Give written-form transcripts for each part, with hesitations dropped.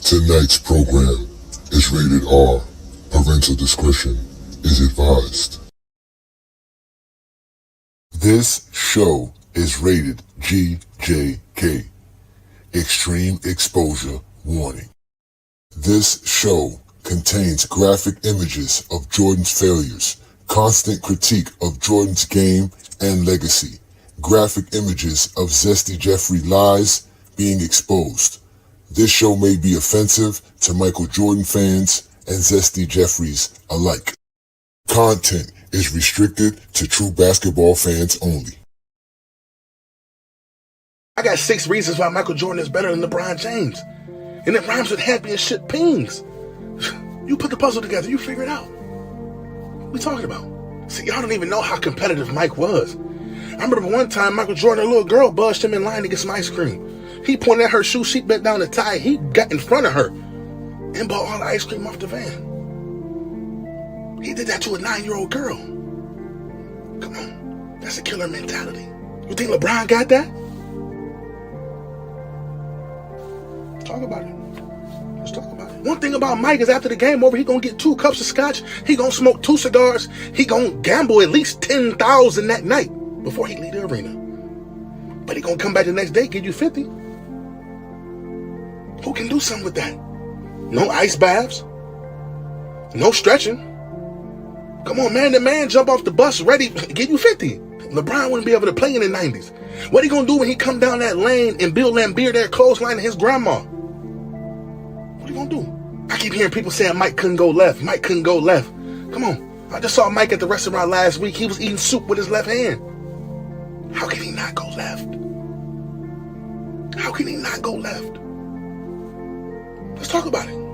Tonight's program is rated R. Parental discretion is advised. This show is rated GJK. Extreme exposure warning. This show contains graphic images of Jordan's failures, constant critique of Jordan's game and legacy, graphic images of Zesty Jeffrey lies being exposed. This show may be offensive to Michael Jordan fans and Zesty Jeffries alike. Content is restricted to true basketball fans only. I got 6 reasons why Michael Jordan is better than LeBron James. And it rhymes with happy and shit pings. You put the puzzle together, you figure it out. What we talking about? See, y'all don't even know how competitive Mike was. I remember one time Michael Jordan, a little girl, buzzed him in line to get some ice cream. He pointed at her shoe, she bent down to tie. He got in front of her and bought all the ice cream off the van. He did that to a 9-year-old girl. Come on, that's a killer mentality. You think LeBron got that? Talk about it. Let's talk about it. One thing about Mike is after the game over, he gonna get 2 cups of scotch. He gonna smoke 2 cigars. He gonna gamble at least $10,000 that night before he leave the arena. But he gonna come back the next day, give you 50. Who can do something with that? No ice baths. No stretching. Come on, man. The man jump off the bus ready, give you 50. LeBron wouldn't be able to play in the 90s. What he gonna do when he come down that lane and Bill Laimbeer there clotheslining his grandma? What he gonna do? I keep hearing people saying Mike couldn't go left. Mike couldn't go left. Come on. I just saw Mike at the restaurant last week. He was eating soup with his left hand. How can he not go left? How can he not go left? Let's talk about it.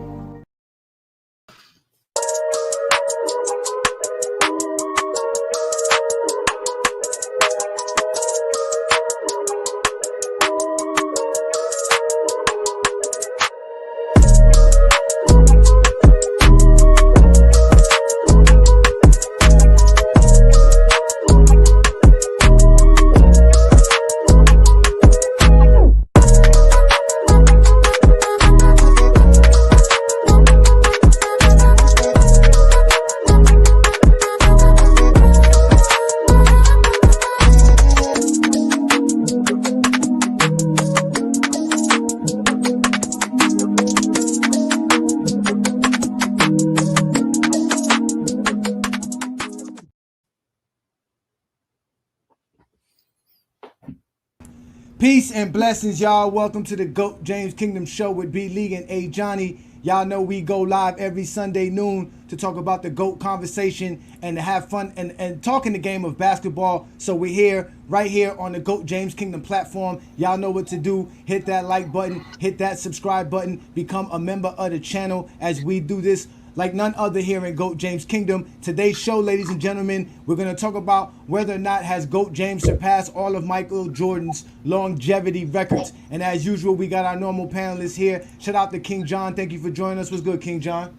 Peace and blessings, y'all. Welcome to the GOAT James Kingdom Show with B League and A Johnny. Y'all know we go live every Sunday noon to talk about the GOAT conversation and to have fun and talking the game of basketball. So we're here, right here on the GOAT James Kingdom platform. Y'all know what to do. Hit that like button, hit that subscribe button, become a member of the channel as we do this like none other here in GOAT James Kingdom. Today's show, ladies and gentlemen, we're going to talk about whether or not has GOAT James surpassed all of Michael Jordan's longevity records. And as usual, we got our normal panelists here. Shout out to King John. Thank you for joining us. What's good, King John?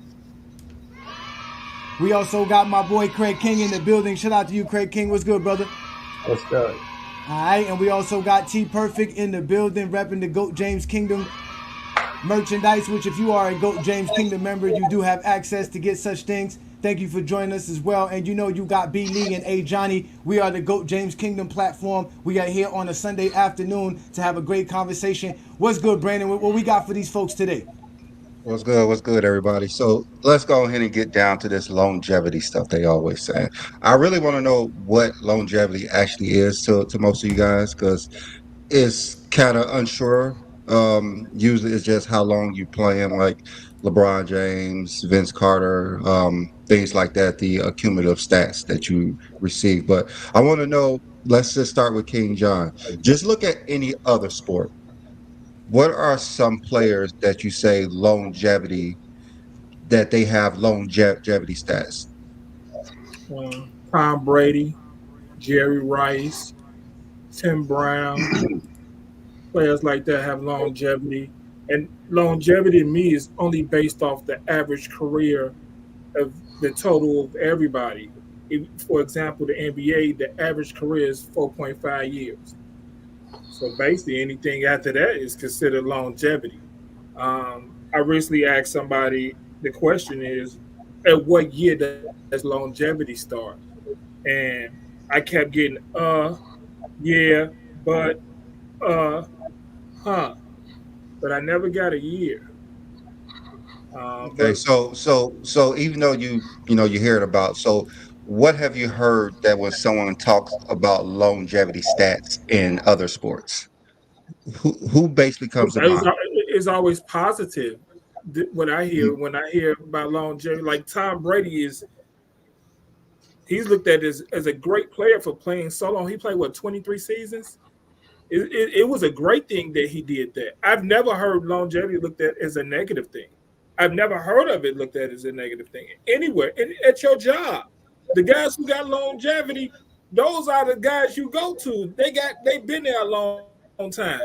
We also got my boy Craig King in the building. Shout out to you, Craig King. What's good, brother? What's good? All right, and we also got T Perfect in the building, repping the GOAT James Kingdom merchandise, which if you are a GOAT James Kingdom member, you do have access to get such things. Thank you for joining us as well. And you know you got B League and A Johnny. We are the GOAT James Kingdom platform. We are here on a Sunday afternoon to have a great conversation. What's good, Brandon? What we got for these folks today? What's good? What's good, everybody? So let's go ahead and get down to this longevity stuff they always say. I really want to know what longevity actually is to most of you guys, because it's kind of unsure. Usually it's just how long you playing, like LeBron James, Vince Carter, things like that, the cumulative stats that you receive. But I want to know, let's just start with King John. Just look at any other sport. What are some players that you say longevity, that they have longevity stats? Tom Brady, Jerry Rice, Tim Brown, players like that have longevity. And longevity to me is only based off the average career of the total of everybody. For example, the NBA, the average career is 4.5 years. So basically anything after that is considered longevity. I recently asked somebody, the question is, at what year does longevity start? And I kept getting, yeah, but, uh, huh. But I never got a year. Okay, But so even though you hear it about, so what have you heard that when someone talks about longevity stats in other sports, who basically comes to it's, mind? it's always positive. What I Mm, hear when I hear about longevity, like Tom Brady he's looked at as a great player for playing so long. He played what 23 seasons. It was a great thing that he did that. I've never heard longevity looked at as a negative thing. I've never heard of it looked at as a negative thing anywhere. At your job, the guys who got longevity, those are the guys you go to. They've been there a long time.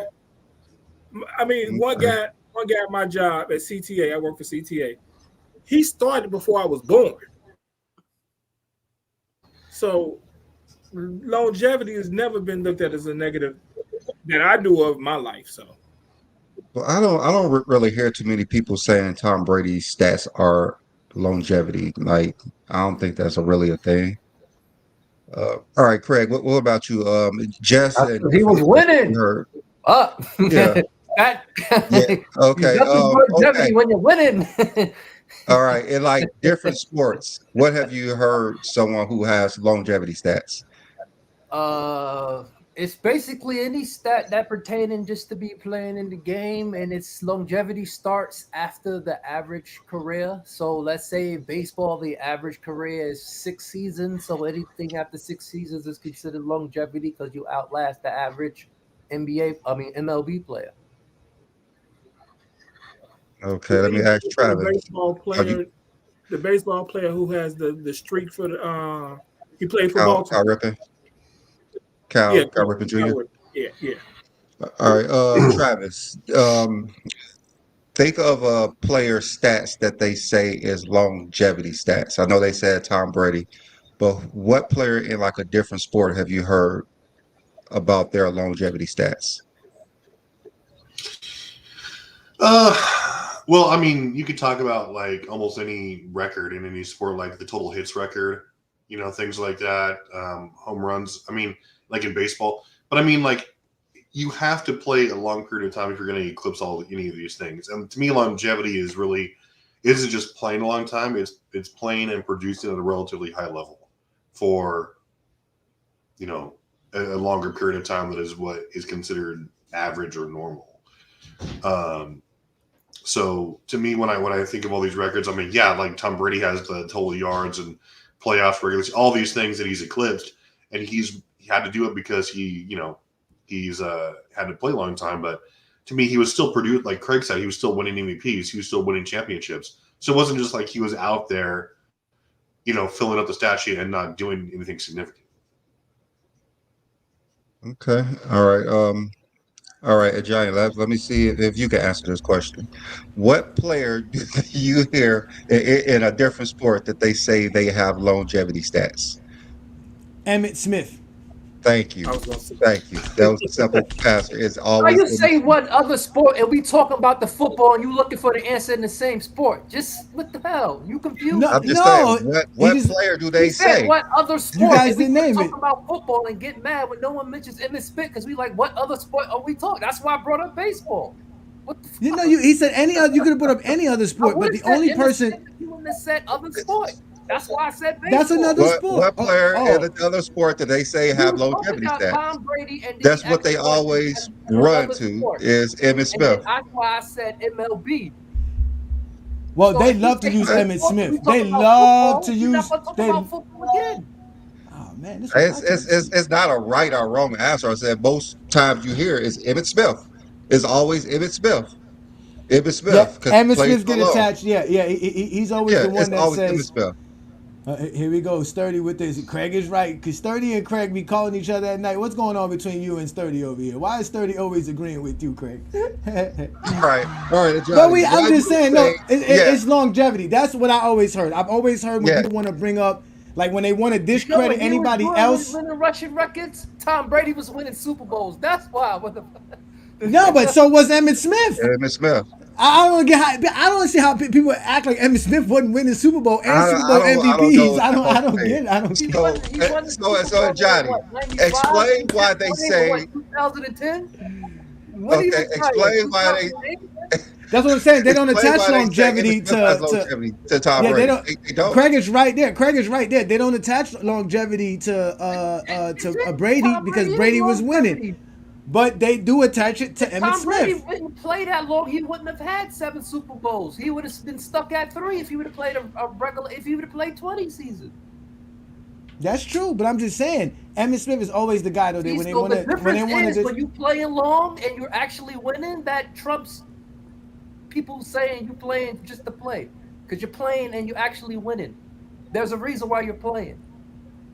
I mean, okay. one guy at my job at CTA, I work for CTA. He started before I was born. So longevity has never been looked at as a negative that I knew of in my life. So Well, I don't really hear too many people saying Tom Brady's stats are longevity. Like, I don't think that's really a thing. All right, Craig, what about you? Jess That's and 'cause he was Felix, what you winning. heard? Up. Yeah, That yeah. you Okay. nothing Okay. longevity when you're winning. All right. In like different sports, what have you heard someone who has longevity stats? uh, it's basically any stat that pertaining just to be playing in the game, and its longevity starts after the average career. So let's say in baseball, the average career is 6 seasons. So anything after 6 seasons is considered longevity because you outlast the average MLB player. Okay, to let me me, ask Travis. Are you the baseball player who has the streak for the he played for Cal Baltimore. Ripken? Yeah, Cal Ripken Jr.? yeah, yeah. All right, Travis. Think of a player stats that they say is longevity stats. I know they said Tom Brady, but what player in like a different sport have you heard about their longevity stats? Well, I mean, you could talk about like almost any record in any sport, like the total hits record, things like that, home runs. I mean, like in baseball, but I mean, like you have to play a long period of time if you're going to eclipse any of these things. And to me, longevity is really isn't just playing a long time; it's playing and producing at a relatively high level for you know a longer period of time that is what is considered average or normal. Um, So to me, when I think of all these records, I mean, yeah, like Tom Brady has the total yards and playoffs, regular, all these things that he's eclipsed, and he had to do it because he's had to play a long time. But to me, he was still produced, like Craig said, he was still winning MVPs, he was still winning championships. So it wasn't just like he was out there, filling up the stat sheet and not doing anything significant. Okay, all right, Johnny. Let me see if you can answer this question. What player do you hear in a different sport that they say they have longevity stats? Emmett Smith. Thank I you. was gonna say. Thank you. That was a simple answer. It's How always you say what other sport and we talking about the football and you looking for the answer in the same sport? Just what the hell? You confused? No, I'm just saying, no. He what just player do He they said say? what other you sport? guys And we didn't keep name it. talking about football and get mad when no one mentions Emmitt Smith because we like what other sport are we talking? That's why I brought up baseball. What the You know, fuck? he said any other. You could have put up any other I sport, would but have the said only Emmitt Smith person if you wouldn't have said other sport. That's why I said that's baseball. another sport. What player in Oh, another sport that they say You have told me longevity about stats? Tom Brady, and then he That's what asked they the question, always and what run other to sport? is Emmitt And then Smith. that's why I said MLB. well, So they if you love to say use other Okay. Emmett sport, and we Smith. talk They about love to football, we're not use going to talk they. about football again. Oh man, this is my turn to speak. It's not a right or wrong answer. I said most times you hear is Emmitt Smith. It's always Emmitt Smith. Emmitt Yeah, Smith because he Emmett played Smith so get long. attached. Yeah. He's always Yeah, the it's one that always Emmitt says, Smith. Here we go, Sturdy with this. Craig is right, because Sturdy and Craig be calling each other at night. What's going on between you and Sturdy over here? Why is Sturdy always agreeing with you, Craig? All right, But Johnny. I'm Why do just you saying, no, say yeah, it's longevity. That's what I always heard. I've always heard when yeah? people want to bring up, like when they want to You know discredit when he was anybody doing his else. winning rushing records, Tom Brady was winning Super Bowls. That's why. What the No, but so was Emmett Smith. Emmitt Smith. I don't get how. I don't see how people act like Emmitt Smith wasn't winning Super Bowl and Super I Bowl don't know. MVPs. I don't get it. I don't He get it. won. He won the Super Bowl in Johnny, what, 95? explain why they say. What, 2010? When he Okay, retired? explain why they. 2008? That's what I'm saying. They don't Explain attach why they say longevity Emmitt Smith has to longevity to Tom yeah, Brady. they don't. They don't. Craig is right there. Craig is right there. They don't attach longevity to Brady Tom because Brady Brady is was winning, longevity. but they do attach it to Emmitt Tom Brady Smith. didn't play that long. He wouldn't have had 7 Super Bowls. He would have been stuck at 3 if he would have played a regular. If he would have played 20 seasons. That's true, but I'm just saying Emmitt Smith is always the guy though. When they want to, when you playing long and you're actually winning, that trumps people saying you playing just to play, because you're playing and you're actually winning. There's a reason why you're playing.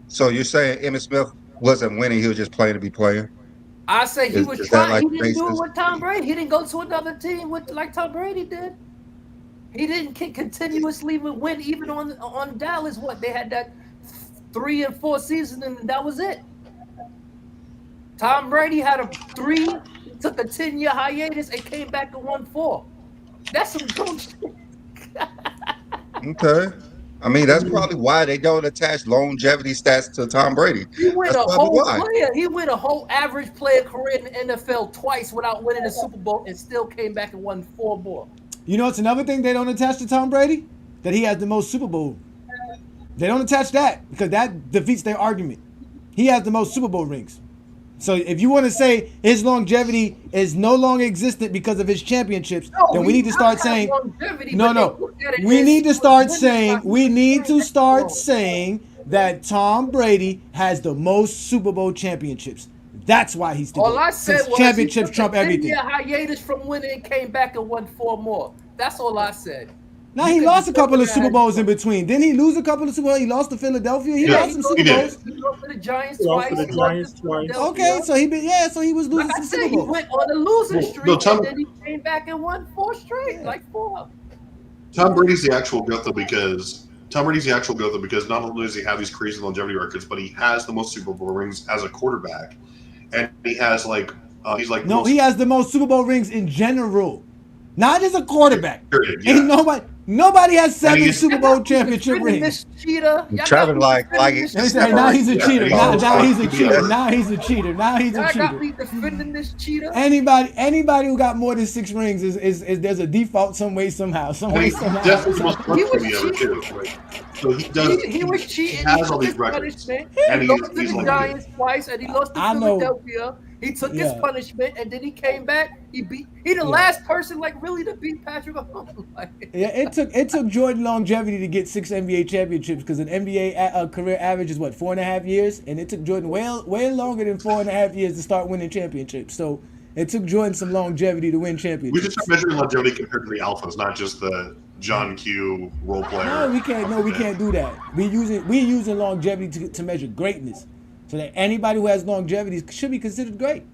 So you're saying Emmitt Smith wasn't winning; he was just playing to be playing. I say he was Is that trying. like He didn't do it basis? with Tom Brady. He didn't go to another team like Tom Brady did. He didn't continuously win even on Dallas. What, they had that 3 and 4 season and that was it. Tom Brady had a 3, took a 10-year hiatus and came back and won 4. That's some dumb shit. Okay. I mean, that's probably why they don't attach longevity stats to Tom Brady. He went That's a probably whole why. player. He went a whole average player career in the NFL twice without winning a Super Bowl and still came back and won 4 more. You know, it's another thing they don't attach to Tom Brady, that he has the most Super Bowl. They don't attach that because that defeats their argument. He has the most Super Bowl rings. So if you want to say his longevity is no longer existent because of his championships, then we need to start saying we need to start saying that Tom Brady has the most Super Bowl championships. That's why he's the All I said was championships trump everything. He took a 10-year hiatus from winning and came back and won 4 more. That's all I said. Now he lost a couple of Super Bowls in between. Didn't he lose a couple of Super Bowls? He lost to Philadelphia. He lost some Super Bowls. He lost to the Giants He lost twice. to the Giants twice. Okay, so he was losing some Super He Bowls. went on a losing streak Tom- and then he came back and won 4 straight, like 4. Tom Brady's the actual goat though because not only does he have these crazy longevity records, but he has the most Super Bowl rings as a quarterback, and he has he has the most Super Bowl rings in general, not as a quarterback. Period, yeah. Ain't nobody has 7 Super Bowl championship rings. Travis like now he's a cheater. Now he's a cheater. Now he's a cheater. Now he's a I got cheater. me defending this cheater. Anybody who got more than 6 rings is there's a default some way somehow. Definitely the most punishment ever too. So he does. He was cheating. He has all these records, and He lost to he's the like Giants twice, and he lost to I know. Philadelphia. He took his punishment, and then he came back. He the last person really to beat Patrick Mahomes. Yeah, it took Jordan longevity to get 6 NBA championships because an NBA career average is 4.5 years, and it took Jordan way longer than 4.5 years to start winning championships. So it took Jordan some longevity to win championships. we just start measuring longevity compared to the alphas, not just the John Q role player. No, we can't. No, we can't do that. We using longevity to measure greatness, so that anybody who has longevity should be considered great.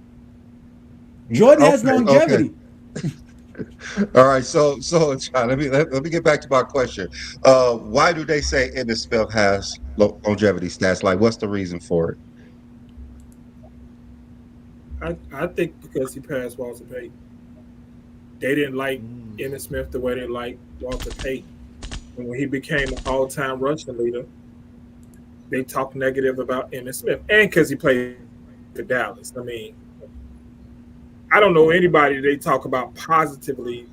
Jordan has longevity. Okay. All right, so John, let me get back to my question. Why do they say Emmitt Smith has longevity stats? Like, what's the reason for it? I think because he passed Walter Payton. They didn't like Emmitt Smith the way they liked Walter Payton. And when he became an all-time rushing leader, they talked negative about Emmitt Smith. And because he played for Dallas. I mean, I don't know anybody they talk about positively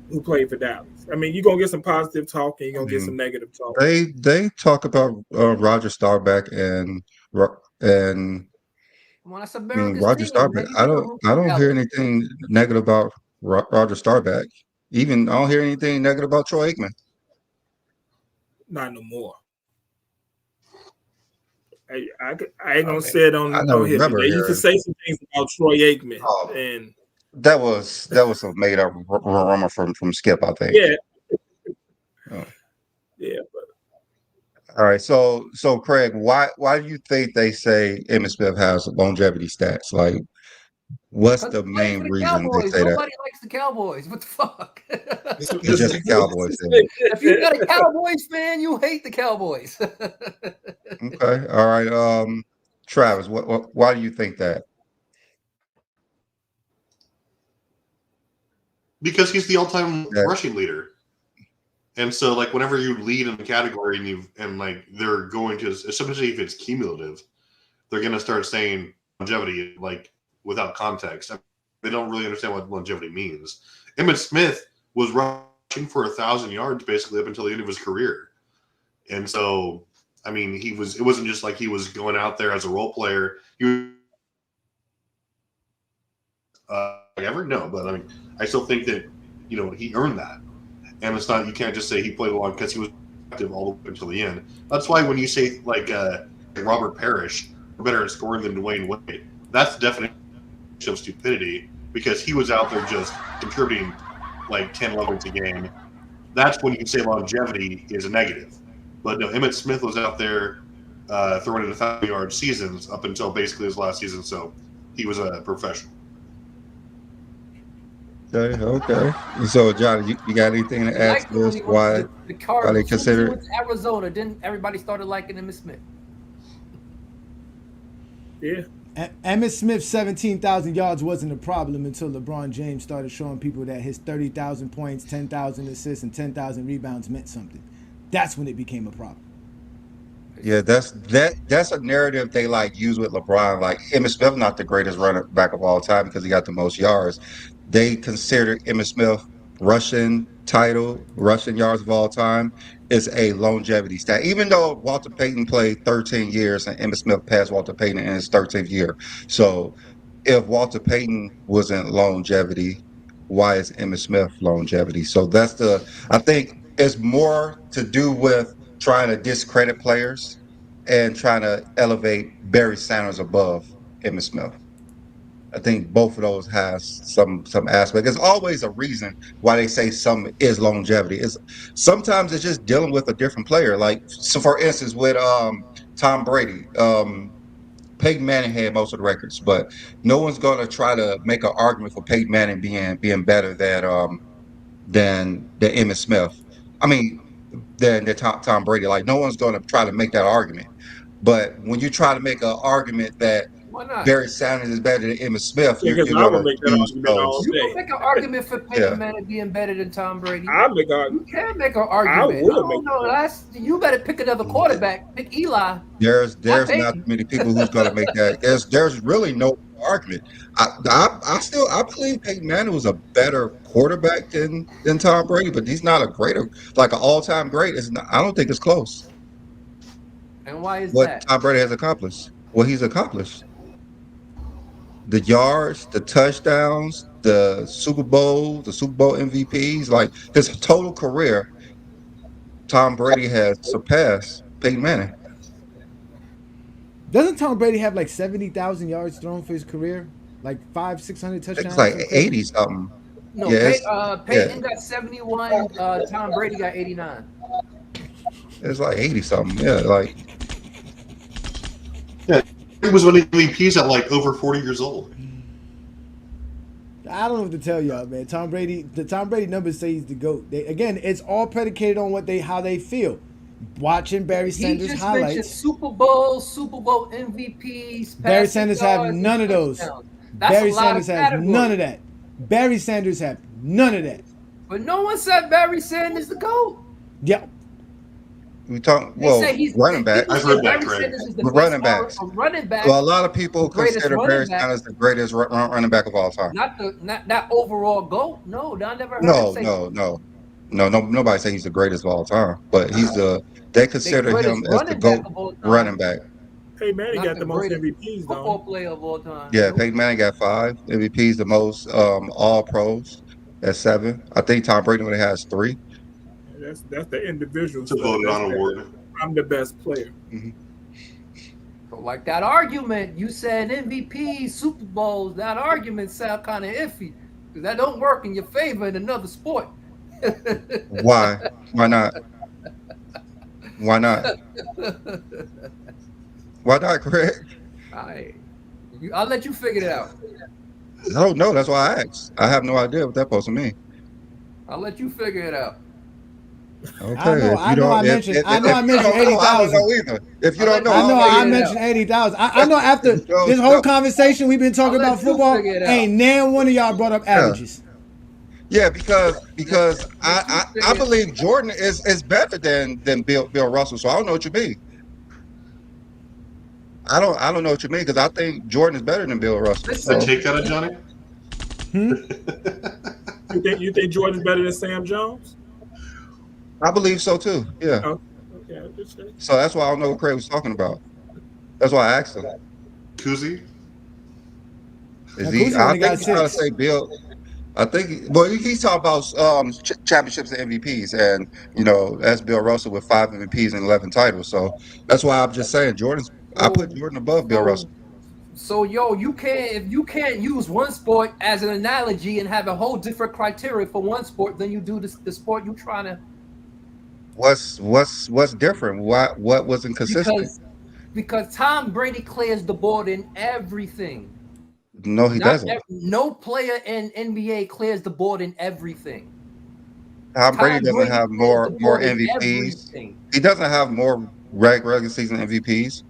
who played for Dallas. I mean, you're going to get some positive talk and you're going to get some negative talk. They talk about Roger Staubach and Well, that's Roger Staubach. I don't hear anything negative about Roger Staubach. Even I don't hear anything negative about Troy Aikman. Not no more. I ain't gonna say it on here. They used to say some things about Troy Aikman, and that was a made up rumor from Skip, I think. Yeah. Yeah. But all right. So Craig, why do you think they say Emmitt Smith has longevity stats? Like, what's the main reason they say that? Nobody likes the Cowboys. What the fuck? It's just the Cowboys. If you're not a Cowboys fan, you hate the Cowboys. Okay. All right. Travis, why do you think that? Because he's the all-time Yeah. rushing leader. And so, like, whenever you lead in the category and they're going to, especially if it's cumulative, they're going to start saying longevity, like, without context. I mean, they don't really understand what longevity means. Emmitt Smith was rushing for 1,000 yards basically up until the end of his career. And so, I mean, it wasn't just like he was going out there as a role player. He was, ever? No, but I mean, I still think that, he earned that. And it's not, you can't just say he played along because he was active all the way until the end. That's why when you say, like Robert Parrish, better at scoring than Dwayne Wade, that's the definition of stupidity, because he was out there just contributing like 10 11s a game. That's when you say longevity is a negative. But no, Emmitt Smith was out there throwing in 1,000-yard seasons up until basically his last season, so he was a professional. Okay. So, John, you got anything to add to this? Why they consider it? Arizona, then everybody started liking Emmitt Smith. Yeah. Emmitt Smith's 17,000 yards wasn't a problem until LeBron James started showing people that his 30,000 points, 10,000 assists, and 10,000 rebounds meant something. That's when it became a problem. Yeah, that's a narrative they like use with LeBron. Like, Emmitt Smith not the greatest running back of all time because he got the most yards. They consider Emmitt Smith rushing yards of all time is a longevity stat. Even though Walter Payton played 13 years and Emmitt Smith passed Walter Payton in his 13th year. So if Walter Payton wasn't longevity, why is Emmitt Smith longevity? So I think it's more to do with trying to discredit players and trying to elevate Barry Sanders above Emmitt Smith. I think both of those has some aspect. There's always a reason why they say some is longevity. Sometimes it's just dealing with a different player. Like, so for instance, with Tom Brady, Peyton Manning had most of the records, but no one's going to try to make an argument for Peyton Manning being better than Emmitt Smith. I mean, than Tom Brady. Like, no one's going to try to make that argument. But when you try to make an argument that Barry Sanders is better than Emmitt Smith, Yeah, because I would make that argument all You day. can make an argument for Peyton Manning being better than Tom Brady. You can make an argument. You better pick another quarterback. Pick Eli. There's not many people who's going to make that. There's really no argument. I believe Peyton Manning was a better quarterback than Tom Brady, but he's not a greater, like an all-time great. I don't think it's close. And why is what that? Tom Brady has accomplished? What he's accomplished. The yards, the touchdowns, the Super Bowl MVPs, like his total career, Tom Brady has surpassed Peyton Manning. Doesn't Tom Brady have like 70,000 yards thrown for his career? Like 500-600 touchdowns? It's like 80 something. No, Peyton got 71. Tom Brady got 89. It's like 80 something. Yeah, like. Yeah, he was winning MVPs at like over 40 years old. I don't know what to tell y'all, man. The Tom Brady numbers say he's the GOAT. Again, it's all predicated on how they feel. Watching Barry Sanders highlights. Super Bowl MVPs. Barry Sanders have none of those. Barry Sanders has none of that. Barry Sanders have none of that. But no one said Barry Sanders the GOAT. Yeah. We talk running back. I've heard that, Craig. Running backs. Running back. Well, a lot of people consider Barry Sanders the greatest running back of all time. Not overall GOAT. No, I never heard No. Nobody say he's the greatest of all time, but they consider him as the GOAT running back. Peyton Manning got the most MVPs, though. Football player of all time. Yeah, Peyton Manning got 5 MVPs, the most all pros at 7. I think Tom Brady only has 3. That's the individual. It's a voted on award. I'm the best player. Mm-hmm. So like that argument, you said MVP, Super Bowls, that argument sound kind of iffy. Because that don't work in your favor in another sport. Why? Why not? Why not? Why not, Craig? I'll let you figure it out. I don't know. That's why I asked. I have no idea what that supposed to mean. I'll let you figure it out. Okay. I know I mentioned 80,000. I don't know either. If you don't know, I mentioned 80,000. I know after this whole conversation we've been talking about football, ain't nan one of y'all brought up averages. Yeah, because I believe Jordan is better than Bill Russell. So I don't know what you mean. I don't know what you mean because I think Jordan is better than Bill Russell. I Listen, So take that on Johnny. You think Jordan's better than Sam Jones? I believe so too. Yeah. Oh, okay, I just said. So that's why I don't know what Craig was talking about. That's why I asked him. Kuzi. Now, Is he? Kuzma I only think got he's trying to 6. say Bill. I think, well, he's talking about championships and MVPs, and that's Bill Russell with 5 MVPs and 11 titles. So that's why I'm just saying Jordan's. I put So, Jordan above Bill so, Russell. so, yo, if you can't use one sport as an analogy and have a whole different criteria for one sport than you do the sport you trying to, What's different? What wasn't consistent? because Tom Brady clears the board in everything. No, he doesn't. No player in NBA clears the board in everything. Tom Brady doesn't have clears the more board in MVPs. everything. He doesn't have more regular season MVPs.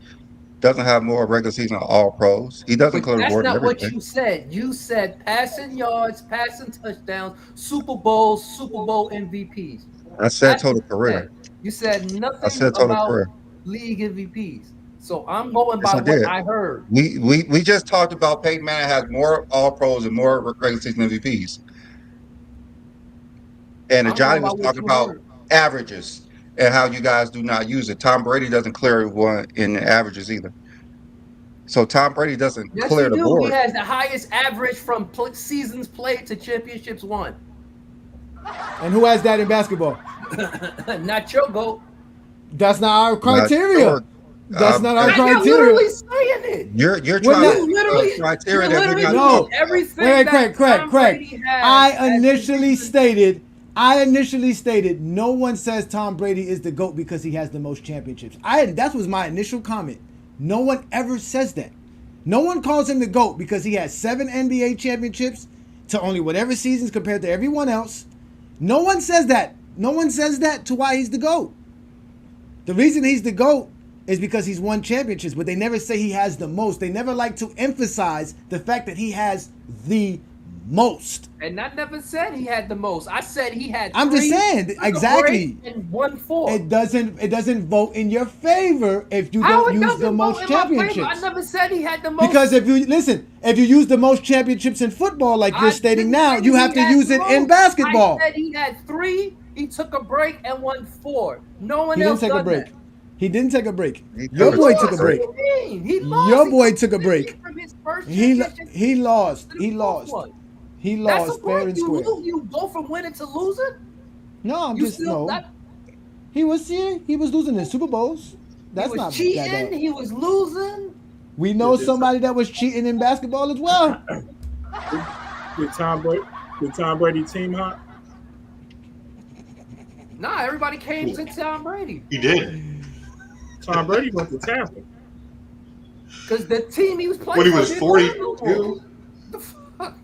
Doesn't have more regular season All Pros. He doesn't But clear the that's board in not what everything. you said. You said passing yards, passing touchdowns, Super Bowls, Super Bowl MVPs. I said That's what total you career. said. You said I nothing said total about career. league MVPs. So I'm going Yes, by I what did. I heard. We just talked about Peyton Manning has more All Pros and more regular season MVPs, and I'm Johnny going by was what talking you about heard. averages and how you guys do not use it. Tom Brady doesn't clear one in the averages either. So Tom Brady doesn't Yes, clear he the do. He board. has the highest average from seasons played to championships won. And who has that in basketball? Not your goal. That's not our Not criteria. sure. That's not our You're criteria. literally saying it. You're We're trying not- to You're criteria that we're literally not No. putting talking about. everything Wait, that Craig. Tom Brady has I as initially his stated no one says Tom Brady is the GOAT because he has the most championships. That was my initial comment. No one ever says that. No one calls him the GOAT because he has 7 NBA championships to only whatever seasons compared to everyone else. No one says that. No one says that to why he's the GOAT. The reason he's the GOAT is because he's won championships, but they never say he has the most. They never like to emphasize the fact that he has the most. And I never said he had the most. I said he had. I'm just 3, saying, took a exactly. break, and won 4. It doesn't vote in your favor if you How don't it use doesn't the vote most in my favor? championships. I never said he had the most. Because if you use the most championships in football, like you're I stating didn't now, say you he have to had use the it in most. basketball. I said he had 3. He took a break and won 4. No one He else didn't take a done break. that. He didn't take a break. He Your never boy took took a a break. break. What do you mean? He lost. Your He boy took took a break. From his first He championship he lost. to the He fourth lost. one. He That's the lost fair point. and square. You go from winning to losing. No, I'm You just still no. that, He was losing in Super Bowls. That's he was not cheating. that bad. He was losing. We know somebody that was cheating in basketball as well. Did Tom Brady team hot? Nah, everybody came to Tom Brady He did. Tom Brady went to Tampa. because the team he was playing When he for was didn't 42. win no more. The fuck?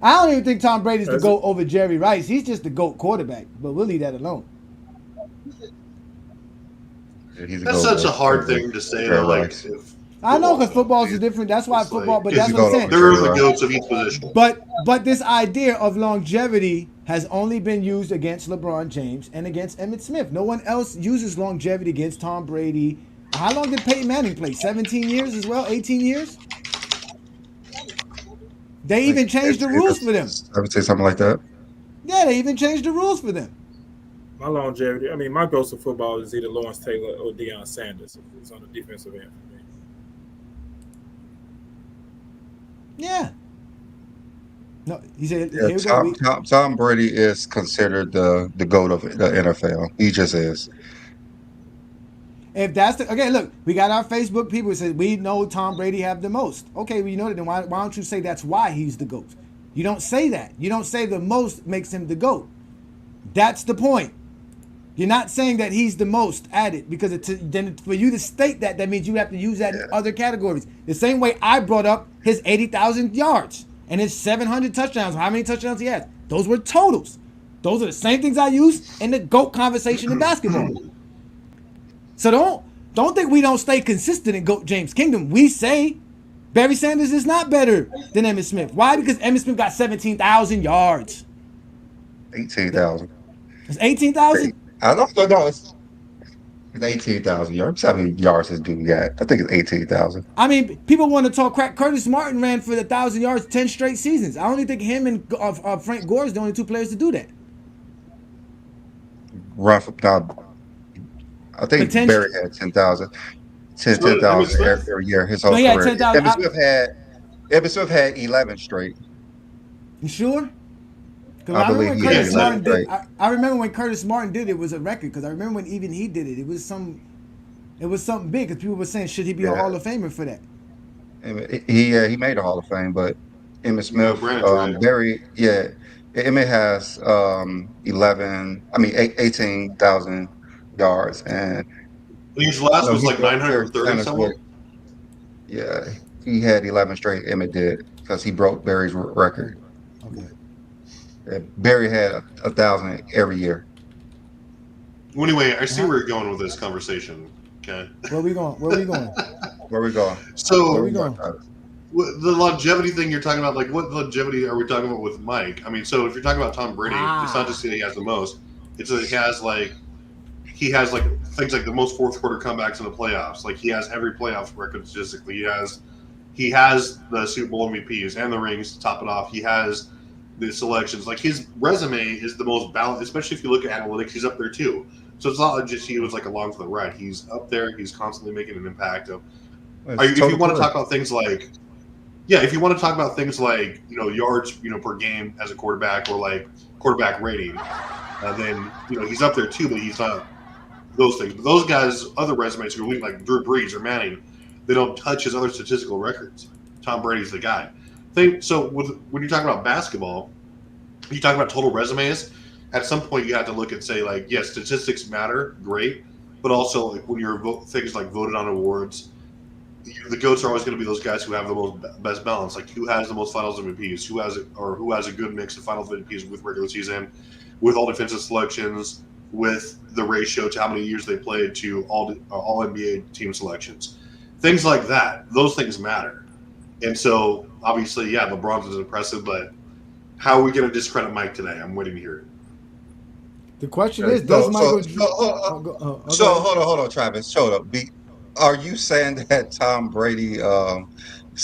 I don't even think Tom Brady's the That's GOAT over Jerry Rice. He's just the GOAT quarterback, but we'll leave that alone. He's That's goat such a over hard Jerry thing to say. Jerry Though, like, Rice. if I know because football, football is different. That's why it's football, like- but He's that's the what I'm GOAT saying. over there are Jerry the Rice. goats of each position. But this idea of longevity has only been used against LeBron James and against Emmitt Smith. No one else uses longevity against Tom Brady. How long did Peyton Manning play? 17 years as well? 18 years? They even changed the rules for them. I would say something like that. Yeah, they even changed the rules for them. My longevity. I mean, my ghost of football is either Lawrence Taylor or Deion Sanders. It's on the defensive end for me. Yeah. No, he said, Yeah, here we go. Tom Brady is considered the GOAT of the NFL. He just is. If that's the okay, look, we got our Facebook people who said we know Tom Brady have the most. Okay, well, you know that. Then why don't you say that's why he's the GOAT? You don't say that. You don't say the most makes him the GOAT. That's the point. You're not saying that he's the most at it because then for you to state that means you have to use that in other categories. The same way I brought up his 80,000 yards and his 700 touchdowns. How many touchdowns he has? Those were totals. Those are the same things I use in the GOAT conversation in basketball. So don't think we don't stay consistent in GOAT James Kingdom. We say Barry Sanders is not better than Emmitt Smith. Why? Because Emmitt Smith got 17,000 yards. 18,000. It's 18,000. I don't know. It's 18,000 yards. How many yards this dude got? I think it's 18,000. I mean, people want to talk crap. Curtis Martin ran for 1,000 yards 10 straight seasons. I only think him and Frank Gore is the only two players to do that. Run for I think Barry had 10,000. 10,000 every year his whole career. 10,000. Emmitt Smith had 11 straight. You sure? Because I believe he had 11 straight. I remember when Curtis Martin did it was a record. Because I remember when even he did it, it was something big. Because people were saying, should he be a Hall of Famer for that? He made a Hall of Fame, but Emmitt Smith, Barry, Emmitt has 18,000 yards, and his last was like 930 somewhere. Yeah, he had 11 straight. Emmitt did because he broke Barry's record. Okay. Barry had 1,000 every year. Well, anyway, I see where you're going with this conversation. Okay. Where we going? Where we going? So where we going? The longevity thing you're talking about, like what longevity are we talking about with Mike? I mean, so if you're talking about Tom Brady, it's not just that he has the most; it's that he has things like the most fourth quarter comebacks in the playoffs. Like he has every playoff record statistically. He has the Super Bowl MVPs and the rings to top it off. He has the selections. Like his resume is the most balanced, especially if you look at analytics. He's up there too. So it's not just he was like along for the ride. He's up there. He's constantly making an impact. If you want to talk about things like, if you want to talk about things like yards per game as a quarterback or like quarterback rating, then he's up there too. But he's not those things. But those guys, other resumes who are like Drew Brees or Manning, they don't touch his other statistical records. Tom Brady's the guy. So when you're talking about basketball, you talk about total resumes. At some point, you have to look and say, like, yes, statistics matter, great, but also like when you're things like voted on awards, the GOATs are always going to be those guys who have the best balance, like who has the most Finals MVPs, who has a good mix of Finals MVPs with regular season, with all defensive selections, with the ratio to how many years they played to all NBA team selections, things like that. Those things matter, and so obviously, LeBron's is impressive, but how are we going to discredit Mike today? I'm waiting to hear it. The question is, does Michael? Hold on, Travis. Hold up. Are you saying that Tom Brady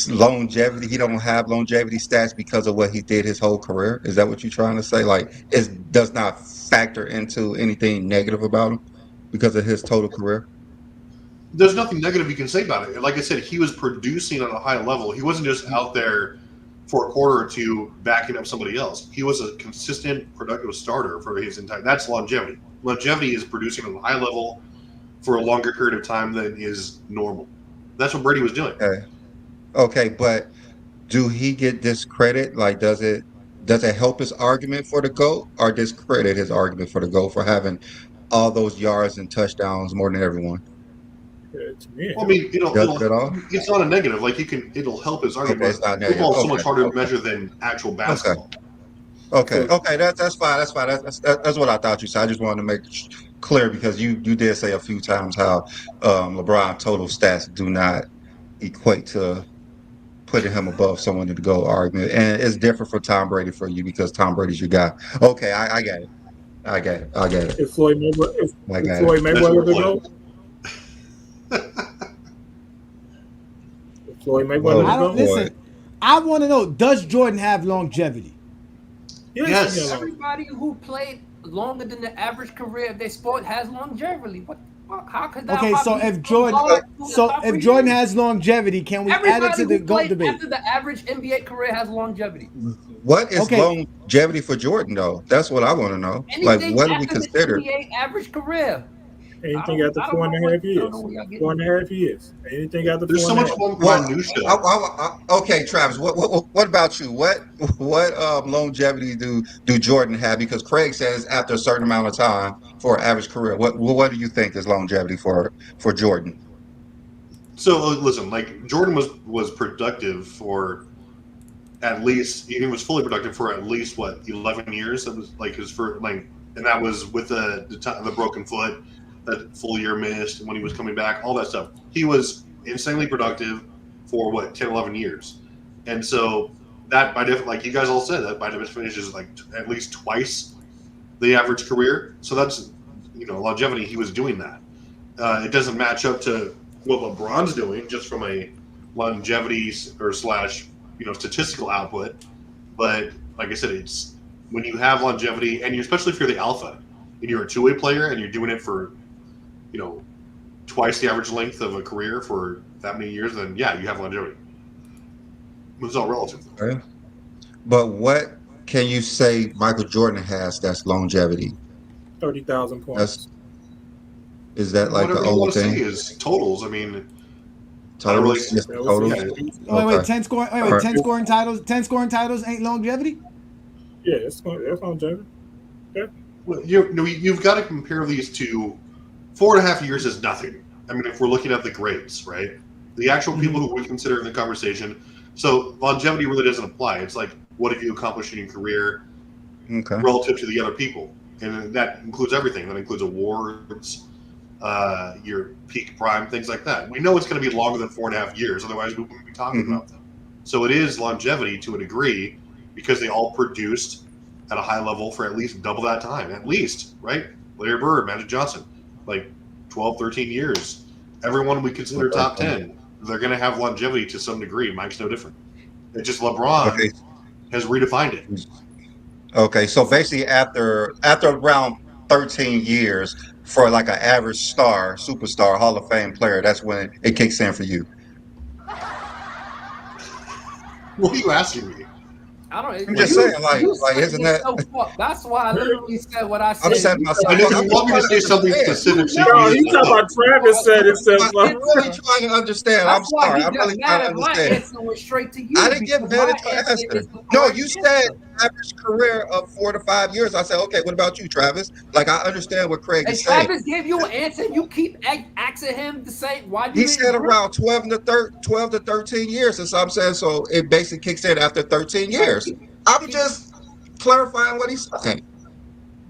longevity? He don't have longevity stats because of what he did his whole career. Is that what you're trying to say? Like, it does not factor into anything negative about him because of his total career. There's nothing negative you can say about it. Like I said, he was producing on a high level. He wasn't just out there for a quarter or two backing up somebody else. He was a consistent, productive starter for his entire. That's longevity. Longevity is producing on a high level for a longer period of time than is normal. That's what Brady was doing. Okay, but do he get discredit? Like, does it help his argument for the GOAT or discredit his argument for the GOAT for having all those yards and touchdowns more than everyone? Well, I mean, it's not a negative. Like it'll help his argument. Football is so much harder to measure than actual basketball. Okay, that's fine. That's fine. That's what I thought you said. I just wanted to make clear because you did say a few times how LeBron total stats do not equate to putting him above someone to go argument, and it's different for Tom Brady for you because Tom Brady's your guy. Okay, I get it. I get it. If Floyd Mayweather the GOAT. Floyd Mayweather. Listen, I want to know: does Jordan have longevity? Yes. Everybody who played longer than the average career of their sport has longevity. What? How could that? Okay, so if Jordan has longevity, can we add it to the GOAT debate? After the average NBA career has longevity. What is longevity for Jordan, though? That's what I want to know. Anything what do we consider? NBA average career. Anything after 4.5 years. 4.5 years. Anything after 4.5 years. There's so much minutia. Okay, Travis. What about you? What longevity do Jordan have? Because Craig says after a certain amount of time for an average career. What do you think is longevity for Jordan? So listen, like Jordan was productive for at least he was fully productive for at least 11 years. That was like his first and that was with the broken foot. That full year missed when he was coming back, all that stuff. He was insanely productive for what 10, 11 years, and so that by like you guys all said, that by definition is like at least twice the average career. So that's longevity. He was doing that. It doesn't match up to what LeBron's doing just from a longevity or slash statistical output. But like I said, it's when you have longevity, and especially if you're the alpha and you're a two-way player and you're doing it for twice the average length of a career for that many years, then yeah, you have longevity. It's all relative. Okay. But what can you say Michael Jordan has that's longevity? 30,000 points. Is that like whatever the you old want to thing? see is totals. I mean, Totals? Just totals? Wait, Okay. 10 scoring. Wait, Alright. 10 scoring titles. 10 scoring titles ain't longevity. Yeah, that's longevity. well, you've got to compare these to 4.5 years is nothing. I mean, if we're looking at the grades, right? The actual people who we consider in the conversation. So longevity really doesn't apply. It's like, what have you accomplished in your career Okay. relative to the other people? And that includes everything. That includes awards, your peak prime, things like that. We know it's going to be longer than 4.5 years. Otherwise, we wouldn't be talking about them. So it is longevity to a degree because they all produced at a high level for at least double that time. At least, right? Larry Bird, Magic Johnson, like 12, 13 years. Everyone we consider top 10, they're going to have longevity to some degree. Mike's no different. It's just LeBron has redefined it. Okay, so basically after around 13 years for like an average star, superstar, Hall of Fame player, that's when it kicks in for you. What are you asking me? I don't. I'm just saying, like isn't that? That's why I literally said what I said. I'm setting myself. And if you want me to say something specific, No, he's talking about Travis said himself. I'm really trying to understand. I'm That's why sorry. he I'm got really mad trying to at my understand. answer went straight to you. I didn't get because mad my at your answer answer. is the No, correct you said answer. average career of 4 to 5 years. I said, okay, what about you, Travis? Like, I understand what Craig And is saying. Travis gave you an answer. And you keep asking him to say why you He didn't said agree? around 12 to 13 years. And so I'm saying, so it basically kicks in after 13 years. I'm just clarifying what he's saying.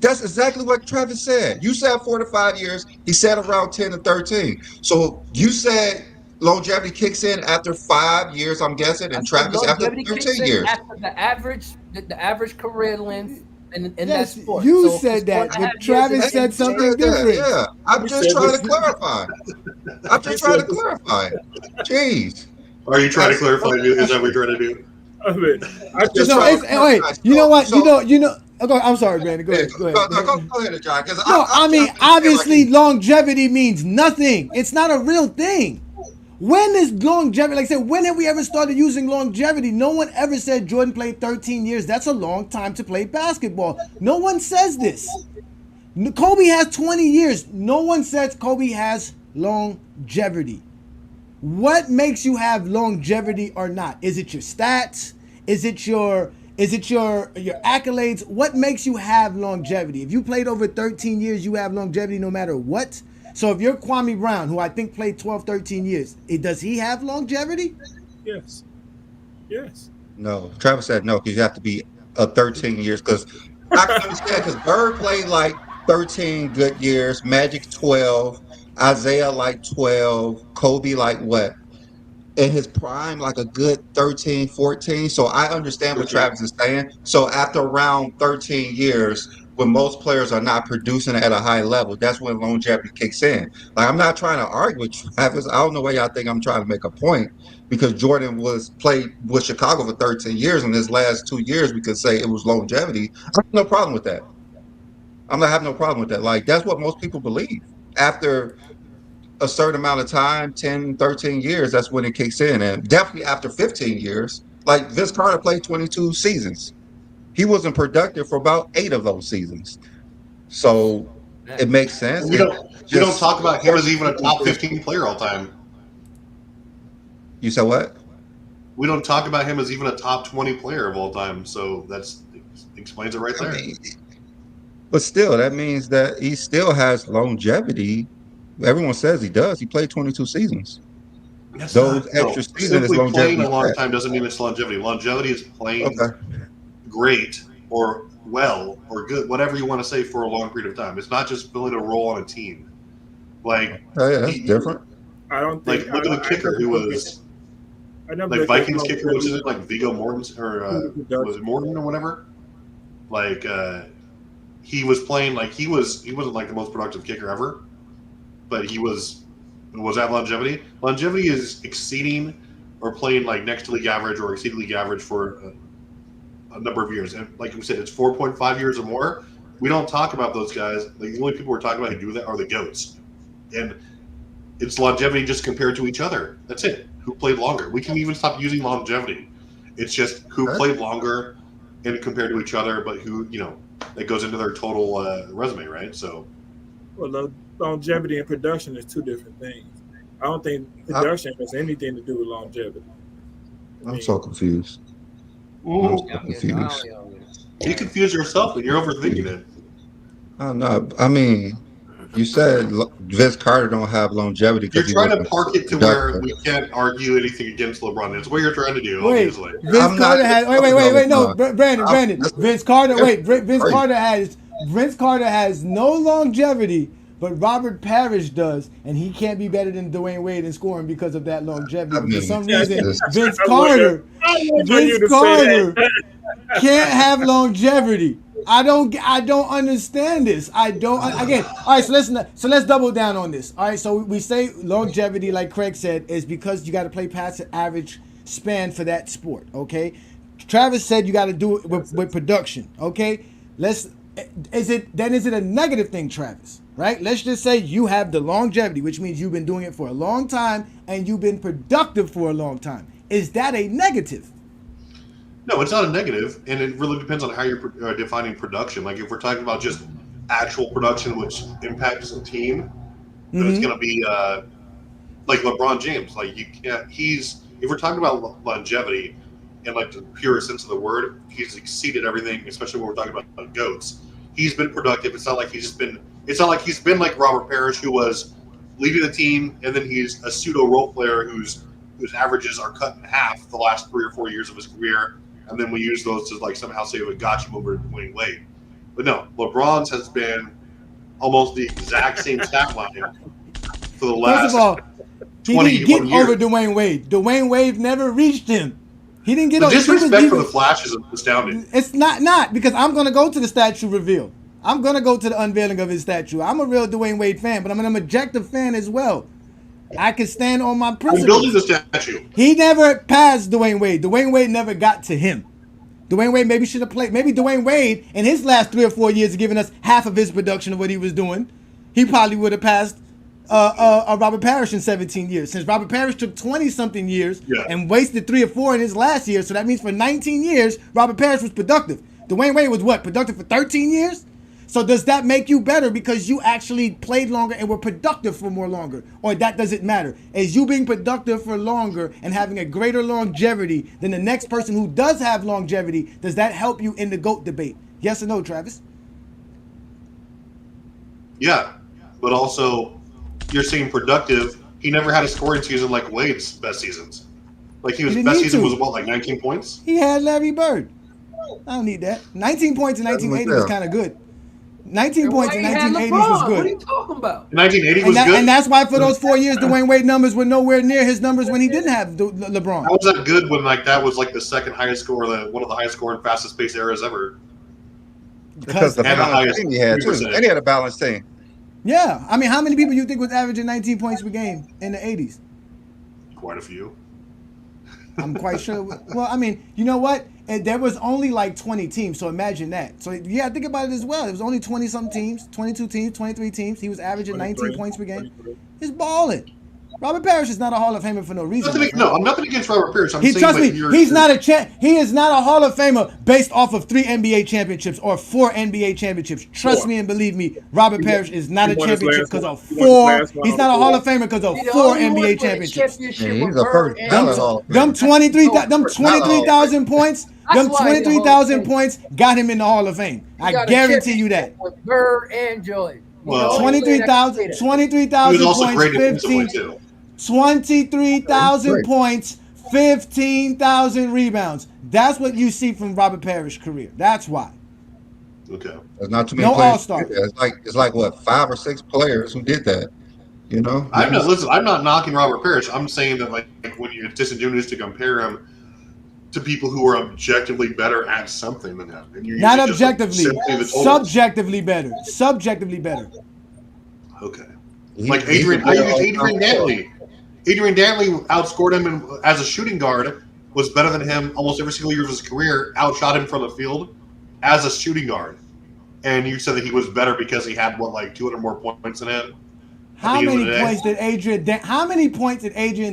That's exactly what Travis said. You said 4 to 5 years. He said around 10 to 13. So you said longevity kicks in after 5 years, I'm guessing, and Travis after Longevity kicks 13 in years. after the average career length in that Yes, sport. you So said that, 4.5 but years Travis is- said something different. Yeah, I'm just trying to clarify. I'm just trying to clarify. Jeez. Are you trying to clarify? Is that what you're trying to do? I mean, I just No, trying it's, to wait. clarify. You know what? So- You know. Okay, I'm sorry, Brandon. Go ahead. Go ahead. Go ahead, John. No, I mean, obviously, longevity means nothing. It's not a real thing. When is longevity? Like I said, when have we ever started using longevity? No one ever said Jordan played 13 years. That's a long time to play basketball. No one says this. Kobe has 20 years. No one says Kobe has longevity. What makes you have longevity or not? Is it your stats? Is it your accolades? What makes you have longevity? If you played over 13 years, you have longevity no matter what. So if you're Kwame Brown, who I think played 12, 13 years, does he have longevity? yes. No, Travis said no, because you have to be 13 years. Because I can understand, because Bird played like 13 good years, Magic 12, Isaiah like 12, Kobe like what? In his prime, like a good 13, 14. So I understand what Travis is saying. So after around 13 years, when most players are not producing at a high level, that's when longevity kicks in. Like, I'm not trying to argue with Travis. I don't know why y'all think I'm trying to make a point, because Jordan played with Chicago for 13 years, and his last 2 years we could say it was longevity. I have no problem with that. I'm not having no problem with that. Like, that's what most people believe. After a certain amount of time, 10, 13 years, that's when it kicks in. And definitely after 15 years, like Vince Carter played 22 seasons. He wasn't productive for about 8 of those seasons. So it makes sense. We don't talk about him as even a top 15 player all time. You said what? We don't talk about him as even a top 20 player of all time. So that's explains it right there. But still, that means that he still has longevity. Everyone says he does. He played 22 seasons. Those extra seasons is simply longevity. playing a long time doesn't mean it's longevity. Longevity is playing great or well or good, whatever you want to say, for a long period of time. It's not just filling a role on a team. Like, yeah, that's different. I don't think. Like, look at the kicker who was I never Like looked at Vikings kicker, which is longevity. it like Vigo Mortensen or was it Morton or whatever? Like he was playing like he wasn't like the most productive kicker ever, but he was that longevity? Longevity is exceeding or playing like next to league average or exceeding league average for a number of years. And like we said, it's 4.5 years or more. We don't talk about those guys. Like the only people we're talking about who do that are the GOATs. And it's longevity just compared to each other. That's it. Who played longer? We can even stop using longevity. It's just who played longer and compared to each other, but who, that goes into their total resume, right? So, Well, longevity and production is two different things. I don't think production has anything to do with longevity. I'm so confused. Ooh, I'm so confused. you confuse yourself and you're overthinking it. I don't know. I mean, you said Vince Carter don't have longevity You're because trying to park it to where we can't argue anything against LeBron. That's what you're trying to do, Wait, obviously. Vince Carter has. Wait. No, Brandon. Vince Carter. Wait, Vince Crazy. Carter has. Vince Carter has no longevity, but Robert Parrish does, and he can't be better than Dwayne Wade in scoring because of that longevity. I mean, For some reason, this- Vince I Carter wanted to say can't have longevity. I don't understand this. Again. All right, so let's double down on this. All right, so we say longevity, like Craig said, is because you got to play past the average span for that sport. Okay, Travis said you got to do it with production. Okay, is it a negative thing, Travis? Right? Let's just say you have the longevity, which means you've been doing it for a long time and you've been productive for a long time. Is that a negative? No, it's not a negative, and it really depends on how you're defining production. Like if we're talking about just actual production, which impacts the team, then it's going to be like LeBron James. Like you can't. If we're talking about longevity in like the purest sense of the word, he's exceeded everything. Especially when we're talking about GOATs, he's been productive. It's not like he's been like Robert Parrish, who was leading the team, and then he's a pseudo role player whose averages are cut in half the last 3 or 4 years of his career. And then we use those to like somehow say we got him over Dwayne Wade. But no, LeBron's has been almost the exact same stat line for the last First of all, he 20 didn't get years. over Dwayne Wade. Dwayne Wade never reached him. He didn't get The over. disrespect for the Flash is astounding. It's not because I'm gonna go to the statue reveal. I'm gonna go to the unveiling of his statue. I'm a real Dwayne Wade fan, but I'm an objective fan as well. I can stand on my I'm principles. building the statue. He never passed Dwayne Wade. Dwayne Wade never got to him. Dwayne Wade maybe should have played. Maybe Dwayne Wade in his last 3 or 4 years of giving us half of his production of what he was doing, he probably would have passed Robert Parrish in 17 years. Since Robert Parrish took 20-something years and wasted 3 or 4 in his last year, so that means for 19 years, Robert Parrish was productive. Dwayne Wade was what? Productive for 13 years? So does that make you better because you actually played longer and were productive for more longer? Or that doesn't matter? Is you being productive for longer and having a greater longevity than the next person who does have longevity, does that help you in the GOAT debate? Yes or no, Travis? Yeah, but also you're saying productive. He never had a scoring season like Wade's best seasons. Like his best season was what, like 19 points? He had Larry Bird. I don't need that. 19 points in 1980 was kind of good. 19 points in 1980s was good. What are you talking about? 1980 was good. And that's why for those 4 years, Dwayne Wade numbers were nowhere near his numbers when he didn't have LeBron. How was that good when like that was like the second highest score, one of the highest scoring, fastest paced eras ever? Because the balanced team he had too. And he had a balanced team. Yeah. I mean, how many people you think was averaging 19 points per game in the 80s? Quite a few. I'm quite sure. Well, I mean, you know what? There was only like 20 teams, so imagine that. So, yeah, think about it as well. It was only 20-something teams, 22 teams, 23 teams. He was averaging 19 points per game. He's balling. Robert Parrish is not a Hall of Famer for no reason. I'm nothing against Robert Parrish. Trust me, he's not he is not a Hall of Famer based off of 3 NBA championships or 4 NBA championships. Trust me and believe me, Robert Parrish is not a championship because of 4. He's not a Hall of Famer because of 4 NBA championships. He's a first ballot Hall of Famer. Them 23,000 points. Them 23,000 points got him in the Hall of Fame. I guarantee you that. With Bird and Jordan. Well, 23,000 points, 23,000 points, 15,000 rebounds. That's what you see from Robert Parrish's career. That's why. Okay. There's not too many players. All-stars. It's like what, 5 or 6 players who did that. You know, I'm not knocking Robert Parrish. I'm saying that like when you're disingenuous to compare him to people who are objectively better at something than him. And you're Not using just, like, objectively, simply the totals. subjectively better. Subjectively better. Okay. He- Like he's Adrian, a I good used Adrian all-time scorer. Dantley. Adrian Dantley outscored him as a shooting guard, was better than him almost every single year of his career, outshot him from the field as a shooting guard. And you said that he was better because he had, what, like 200 more points than him? How many points did Adrian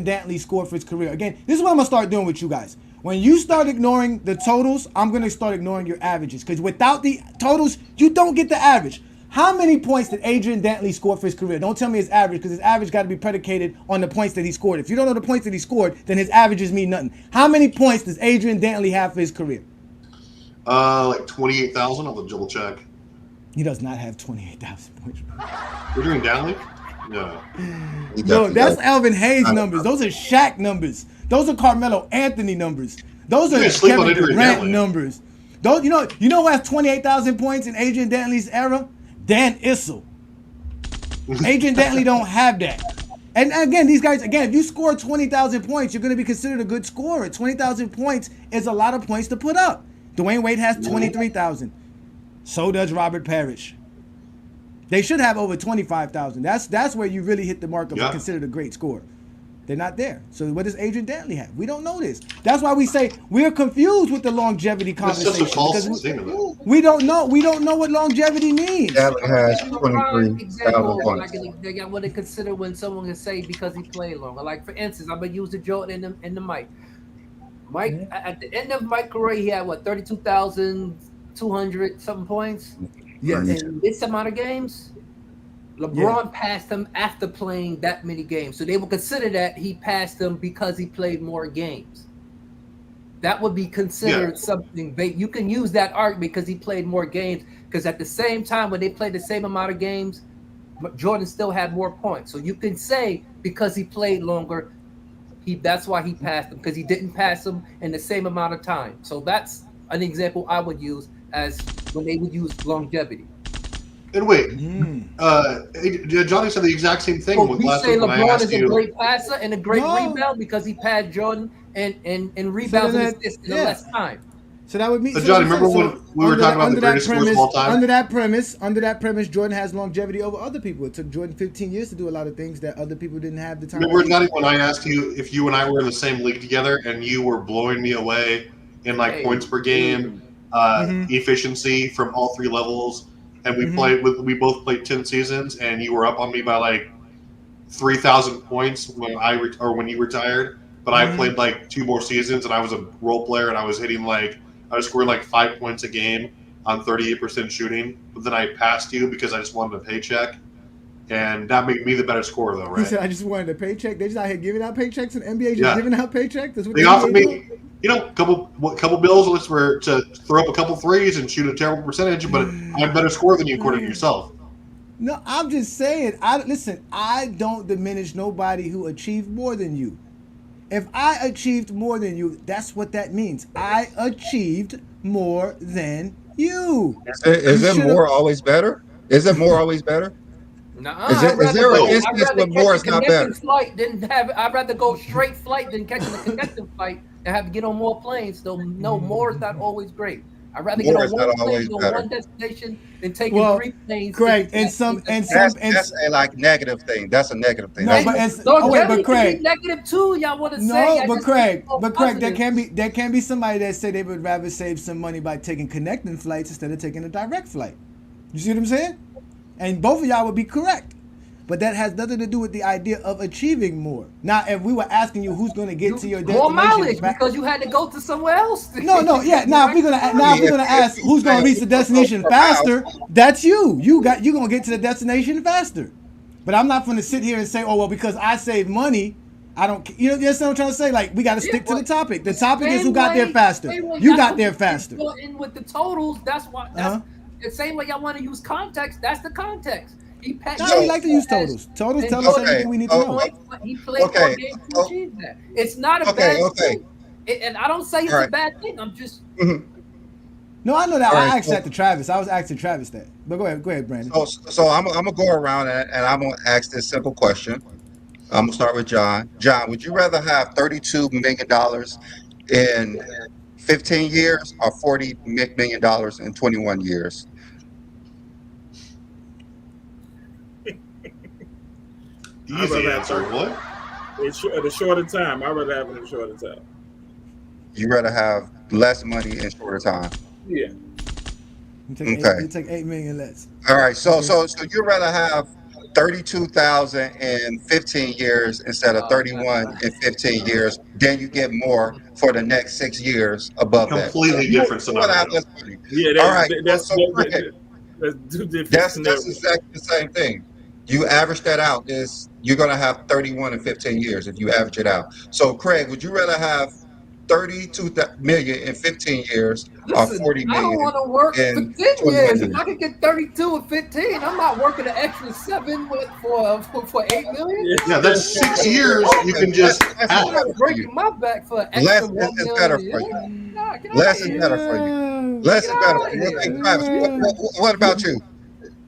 Dantley score for his career? Again, this is what I'm going to start doing with you guys. When you start ignoring the totals, I'm going to start ignoring your averages. Because without the totals, you don't get the average. How many points did Adrian Dantley score for his career? Don't tell me his average, because his average got to be predicated on the points that he scored. If you don't know the points that he scored, then his averages mean nothing. How many points does Adrian Dantley have for his career? Like 28,000. I'll double check. He does not have 28,000 points. Adrian Dantley? No. No, that's Alvin Hayes numbers. Those are Shaq numbers. Those are Carmelo Anthony numbers. Those are Kevin Durant numbers. Those, you know who has 28,000 points in Adrian Dantley's era? Dan Issel. Adrian Dantley don't have that. And again, these guys, if you score 20,000 points, you're going to be considered a good scorer. 20,000 points is a lot of points to put up. Dwayne Wade has 23,000. So does Robert Parrish. They should have over 25,000. That's where you really hit the mark of considered a great scorer. They're not there. So what does Adrian Dantley have? We don't know this. That's why we say we're confused with the longevity conversation. We don't know. We don't know what longevity means. Dantley has 23,000 points. I want to consider when someone can say because he played longer. Like for instance, I'm gonna use the Jordan in the Mike. Mike at the end of my career, he had what 32,200 something points. Yes. In this amount of games, LeBron passed him after playing that many games. So they will consider that he passed him because he played more games. That would be considered something. You can use that argument because he played more games. Because at the same time, when they played the same amount of games, Jordan still had more points. So you can say because he played longer, that's why he passed him, because he didn't pass him in the same amount of time. So that's an example I would use as when they would use longevity. And wait, Johnny said the exact same thing. We say LeBron is a great passer and a great rebound because he passed Jordan and rebounds in less time. So that would mean. So Johnny, remember when we were talking about the greatest scores of all time? Under that premise, Jordan has longevity over other people. It took Jordan 15 years to do a lot of things that other people didn't have the time. Remember, Johnny, when I asked you if you and I were in the same league together and you were blowing me away in like points per game, efficiency from all three levels, and we both played 10 seasons, and you were up on me by like 3,000 points when you retired. But I played like 2 more seasons, and I was a role player, and I was scoring like 5 points a game on 38% shooting. But then I passed you because I just wanted a paycheck, and that made me the better scorer, though, right? He said, "I just wanted a paycheck." They just out here giving out paychecks, and NBA just giving out paychecks. That's what they offered me. A couple bills for to throw up a couple threes and shoot a terrible percentage, but I'm a better scorer than you, according to yourself. No, I'm just saying. I don't diminish nobody who achieved more than you. If I achieved more than you, that's what that means. I achieved more than you. Is it more always better? Is it more always better? No, is there an instance where more is not better? I'd rather go straight flight than catching a connecting flight and have to get on more planes. So no, more is not always great. I'd rather get on one plane, go one destination, than taking 3 planes. Correct. That's a like negative thing. That's a negative thing. No, but Craig, negative too. Y'all want to say? No, but Craig, there can be somebody that say they would rather save some money by taking connecting flights instead of taking a direct flight. You see what I'm saying? And both of y'all would be correct. But that has nothing to do with the idea of achieving more. Now, if we were asking you who's going to get to your destination, more mileage because you had to go to somewhere else. Now if we're gonna ask who's going to reach the destination faster, that's you. You're going to get to the destination faster. But I'm not going to sit here and say, oh well, because I save money, I don't. You know what I'm trying to say? Like we got to stick to the topic. The topic is who got there faster. You got there faster. In with the totals, that's why. That's the same way y'all want to use context. That's the context. We like to use totals. Totals tell us everything we need to know. He played more games to achieve that. It's not a bad thing. And I don't say it's a bad thing. I'm just No, I know that. All I right, asked that to Travis. I was asking Travis that. But go ahead, Brandon. so I'm gonna go around and I'm gonna ask this simple question. I'm gonna start with John. John, would you rather have $32 million in 15 years or $40 million in 21 years? I'd Easy rather have answer. What? at a shorter time. I'd rather have it in a shorter time. You rather have less money in shorter time? Yeah. You take 8 million less. All right. So you'd rather have 32,000 in 15 years instead of 31 in 15 years. Then you get more for the next 6 years above that. Completely You different want to have scenario. less money. Yeah, All right. that's Craig, two different that's scenarios. exactly the same thing. You average that out, you're gonna have 31 in 15 years if you average it out. So Craig, would you rather have 32 million in 15 years or Listen, 40 I don't million want to work for 10 in 21 years. years? If I could get 32 or 15, I'm not working an extra 7 for 8 million. Yeah, that's 6 years. You can just I'm have. not breaking my back for an extra Less 1 is million. better for you. Nah, get out Less of is here. better for you. Less is Get better out for of you. here. Okay, Travis, what about you?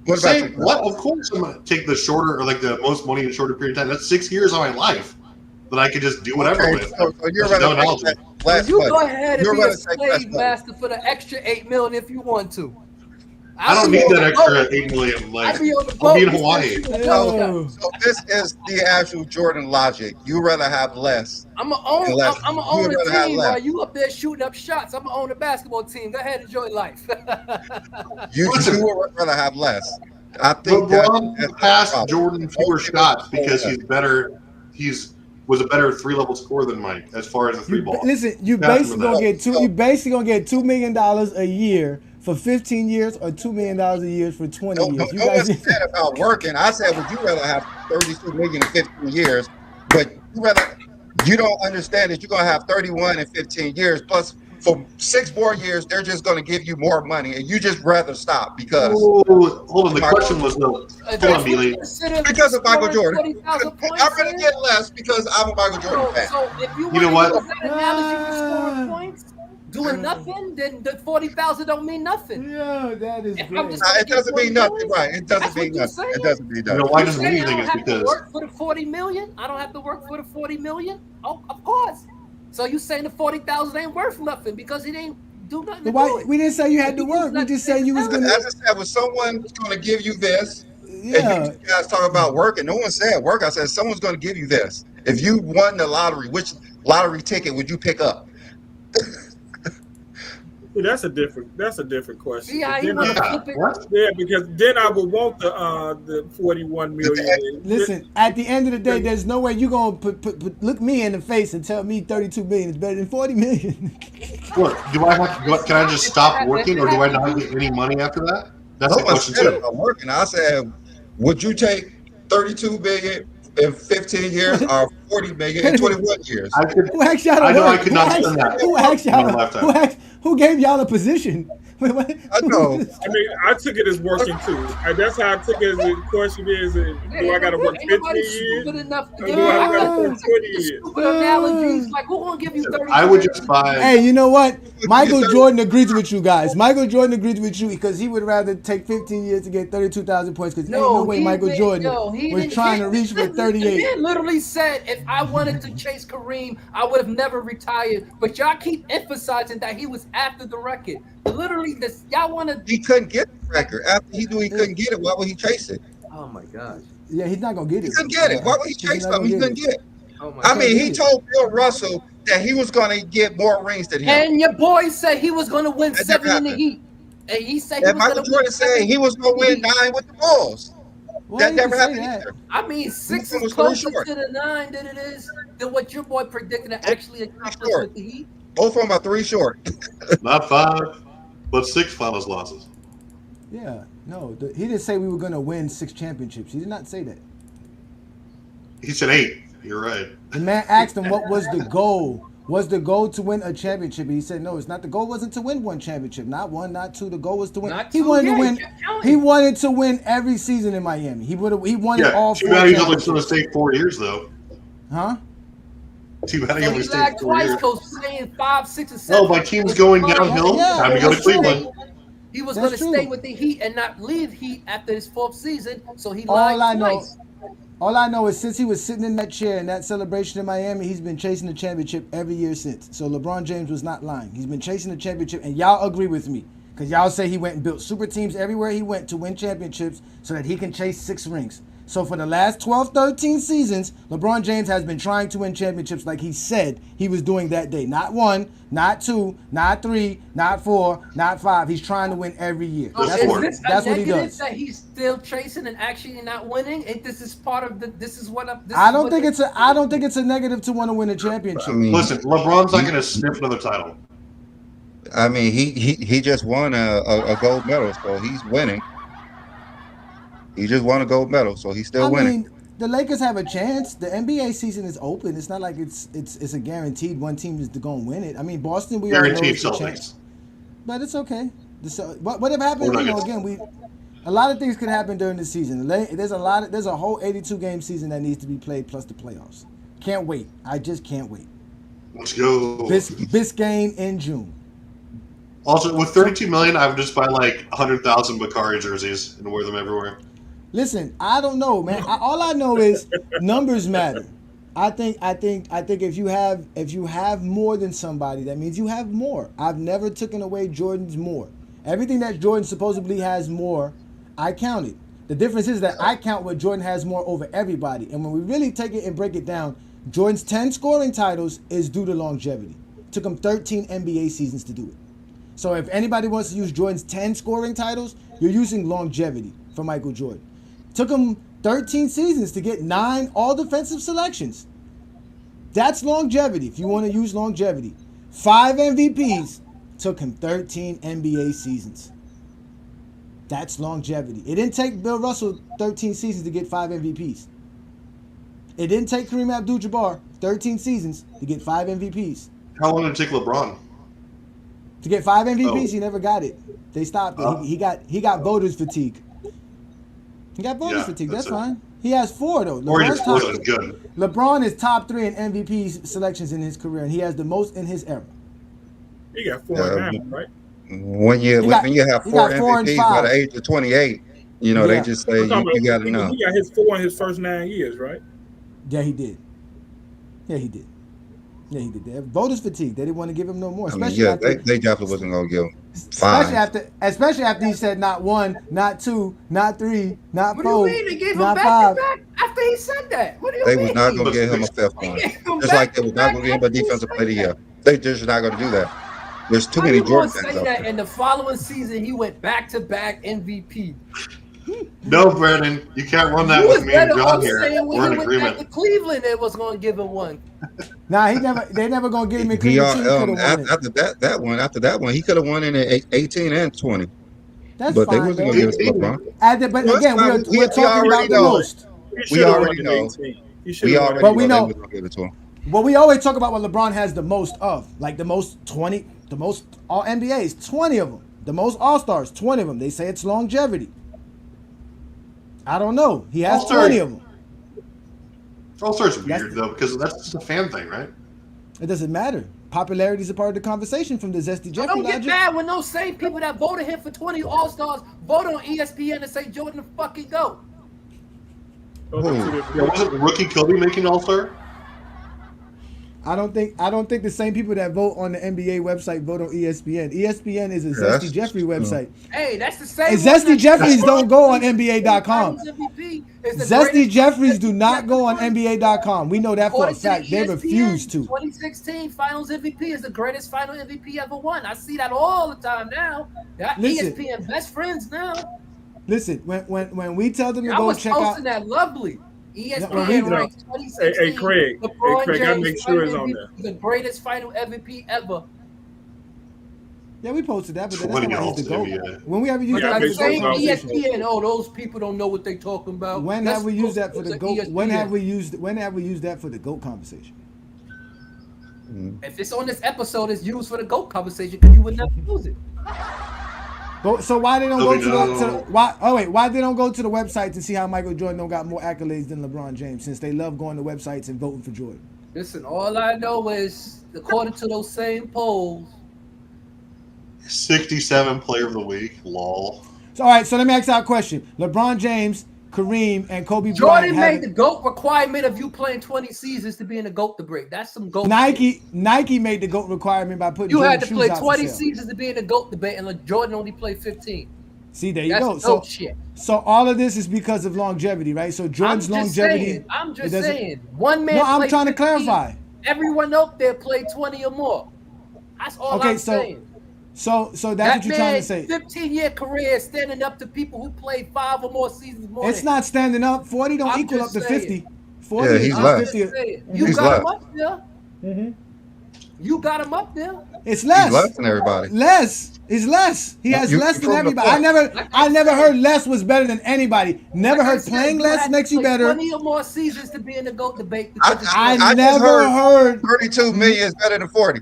What about Say you? what? Of course, I'm gonna take the shorter or like the most money in a shorter period of time. That's 6 years of my life that I could just do whatever Okay, with. so you're There's no gonna take analogy. less You money. go ahead and You're be a gonna take less slave money. master for the extra 8 million if you want to. I don't need that extra 8 million. Like, I'll be on the I'll boat. be in You still Hawaii. shooting So, jump shots. so this is the actual Jordan logic. You rather have less. I'm gonna own. Less. I'm gonna You own would a rather have team less. while you up there shooting up shots. I'm gonna own a basketball team. Go ahead, enjoy life. You Listen. would rather have less. I think LeBron that's the passed problem. Jordan fewer Most people shots don't because know he's better. Was a better 3-level scorer than Mike as far as the three ball. Listen, you Pass him basically that. gonna get two. You basically gonna get $2 million a year for 15 years, or $2 million a year for 20 No, years. You no one guys, said about working. I said, would you rather have 32 million in 15 years? But you don't understand that you're gonna have 31 in 15 years. Plus, for 6 more years, they're just gonna give you more money, and you just rather stop because Hold on. The Michael question was no. That's Hold on, what Bealey. you consider because of Michael scoring Jordan. 40,000 I'm points. gonna get less because I'm a Michael Jordan fan. So if you You know want to what? use that analogy for scoring points, doing nothing, then the 40,000 don't mean nothing. yeah, that is If I'm great. just It doesn't mean nothing, right? It doesn't That's mean what you're nothing. It saying? doesn't mean You know nothing. why You doesn't say mean I anything don't is have to because work for the 40 million? I don't have to work for the 40 million? Oh, of course. So you saying the 40,000 ain't worth nothing because he didn't do nothing to do it. We didn't say you had to You work. We just just said you was I gonna. just said, was someone going to give you this? Yeah. And you guys talk about work, and no one said work. I said someone's going to give you this. If you won the lottery, which lottery ticket would you pick up? See, that's a different question. See how But he then want to Yeah. flip it? What? yeah, because then I would want the 41 million. Listen, at the end of the day, there's no way you gonna look me in the face and tell me 32 million is better than 40 million. Look, can I just stop working, or do I not get any money after that? That's No the one question said too. about working. I said, would you take 32 billion in 15 years or 40 million in 21 years? I could. Who asked y'all to I know work? I could not spend that Who asked in y'all? my lifetime. Who gave y'all a position? I know. I mean, I took it as working too. That's how I took it. As the question is, do I got to work Ain't 15 nobody years? stupid enough to Or give do you I got to work 20 the years? stupid analogies. Like, who gonna give you 30? I would just buy. Hey, you know what? Michael Jordan agrees with you guys. Michael Jordan agrees with you because he would rather take 15 years to get 32,000 points because ain't no way Michael Jordan was trying to reach for 38. He literally said, if I wanted to chase Kareem, I would have never retired. But y'all keep emphasizing that he was after the record. Literally, y'all want to. He couldn't get the record. After he knew he couldn't get it, why would he chase it? Oh my gosh. Yeah, he's not gonna get it. He couldn't get it. Why would he He's chase not something he gonna couldn't get? Oh my I God. mean, he told Bill Russell that he was going to get more rings than him. And your boy said he was going to win That 7 never in the happened. Heat. And he said he And was Michael going to Jordan win said 7 he was going to win 9 with the Bulls. Why That you never say happened that? either. I mean, 6 He was is closer short. to the 9 than it is than what your boy predicted to actually accomplish short. with the Heat. Both of them are 3 short. Not 5, but 6 finals losses. Yeah, no, he didn't say we were gonna win 6 championships. He did not say that. He said 8. You're right. The man asked him what was the goal. Was the goal to win a championship? And he said no. It's not. The goal wasn't to win 1 championship. Not 1, not 2. The goal was to win. Not He 2, wanted yeah, to win. he kept counting. He wanted to win every season in Miami. He wanted Yeah, all too 4 bad he's only going to championships. stay 4 years though. Huh? Too bad he So only he stayed lagged 4 twice years. because playing 5, 6, and 7. Oh, my team's going downhill. Yeah, Time to go to that's true. Cleveland. He was That's going to stay true. with the Heat and not leave Heat after his 4th season, so he All lied I know, twice. all I know is since he was sitting in that chair in that celebration in Miami, he's been chasing the championship every year since. So LeBron James was not lying. He's been chasing the championship, and y'all agree with me because y'all say he went and built super teams everywhere he went to win championships so that he can chase 6 rings. So for the last 12, 13 seasons, LeBron James has been trying to win championships like he said he was doing that day. Not 1, not 2, not 3, not 4, not 5. He's trying to win every year. So That's is what- this that's a what he negative does. that he's still chasing and actually not winning? And this is part of the. This is what. I don't think it's a negative to want to win a championship. I mean, Listen, LeBron's not going to sniff another title. I mean, he just won a gold medal, so he's winning. He just won a gold medal, so he's still I winning. mean, the Lakers have a chance. The NBA season is open. It's not like it's a guaranteed one team is going to win it. I mean, Boston, we all know Guaranteed it's a Celtics. chance, but it's okay. Whatever happens, Or you know, Nuggets. again, a lot of things could happen during the season. There's a whole 82 game season that needs to be played plus the playoffs. Can't wait. I just can't wait. Let's go. Biscayne in June. Also, with 32 million, I would just buy like 100,000 Bakari jerseys and wear them everywhere. Listen, I don't know, man. All I know is numbers matter. I think if you have more than somebody, that means you have more. I've never taken away Jordan's more. Everything that Jordan supposedly has more, I counted. The difference is that I count what Jordan has more over everybody. And when we really take it and break it down, Jordan's 10 scoring titles is due to longevity. It took him 13 NBA seasons to do it. So if anybody wants to use Jordan's 10 scoring titles, you're using longevity for Michael Jordan. Took him 13 seasons to get 9 all-defensive selections. That's longevity, if you want to use longevity. 5 MVPs took him 13 NBA seasons. That's longevity. It didn't take Bill Russell 13 seasons to get 5 MVPs. It didn't take Kareem Abdul-Jabbar 13 seasons to get 5 MVPs. How long did it take LeBron? To get 5 MVPs, Oh. he never got it. They stopped it. He got voters fatigue. He got voters fatigue. That's it. fine. He has 4 though. Or he LeBron's just top, wasn't good. LeBron is top 3 in MVP selections in his career, and he has the most in his era. He got 4 Yeah. now, right? When you He got- when you have he 4 got 4 and MVPs 5. by the age of 28, you know Yeah. they just say I'm talking you got to about- know. He got his 4 in his first 9 years, right? Yeah, he did. Yeah, he did. Yeah, he did. Voters fatigue. They didn't want to give him no more, I mean, especially yeah, after, they definitely wasn't gonna give him 5. especially after he said not 1, not 2, not 3, not What do 4, you mean? They gave him not back 5. to back after he said that. What do you They mean? was not gonna give him a 5th They one, gave him just back like they was to not back gonna give him a after he defensive said player of the that. year. They just not gonna do that. There's too How many you gonna Jordan say fans out that? there. And the following season, he went back to back MVP. No, Brandon, you can't run that You with was me and better John off here. saying when We're in he went back to agreement. Cleveland, they was going to give him one. Nah, they never gonna give him a He, Cleveland. He could have won it. after that one, he could have won in 18 and 20, That's but they fine wasn't though. gonna give it to LeBron. But Well, again, that's fine. we're We talking already about the know. most. He should have won already in know. 18. He should We have already won. But we know know- they was gonna give it to him. Well, we always talk about what LeBron has the most of, like the most all NBAs, 20 of them. The most All Stars, 20 of them. They say it's longevity. I don't know. He has All-Star- 20 of them. All-Star's That's- weird, though, because that's just a fan thing, right? It doesn't matter. Popularity is a part of the conversation from the Zesty Jeffrey Don't get logic. mad when those same people that voted him for 20 All-Stars vote on ESPN and say Jordan the fucking GOAT. Those are two Yeah, different- wasn't Rookie Kobe making All-Star? I don't think the same people that vote on the NBA website vote on ESPN. ESPN is a Yeah, Zesty that's- Jeffrey website. Hey, that's the same. And one Zesty that- Jeffries don't go on NBA.com. Finals MVP is the Zesty greatest Jeffries do MVP not go on ever. NBA.com. We know that for a According to the fact. They ESPN, refuse to. 2016 Finals MVP is the greatest Final MVP ever won. I see that all the time now. That Listen. ESPN best friends now. Listen, when we tell them to I go was check out, posting that lovely. Well, ESPN we- ranks 2016. Hey, Craig. LeBron Hey, Craig, I James make sure it's Final on MVP, the greatest Final MVP ever. yeah, we posted that, but then 20 that's not All-Star the goal. NBA. When we ever use Yeah, that I for make the sure goal it's on conversation? ESPN, oh, those people don't know what they talking about. When That's have we used that for the supposed goat? to When have ESPN. we used that for the goat conversation? If it's on this episode, it's used for the GOAT conversation because you would never use it. But so why they don't Oh, go we to the know. why they don't go to the website to see how Michael Jordan don't got more accolades than LeBron James, since they love going to websites and voting for Jordan? Listen, all I know is, according to those same polls, 67 player of the week. Lol. So, all right, so let me ask you a question. LeBron James, Kareem, and Kobe Bryant Jordan made haven't. the GOAT requirement of you playing 20 seasons to be in the GOAT to break. That's some GOAT shit. Nike made the GOAT requirement by putting You Jordan had to shoes play out 20 for sale. seasons to be in the GOAT debate, and Jordan only played 15. See, there you That's go. GOAT shit. So all of this is because of longevity, right? So Jordan's longevity. I'm just it doesn't- saying. One man. No, I'm played trying to 15. clarify. Everyone out there played 20 or more. That's all Okay, I'm saying. So that's That what you're trying to say. 15-year career standing up to people who played 5 or more seasons more. It's not standing up. 40 don't I'm equal up just to saying. 50. 40 Yeah, is he's not left. 50. You He's got left. him up there. Mhm. You got him up there. It's He's less. less than everybody. Less. It's less. He has You- less you than proving the everybody. point. I never heard less was better than anybody. Never Like I heard said, playing you less had to makes you play better. 20 or more seasons to be in the GOAT debate. I because I just never heard 32 million is better than 40.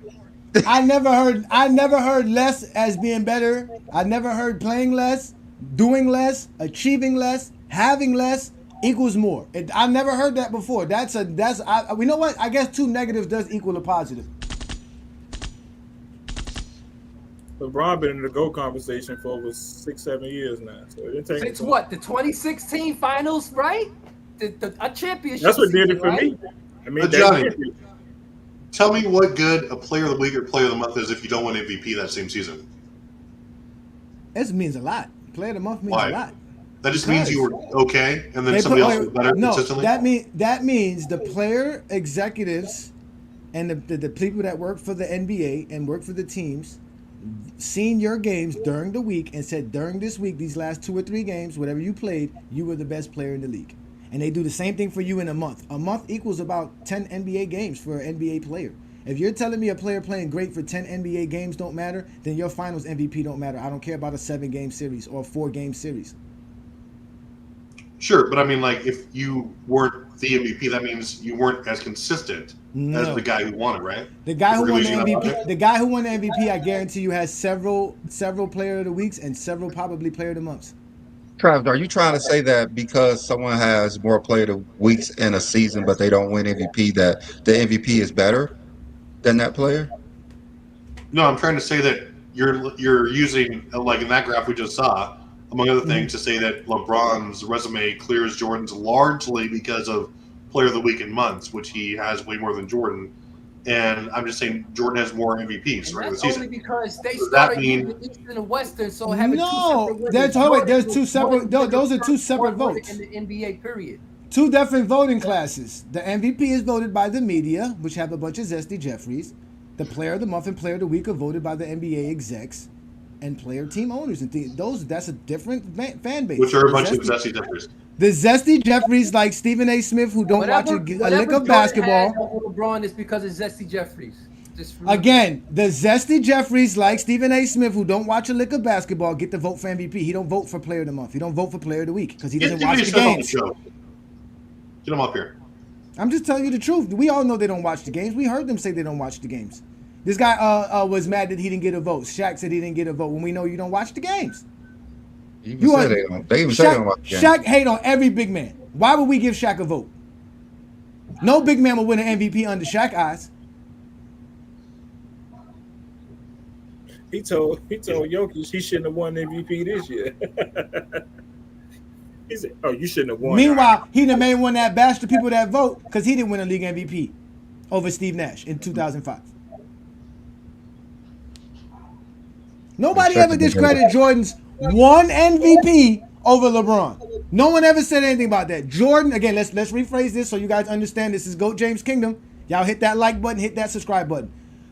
I never heard less as being better. I never heard playing less, doing less, achieving less, having less equals more. I never heard that before. We know what? I guess 2 negatives does equal a positive. LeBron been in the GOAT conversation for over 6-7 years now. So it didn't take Since him what? The 2016 finals, right? A championship. That's what did it season, for right? me. I mean, But they Johnny, did it. Tell me what good a player of the week or player of the month is if you don't win MVP that same season. This means a lot. Player of the month means Why? a lot. That just means you were okay, and then They somebody put- else was better no, consistently. that means the player executives and the people that work for the NBA and work for the teams seen your games during the week and said during this week, these last 2 or 3 games, whatever you played, you were the best player in the league. And they do the same thing for you in a month. A month equals about 10 NBA games for an NBA player. If you're telling me a player playing great for 10 NBA games don't matter, then your finals MVP don't matter. I don't care about a 7-game series or a 4-game series. Sure, but I mean, like, if you weren't the MVP, that means you weren't as consistent as the guy who won it, right? The guy who We're won the using that MVP, logic? the guy who won the MVP, I guarantee you has several player of the weeks and several probably player of the months. Travis, are you trying to say that because someone has more player of the weeks in a season, but they don't win MVP, that the MVP is better than that player? No, I'm trying to say that you're using, like in that graph we just saw, among other things, to say that LeBron's resume clears Jordan's largely because of player of the week in months, which he has way more than Jordan. And I'm just saying Jordan has more MVPs And right of the that's only season. because they Does that started mean- using the East and the Western, so having No, two separate winners. there's Jordan two was separate- one those are winner two separate one winner votes. in the NBA period. 2 different voting classes. The MVP is voted by the media, which have a bunch of zesty Jeffries. The player of the month and player of the week are voted by the NBA execs and player team owners and that's a different fan base. Which are a The bunch of zesty- zesty differs. The zesty Jeffries like Stephen A. Smith who don't watch a lick Whatever of Jordan basketball. had over LeBron is because of Zesty Jeffries. Just remember. Again, the zesty Jeffries like Stephen A. Smith who don't watch a lick of basketball get the vote for MVP. He don't vote for player of the month. He don't vote for player of the week because he Get doesn't watch the Smith on the games. show. Get him up here. I'm just telling you the truth. We all know they don't watch the games. We heard them say they don't watch the games. This guy was mad that he didn't get a vote. Shaq said he didn't get a vote when we know you don't watch the games. You You even are- say they don't. They even say they don't watch the game. Shaq hate on every big man. Why would we give Shaq a vote? No big man will win an MVP under Shaq eyes. He told Jokic he shouldn't have won MVP this year. He said, "Oh, you shouldn't have won." Meanwhile, he the main one that bashed the people that vote because he didn't win a league MVP over Steve Nash in 2005. Nobody ever discredited Jordan's one MVP over LeBron. No one ever said anything about that. Jordan, again, let's rephrase this so you guys understand this is GOAT James Kingdom. Y'all hit that like button, hit that subscribe button.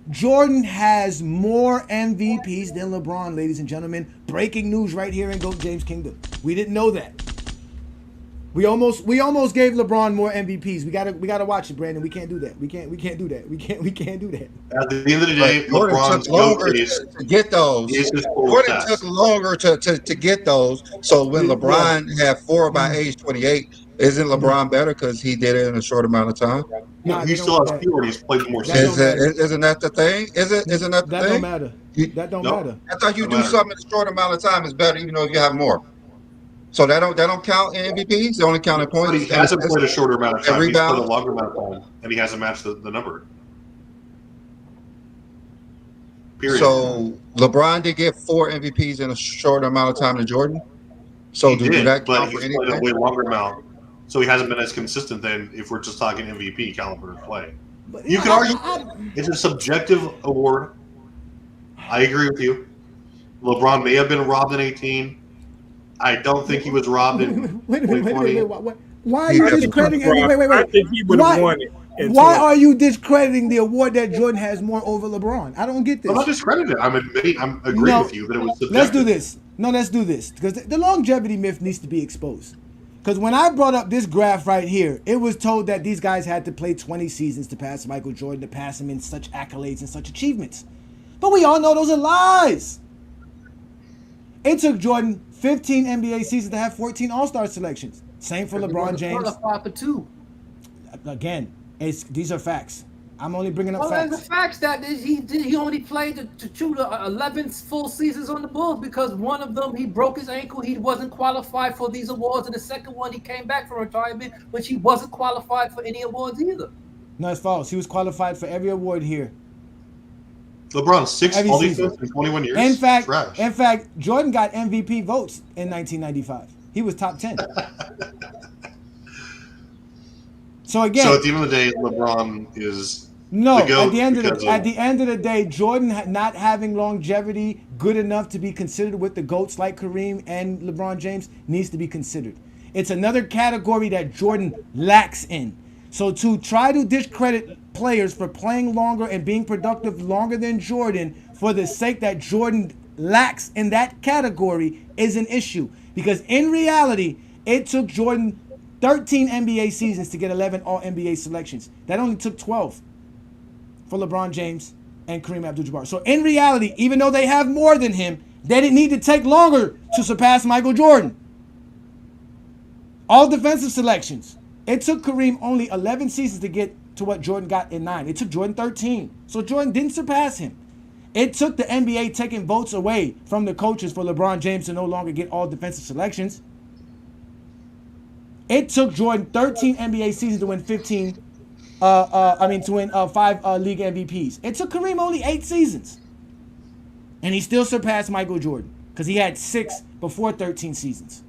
Jordan has more MVPs than LeBron, ladies and gentlemen. Breaking news right here in GOAT James Kingdom. We didn't know that. We almost gave LeBron more MVPs. We gotta watch it, Brandon. We can't do that. We can't do that. We can't do that. At the end of the day, But Jordan LeBron's took longer GOAT case to get those. is his full Jordan stats. took longer to get those. So when LeBron had 4 by age 28, isn't LeBron better because he did it in a short amount of time? Nah, He they still don't- has fewer and he's played more That seasons. don't matter. Isn't that the thing? Isn't that the That thing? don't matter. That don't No. matter. I thought you Don't do matter. something in a short amount of time is better, even though if you have more. So that don't count in MVPs. They only count in But points. he hasn't played a shorter amount of and time. He's played a rebounds. longer amount of time, and he hasn't matched the number. Period. So LeBron did get 4 MVPs in a shorter amount of time than Jordan. So he do did, that but count for he's played a anything? way longer amount. So he hasn't been as consistent then if we're just talking MVP caliber of play. But, You can argue it's a subjective award. I agree with you. LeBron may have been robbed in 18. I don't think he was robbed in Wait a minute. 2020. Why are you Yeah, discrediting? I Wait. think he would have Why- won it. in Why 20. are you discrediting the award that Jordan has more over LeBron? I don't get this. I'm not discrediting it. I'm agreeing No, with you that it was subjective. Let's do this. No, let's do this. Because the longevity myth needs to be exposed. Because when I brought up this graph right here, it was told that these guys had to play 20 seasons to pass Michael Jordan, to pass him in such accolades and such achievements. But we all know those are lies. It took Jordan 15 NBA seasons to have 14 All-Star selections. Same for LeBron James. Qualified for 2. Again, these are facts. I'm only bringing up Well, facts. the facts that he only played the 11 full seasons on the Bulls because one of them he broke his ankle. He wasn't qualified for these awards, and the second one he came back from retirement, which he wasn't qualified for any awards either. No, it's false. He was qualified for every award here. LeBron, 6 Every all season. defense in 21 years. In Trash. fact, Jordan got MVP votes in 1995. He was top 10. So again, So at the end of the day, LeBron is no. the GOAT At the end of the day, Jordan not having longevity good enough to be considered with the GOATs like Kareem and LeBron James needs to be considered. It's another category that Jordan lacks in. So to try to discredit players for playing longer and being productive longer than Jordan for the sake that Jordan lacks in that category is an issue. Because in reality, it took Jordan 13 NBA seasons to get 11 All-NBA selections. That only took 12 for LeBron James and Kareem Abdul-Jabbar. So in reality, even though they have more than him, they didn't need to take longer to surpass Michael Jordan. All defensive selections. It took Kareem only 11 seasons to get to what Jordan got in 9. It took Jordan 13. So Jordan didn't surpass him. It took the NBA taking votes away from the coaches for LeBron James to no longer get all defensive selections. It took Jordan 13 NBA seasons to win 5 league MVPs. It took Kareem only 8 seasons. And he still surpassed Michael Jordan because he had 6 before 13 seasons.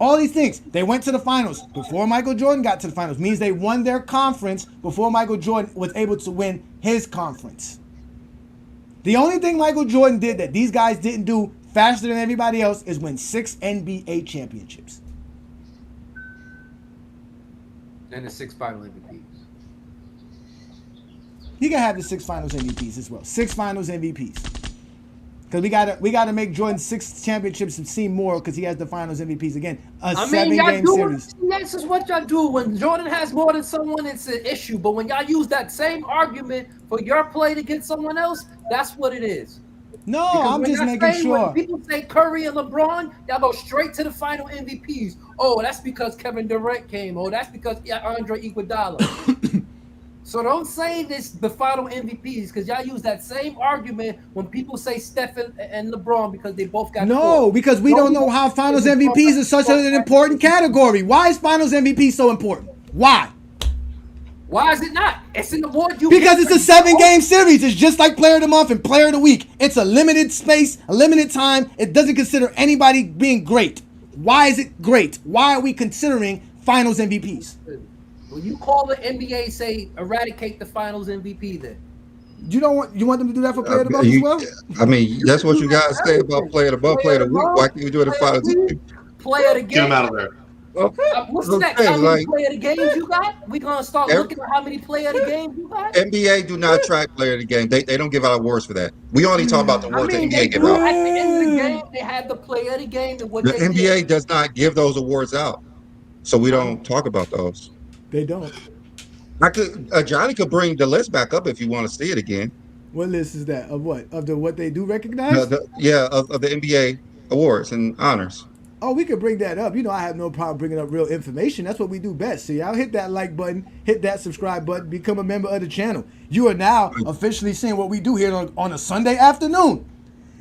All these things. They went to the finals before Michael Jordan got to the finals. Means they won their conference before Michael Jordan was able to win his conference. The only thing Michael Jordan did that these guys didn't do faster than everybody else is win 6 NBA championships. And the 6 final MVPs. He can have the 6 finals MVPs as well. 6 finals MVPs. Because we gotta make Jordan's 6 championships seem more because he has the finals MVPs again. A 7-game series. This is what y'all do. When Jordan has more than someone, it's an issue. But when y'all use that same argument for your play to get someone else, that's what it is. No, Because I'm when just y'all making say- sure. When people say Curry and LeBron, y'all go straight to the final MVPs. Oh, that's because Kevin Durant came. Oh, that's because Andre Iguodala. So don't say this the final MVPs because y'all use that same argument when people say Stephen and LeBron because they both got No, 4. because we don't know how finals MVPs is such an important category. Why is finals MVP so important? Why? Why is it not? It's an award you Because get it's a 7-game series. It's just like player of the month and player of the week. It's a limited space, a limited time. It doesn't consider anybody being great. Why is it great? Why are we considering finals MVPs? When you call the NBA, say eradicate the Finals MVP, then You want them to do that for player of the month as well? I mean, that's what you guys say about player of the month, player of the week. Why can't you do it in finals? Play of the Get him game. out of there. Okay. What's Okay, next? How many like- play of the games you got? We gonna start looking at how many play of the games you got. NBA do not track player of the game. They don't give out awards for that. We only talk about the I awards mean, the they NBA give do out. at the end of the game. They had the play of the game and what The they NBA did. does not give those awards out, so we don't talk about those. They don't. Johnny could bring the list back up if you want to see it again. What list is that? Of what? Of what they do recognize? Of the NBA awards and honors. Oh, we could bring that up. You know, I have no problem bringing up real information. That's what we do best. So y'all hit that like button, hit that subscribe button, become a member of the channel. You are now officially seeing what we do here on a Sunday afternoon.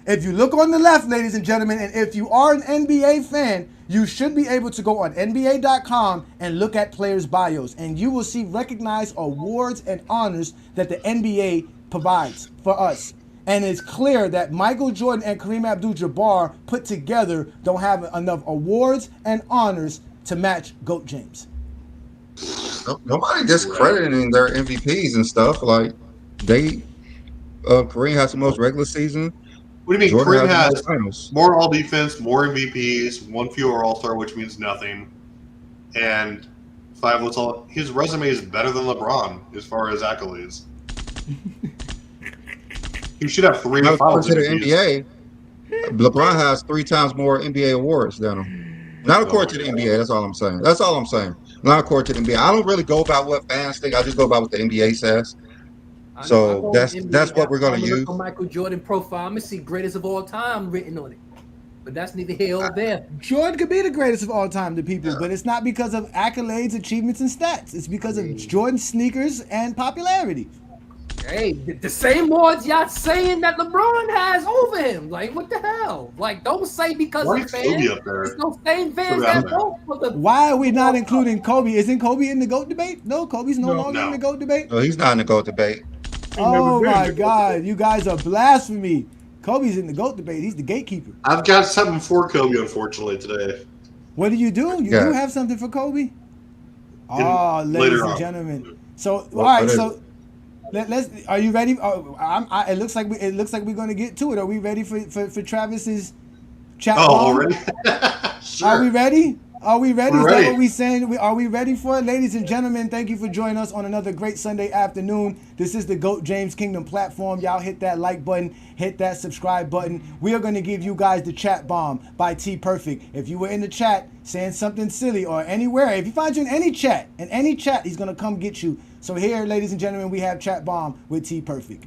If you look on the left, ladies and gentlemen, and if you are an NBA fan, you should be able to go on NBA.com and look at players' bios, and you will see recognized awards and honors that the NBA provides for us. And it's clear that Michael Jordan and Kareem Abdul-Jabbar put together don't have enough awards and honors to match GOAT James. Nobody discrediting their MVPs and stuff. Like Kareem has the most regular season. What do you mean? Jordan Kareem has the has most finals. more all defense, more MVPs, one fewer All Star, which means nothing, and 5 less all. His resume is better than LeBron as far as accolades. He should have 3 Now, finals to the MVPs. NBA, LeBron has 3 times more NBA awards than him. Not according to the NBA. That's all I'm saying. That's all I'm saying. Not according to the NBA. I don't really go about what fans think. I just go about what the NBA says. So that's what we're gonna use. Look on Michael Jordan profile. I'm gonna see greatest of all time written on it, but that's neither here nor there. Jordan could be the greatest of all time to people, but it's not because of accolades, achievements, and stats. It's because of Jordan sneakers and popularity. Hey, the same words y'all saying that LeBron has over him. Like, what the hell? Like, don't say because Why of is Kobe fans. up there? There's no same fans Kobe that up there. vote for the. Why are we not including Kobe? Isn't Kobe in the GOAT debate? No, Kobe's no No. longer in the GOAT debate. No, he's not in the GOAT debate. He never Oh been my to- God, you guys are blasphemy. Kobe's in the GOAT debate. He's the gatekeeper. I've got something for Kobe, unfortunately, today. What do? You Yeah. do have something for Kobe? Oh, ladies later and on. gentlemen. So, all What right. is So, let's. Are you ready? It looks like we're going to get to it. Are we ready for Travis's chat? Oh, bomb? already? Sure. Are we ready? Are we ready? We're Is that ready. what we saying? Are we ready for it? Ladies and gentlemen, thank you for joining us on another great Sunday afternoon. This is the GOAT James Kingdom platform. Y'all hit that like button, hit that subscribe button. We are going to give you guys the chat bomb by T Perfect. If you were in the chat saying something silly or anywhere, if you find you in any chat, he's going to come get you. So here, ladies and gentlemen, we have chat bomb with T Perfect.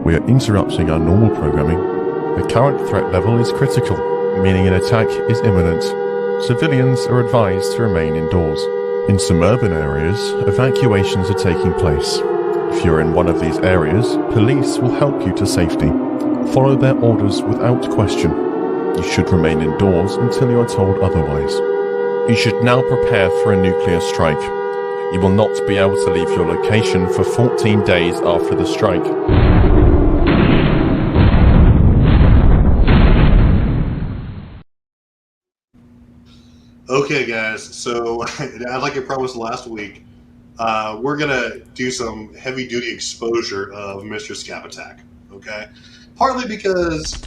We are interrupting our normal programming. The current threat level is critical, meaning an attack is imminent. Civilians are advised to remain indoors. In some urban areas, evacuations are taking place. If you're in one of these areas, police will help you to safety. Follow their orders without question. You should remain indoors until you are told otherwise. You should now prepare for a nuclear strike. You will not be able to leave your location for 14 days after the strike. Okay, guys. So, like I promised last week, we're gonna do some heavy-duty exposure of Mr. Scap Attack. Okay, partly because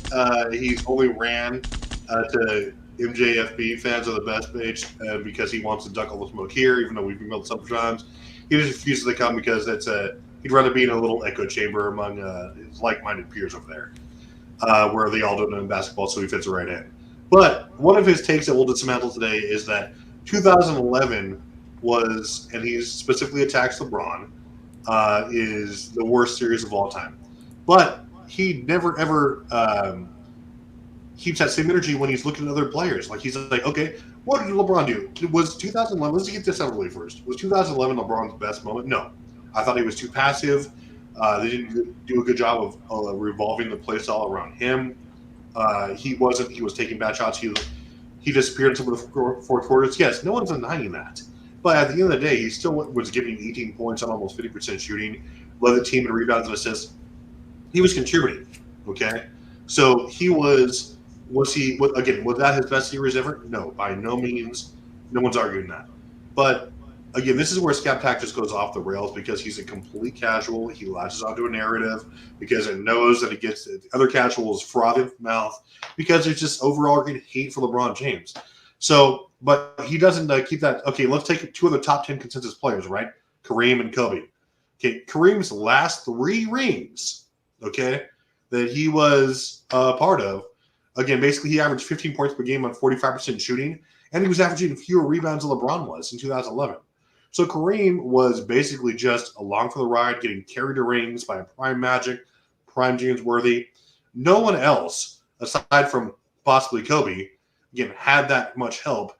he's only ran to MJFB fans of the best page, and because he wants to duck all the smoke here, even though we've emailed several times. He just refuses to come because he'd rather be in a little echo chamber among his like-minded peers over there, where they all don't know basketball, so he fits right in. But one of his takes that we'll dismantle today is that 2011 was, and he specifically attacks LeBron, is the worst series of all time. But he never ever keeps that same energy when he's looking at other players. Like he's like, okay, what did LeBron do? Was 2011? Let's get this out of the way first. Was 2011 LeBron's best moment? No, I thought he was too passive. They didn't do a good job of revolving the play style around him. He wasn't. He was taking bad shots. He disappeared in some of the fourth quarters. Yes, no one's denying that. But at the end of the day, he still was giving 18 points on almost 50% shooting, led the team in rebounds and assists. He was contributing. Okay, so he was. Was that his best series ever? No, by no means. No one's arguing that. But again, this is where Scap Attack just goes off the rails because he's a complete casual. He latches onto a narrative because it knows that it gets other casuals frothing mouth because it's just overall hate for LeBron James. So, but he doesn't keep that. Okay, let's take 2 of the top 10 consensus players, right? Kareem and Kobe. Okay, Kareem's last 3 rings, okay, that he was a part of. Again, basically, he averaged 15 points per game on 45% shooting, and he was averaging fewer rebounds than LeBron was in 2011. So Kareem was basically just along for the ride, getting carried to rings by a prime Magic, prime James Worthy. No one else, aside from possibly Kobe, again, had that much help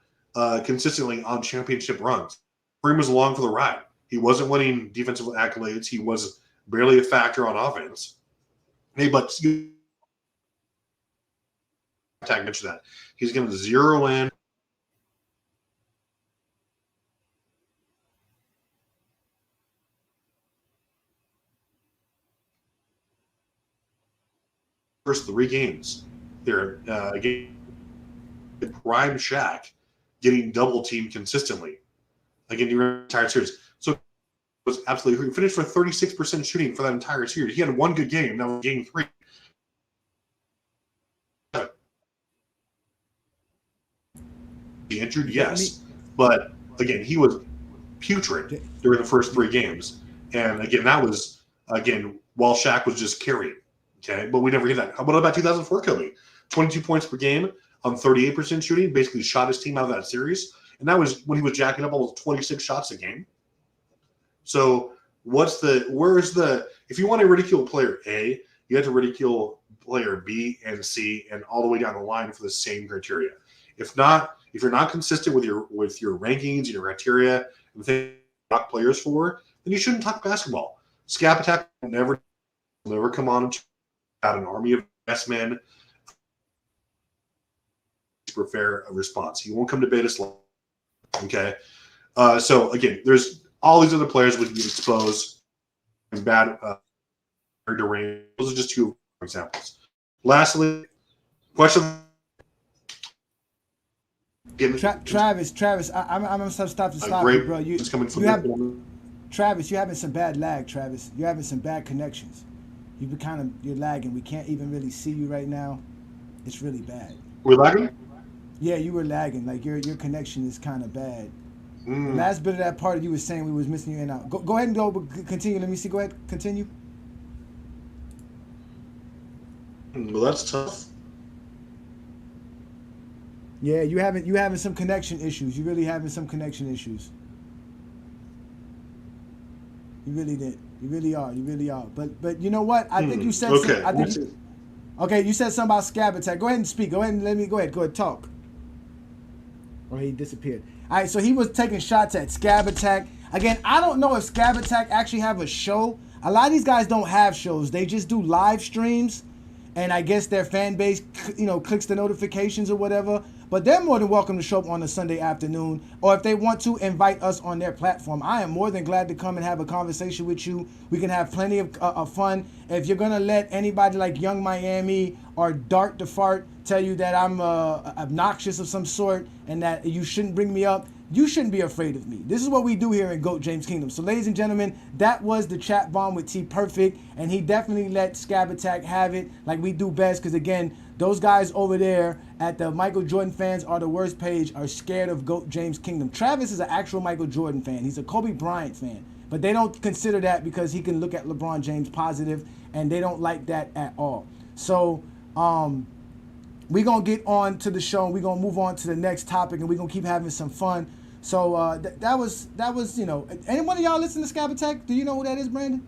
consistently on championship runs. Kareem was along for the ride. He wasn't winning defensive accolades. He was barely a factor on offense. Hey, but Tag mentioned that. He's going to zero in. First 3 games here, again, prime Shaq getting double teamed consistently, again, during the entire series. So it was absolutely, he finished for 36% shooting for that entire series. He had one good game. That was game 3. He injured, yes, but again, he was putrid during the first 3 games. And again, that was while Shaq was just carrying. Okay, but we never get that. What about 2004 Kobe? 22 points per game on 38% shooting, basically shot his team out of that series. And that was when he was jacking up almost 26 shots a game. So if you want to ridicule player A, you have to ridicule player B and C and all the way down the line for the same criteria. If you're not consistent with your rankings and your criteria and the things you talk players for, then you shouldn't talk basketball. Scab Attack will never come on and out an army of yes men for fair response. He won't come to bait us long. Okay. So again, there's all these other players we can get exposed and bad deranged. Those are just 2 examples. Lastly, question. Travis, I'm gonna stop you, bro. Travis, you're having some bad lag. Travis, you're having some bad connections. You're lagging. We can't even really see you right now. It's really bad. We're lagging? Yeah, you were lagging. Like your connection is kind of bad. The last bit of that part you were saying we was missing you in and out. Go ahead and go continue. Let me see. Go ahead, continue. Well, that's tough. Yeah, you having some connection issues. You really having some connection issues. You really did. You really are. You really are. But you know what? I think you said something. Okay, you said something about Scab Attack. Go ahead and speak. Go ahead, talk. Or he disappeared. All right, so he was taking shots at Scab Attack. Again, I don't know if Scab Attack actually have a show. A lot of these guys don't have shows. They just do live streams. And I guess their fan base, clicks the notifications or whatever. But they're more than welcome to show up on a Sunday afternoon. Or if they want to, invite us on their platform. I am more than glad to come and have a conversation with you. We can have plenty of fun. If you're going to let anybody like Young Miami or Dart the Fart tell you that I'm obnoxious of some sort and that you shouldn't bring me up, you shouldn't be afraid of me. This is what we do here in GOAT James Kingdom. So ladies and gentlemen, that was the chat bomb with T Perfect, and he definitely let Scab Attack have it like we do best, because again, those guys over there at the Michael Jordan fans are the worst page are scared of GOAT James Kingdom. Travis is an actual Michael Jordan fan. He's a Kobe Bryant fan, but they don't consider that because he can look at LeBron James positive, and they don't like that at all. So we're going to get on to the show, and we're going to move on to the next topic, and we're going to keep having some fun. So that was any one of y'all listen to Scab Attack? Do you know who that is, Brandon?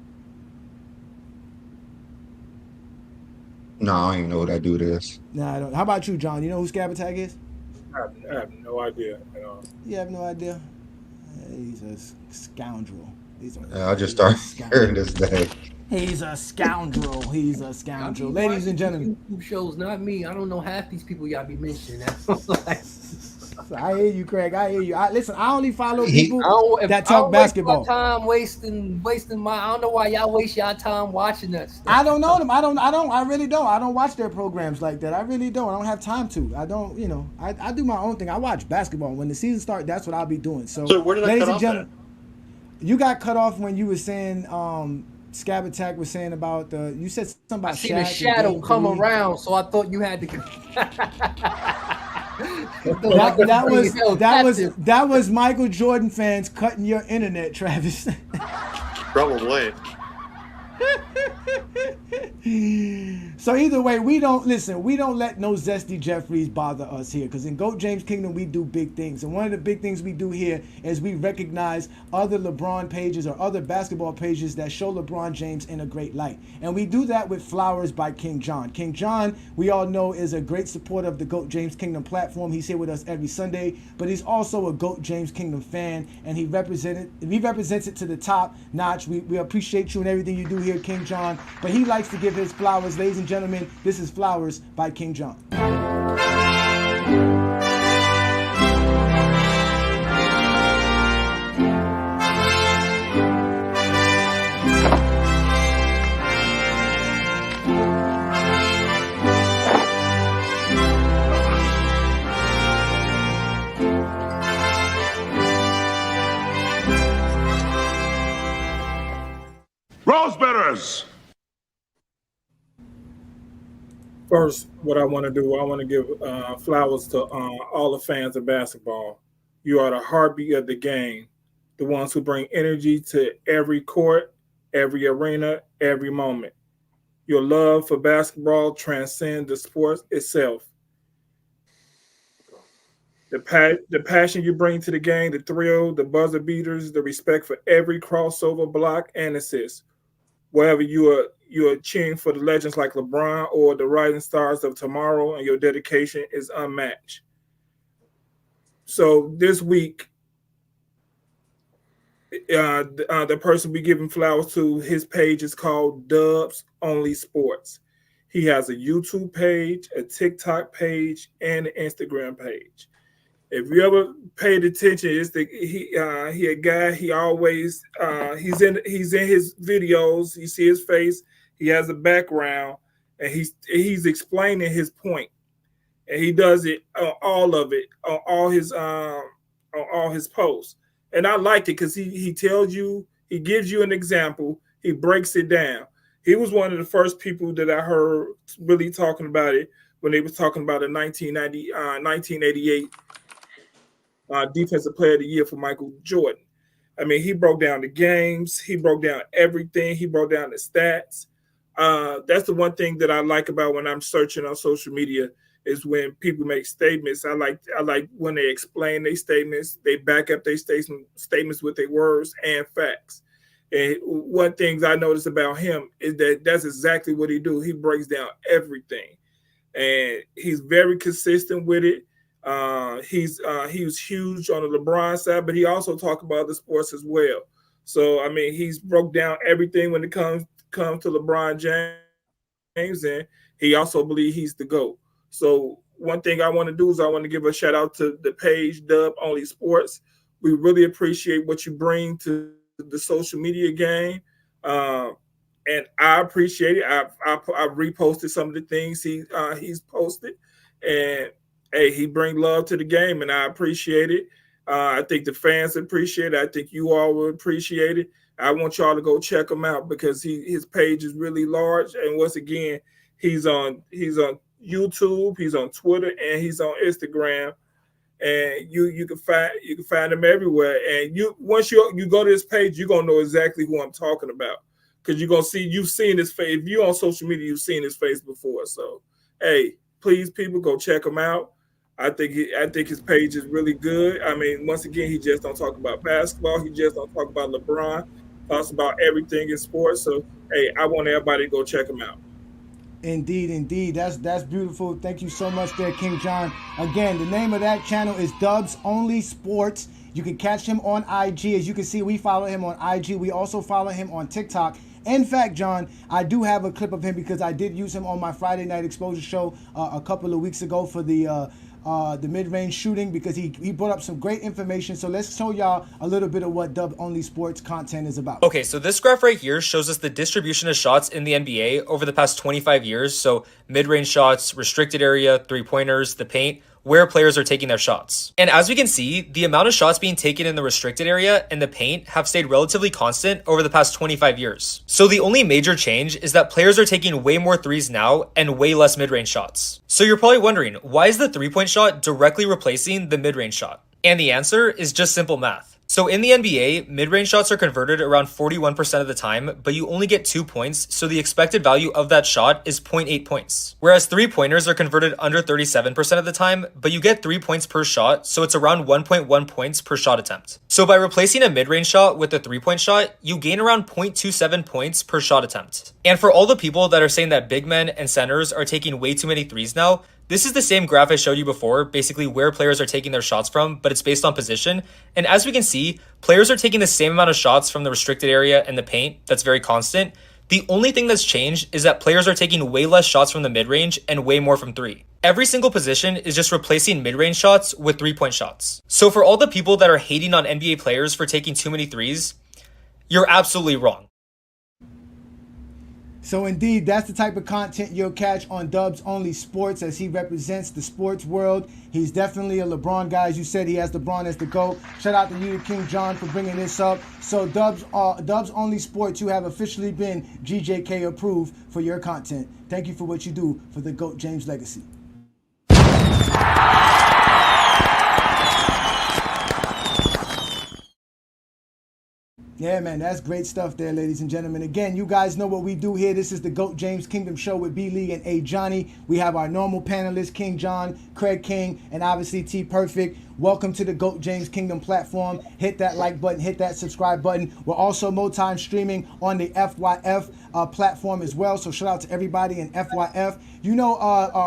No, I don't even know what that dude is. Nah, I don't. How about you, John? You know who Scab Attack is? I have no idea at all. You have no idea? He's a scoundrel. I just started hearing this day. He's a scoundrel. He's a scoundrel. Ladies and gentlemen. YouTube shows, not me. I don't know half these people y'all be mentioning. I hear you, Craig. I hear you. Listen, I only follow people that talk basketball. My time wasting my. I don't know why y'all waste y'all time watching that stuff. I don't know them. I really don't. I don't watch their programs like that. I really don't. I don't have time to. I don't. I do my own thing. I watch basketball. When the season starts, that's what I'll be doing. So where did I cut off at? You got cut off when you were saying Scab Attack was saying about you said something about I seen a shadow come around, so I thought you had to. that was Michael Jordan fans cutting your internet, Travis. Probably. So either way, we don't let no Zesty Jeffries bother us here, because in GOAT James Kingdom we do big things, and one of the big things we do here is we recognize other LeBron pages or other basketball pages that show LeBron James in a great light, and we do that with Flowers by King John. King John, we all know, is a great supporter of the GOAT James Kingdom platform. He's here with us every Sunday, but he's also a GOAT James Kingdom fan, and he represents it to the top notch. We appreciate you and everything you do here, King John, but he likes to give his flowers. Ladies and gentlemen, this is Flowers by King John. Rose bearers! First, what I want to do, I want to give flowers to all the fans of basketball. You are the heartbeat of the game, the ones who bring energy to every court, every arena, every moment. Your love for basketball transcends the sport itself. The passion you bring to the game, the thrill, the buzzer beaters, the respect for every crossover block and assist. Wherever you are cheering for the legends like LeBron or the rising stars of tomorrow, and your dedication is unmatched. So this week, the person we giving flowers to, his page is called Dubs Only Sports. He has a YouTube page, a TikTok page, and an Instagram page. If you ever paid attention, he a guy. He always he's in his videos. You see his face. He has a background, and he's explaining his point, and he does it all of it on all his posts. And I like it because he tells you, he gives you an example, he breaks it down. He was one of the first people that I heard really talking about it when they was talking about the 1988 Defensive Player of the Year for Michael Jordan. I mean, he broke down the games, he broke down everything, he broke down the stats. That's the one thing that I like about when I'm searching on social media is when people make statements. I like when they explain their statements, they back up their statements with their words and facts. And one thing I noticed about him is that that's exactly what he do. He breaks down everything, and he's very consistent with it. He was huge on the LeBron side, but he also talked about the sports as well. So I mean, he's broke down everything when it comes to LeBron James, and he also believes he's the GOAT. So one thing I want to do is I want to give a shout out to the page Dub Only Sports. We really appreciate what you bring to the social media game, and I appreciate it. I reposted some of the things he's posted, and hey, he bring love to the game, and I appreciate it. I think the fans appreciate it. I think you all will appreciate it. I want y'all to go check him out because his page is really large. And once again, he's on YouTube, he's on Twitter, and he's on Instagram. And you can find him everywhere. And once you go to his page, you're gonna know exactly who I'm talking about because you've seen his face. If you're on social media, you've seen his face before. So hey, please, people, go check him out. I think his page is really good. I mean, once again, he just don't talk about basketball. He just don't talk about LeBron. Talks about everything in sports. So, hey, I want everybody to go check him out. Indeed. That's beautiful. Thank you so much there, King John. Again, the name of that channel is Dubs Only Sports. You can catch him on IG. As you can see, we follow him on IG. We also follow him on TikTok. In fact, John, I do have a clip of him because I did use him on my Friday Night Exposure show a couple of weeks ago for the mid-range shooting because he brought up some great information. So let's show y'all a little bit of what Dub Only Sports content is about. Okay, so this graph right here shows us the distribution of shots in the NBA over the past 25 years. So mid-range shots, restricted area, three-pointers, the paint, where players are taking their shots. And as we can see, the amount of shots being taken in the restricted area and the paint have stayed relatively constant over the past 25 years. So the only major change is that players are taking way more threes now and way less mid-range shots. So you're probably wondering, why is the three-point shot directly replacing the mid-range shot? And the answer is just simple math. So in the NBA, mid-range shots are converted around 41% of the time, but you only get 2 points, so the expected value of that shot is 0.8 points. Whereas three-pointers are converted under 37% of the time, but you get 3 points per shot, so it's around 1.1 points per shot attempt. So by replacing a mid-range shot with a three-point shot, you gain around 0.27 points per shot attempt. And for all the people that are saying that big men and centers are taking way too many threes now, this is the same graph I showed you before, basically where players are taking their shots from, but it's based on position. And as we can see, players are taking the same amount of shots from the restricted area and the paint. That's very constant. The only thing that's changed is that players are taking way less shots from the mid-range and way more from three. Every single position is just replacing mid-range shots with three-point shots. So for all the people that are hating on NBA players for taking too many threes, you're absolutely wrong. So indeed, that's the type of content you'll catch on Dubs Only Sports as he represents the sports world. He's definitely a LeBron guy. As you said, he has LeBron as the GOAT. Shout out to you, King John, for bringing this up. So Dubs Only Sports, you have officially been GJK approved for your content. Thank you for what you do for the GOAT James legacy. Yeah, man, that's great stuff there, ladies and gentlemen. Again, you guys know what we do here. This is the GOAT James Kingdom Show with B-League and A. Johnny. We have our normal panelists, King John, Craig King, and obviously T Perfect. Welcome to the GOAT James Kingdom platform. Hit that like button, hit that subscribe button. We're also multi streaming on the FYF platform as well. So shout out to everybody in FYF. You know,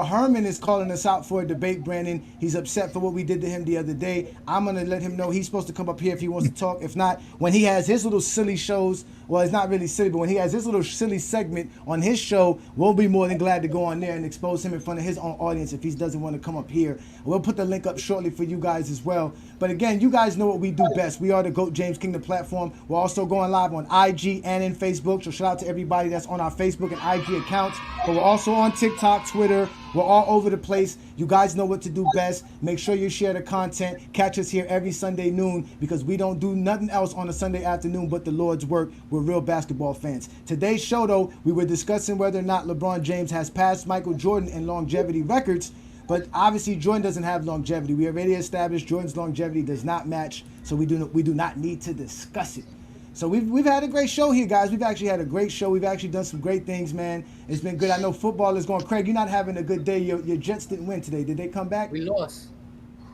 Herman is calling us out for a debate, Brandon. He's upset for what we did to him the other day. I'm going to let him know he's supposed to come up here if he wants to talk. If not, when he has his little silly shows, well, it's not really silly, but when he has his little silly segment on his show, we'll be more than glad to go on there and expose him in front of his own audience if he doesn't want to come up here. We'll put the link up shortly for you guys as well. But again, you guys know what we do best. We are the GOAT James Kingdom platform. We're also going live on IG and in Facebook. So shout out to everybody that's on our Facebook and IG accounts. But we're also on TikTok, Twitter. We're all over the place. You guys know what to do best. Make sure you share the content. Catch us here every Sunday noon because we don't do nothing else on a Sunday afternoon but the Lord's work. We're real basketball fans. Today's show, though, we were discussing whether or not LeBron James has passed Michael Jordan in longevity records. But obviously, Jordan doesn't have longevity. We already established Jordan's longevity does not match, so we do not need to discuss it. So we've had a great show here, guys. We've actually had a great show. We've actually done some great things, man. It's been good. I know football is going. Craig, you're not having a good day. Your Jets didn't win today. Did they come back? We lost.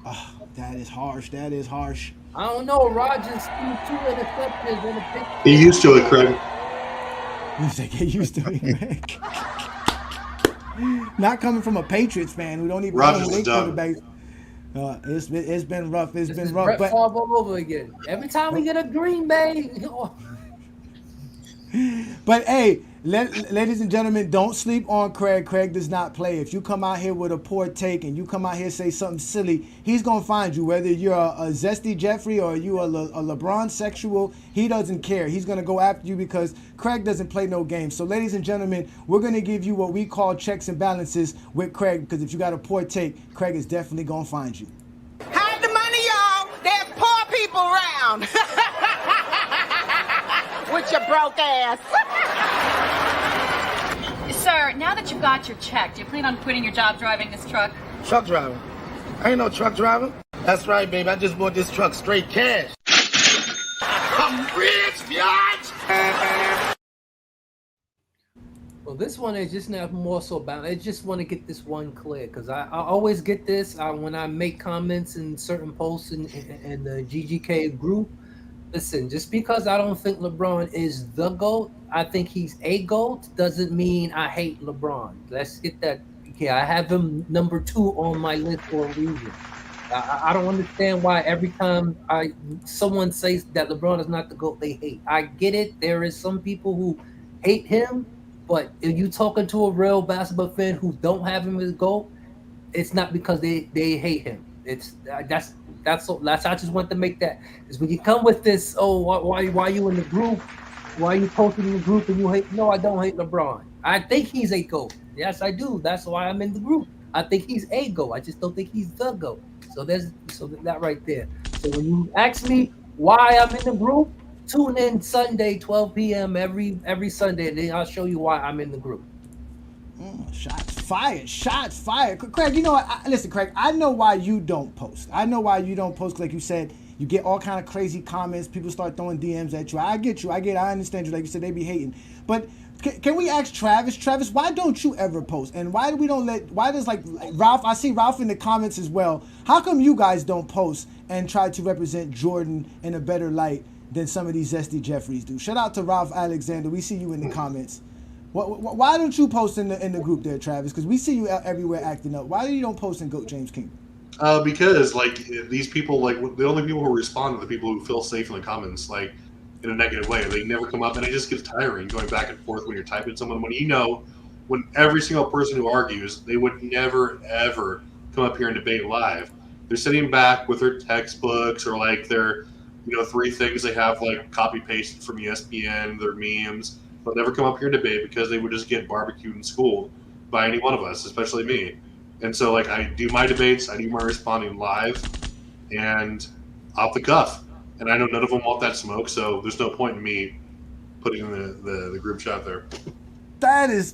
Oh, that is harsh. That is harsh. I don't know. Rodgers threw 2 interceptions in a pick. He used to it, Craig. You say get used to it, Craig. Not coming from a Patriots fan who don't even know who they quarterbacks. It's been rough. It's been rough. Brett Favre all over again. Every time we get a Green Bay. But hey, ladies and gentlemen, don't sleep on Craig. Craig does not play. If you come out here with a poor take and you come out here say something silly, he's gonna find you. Whether you're a Zesty Jeffrey or you a LeBron sexual, he doesn't care. He's gonna go after you because Craig doesn't play no games. So, ladies and gentlemen, we're gonna give you what we call checks and balances with Craig because if you got a poor take, Craig is definitely gonna find you. Hide the money, y'all. There's poor people around. With your broke ass. Sir, now that you've got your check, do you plan on quitting your job driving this truck? Truck driver? I ain't no truck driver. That's right, baby. I just bought this truck straight cash. I'm rich, biatch. Well, this one is just not more so about. I just want to get this one clear because I always get this when I make comments in certain posts in the GGK group. Listen, just because I don't think LeBron is the GOAT, I think he's a GOAT, doesn't mean I hate LeBron. Let's get that. Okay, I have him number 2 on my list for a reason. I don't understand why every time someone says that LeBron is not the GOAT, they hate. I get it. There is some people who hate him, but if you talking to a real basketball fan who don't have him as GOAT, it's not because they hate him. That's I just want to make that. Is when you come with this, why you in the group? Why are you posting in the group and you hate? No, I don't hate LeBron. I think he's a GOAT. Yes, I do. That's why I'm in the group. I think he's a GOAT. I just don't think he's the GOAT. So that right there. So when you ask me why I'm in the group, tune in Sunday, 12 p.m. every Sunday, and then I'll show you why I'm in the group. Shots fired. Craig, you know what? Listen, Craig, I know why you don't post. Like you said, you get all kind of crazy comments. People start throwing DMs at you. I get you. I understand you. Like you said, they be hating. But can we ask Travis? Travis, why don't you ever post? And why does like Ralph, I see Ralph in the comments as well. How come you guys don't post and try to represent Jordan in a better light than some of these Zesty Jeffries do? Shout out to Ralph Alexander. We see you in the comments. Why don't you post in the group there, Travis? Because we see you everywhere acting up. Why do you don't post in GOAT James Kingdom? Because like these people, like the only people who respond are the people who feel safe in the comments, like in a negative way. They never come up, and it just gets tiring going back and forth when you're typing someone. When every single person who argues, they would never ever come up here and debate live. They're sitting back with their textbooks or like their 3 things they have like copy pasted from ESPN, their memes. They'll never come up here and debate because they would just get barbecued and schooled by any one of us, especially me. And so, like, I do my debates, I do my responding live and off the cuff. And I know none of them want that smoke, so there's no point in me putting the group chat there. That is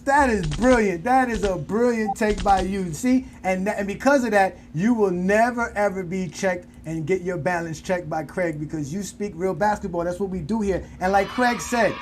brilliant. That is a brilliant take by you. See, and because of that, you will never ever be checked and get your balance checked by Craig because you speak real basketball. That's what we do here. And like Craig said,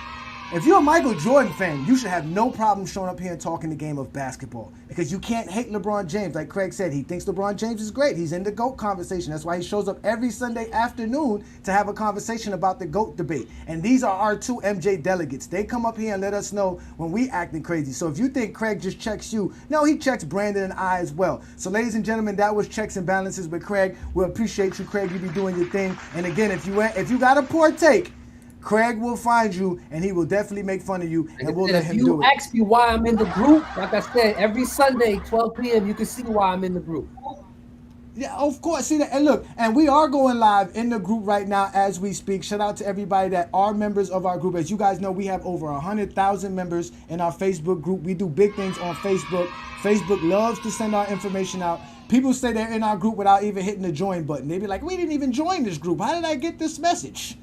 if you're a Michael Jordan fan, you should have no problem showing up here and talking the game of basketball because you can't hate LeBron James. Like Craig said, he thinks LeBron James is great. He's in the GOAT conversation. That's why he shows up every Sunday afternoon to have a conversation about the GOAT debate. And these are our two MJ delegates. They come up here and let us know when we acting crazy. So if you think Craig just checks you, no, he checks Brandon and I as well. So ladies and gentlemen, that was Checks and Balances with Craig. We appreciate you, Craig. You be doing your thing. And again, if you got a poor take, Craig will find you, and he will definitely make fun of you, and we'll let him do it. If you ask me why I'm in the group, like I said, every Sunday, 12 p.m., you can see why I'm in the group. Yeah, of course. See that, and look, and we are going live in the group right now as we speak. Shout out to everybody that are members of our group. As you guys know, we have over 100,000 members in our Facebook group. We do big things on Facebook. Facebook loves to send our information out. People say they're in our group without even hitting the join button. They be like, we didn't even join this group. How did I get this message?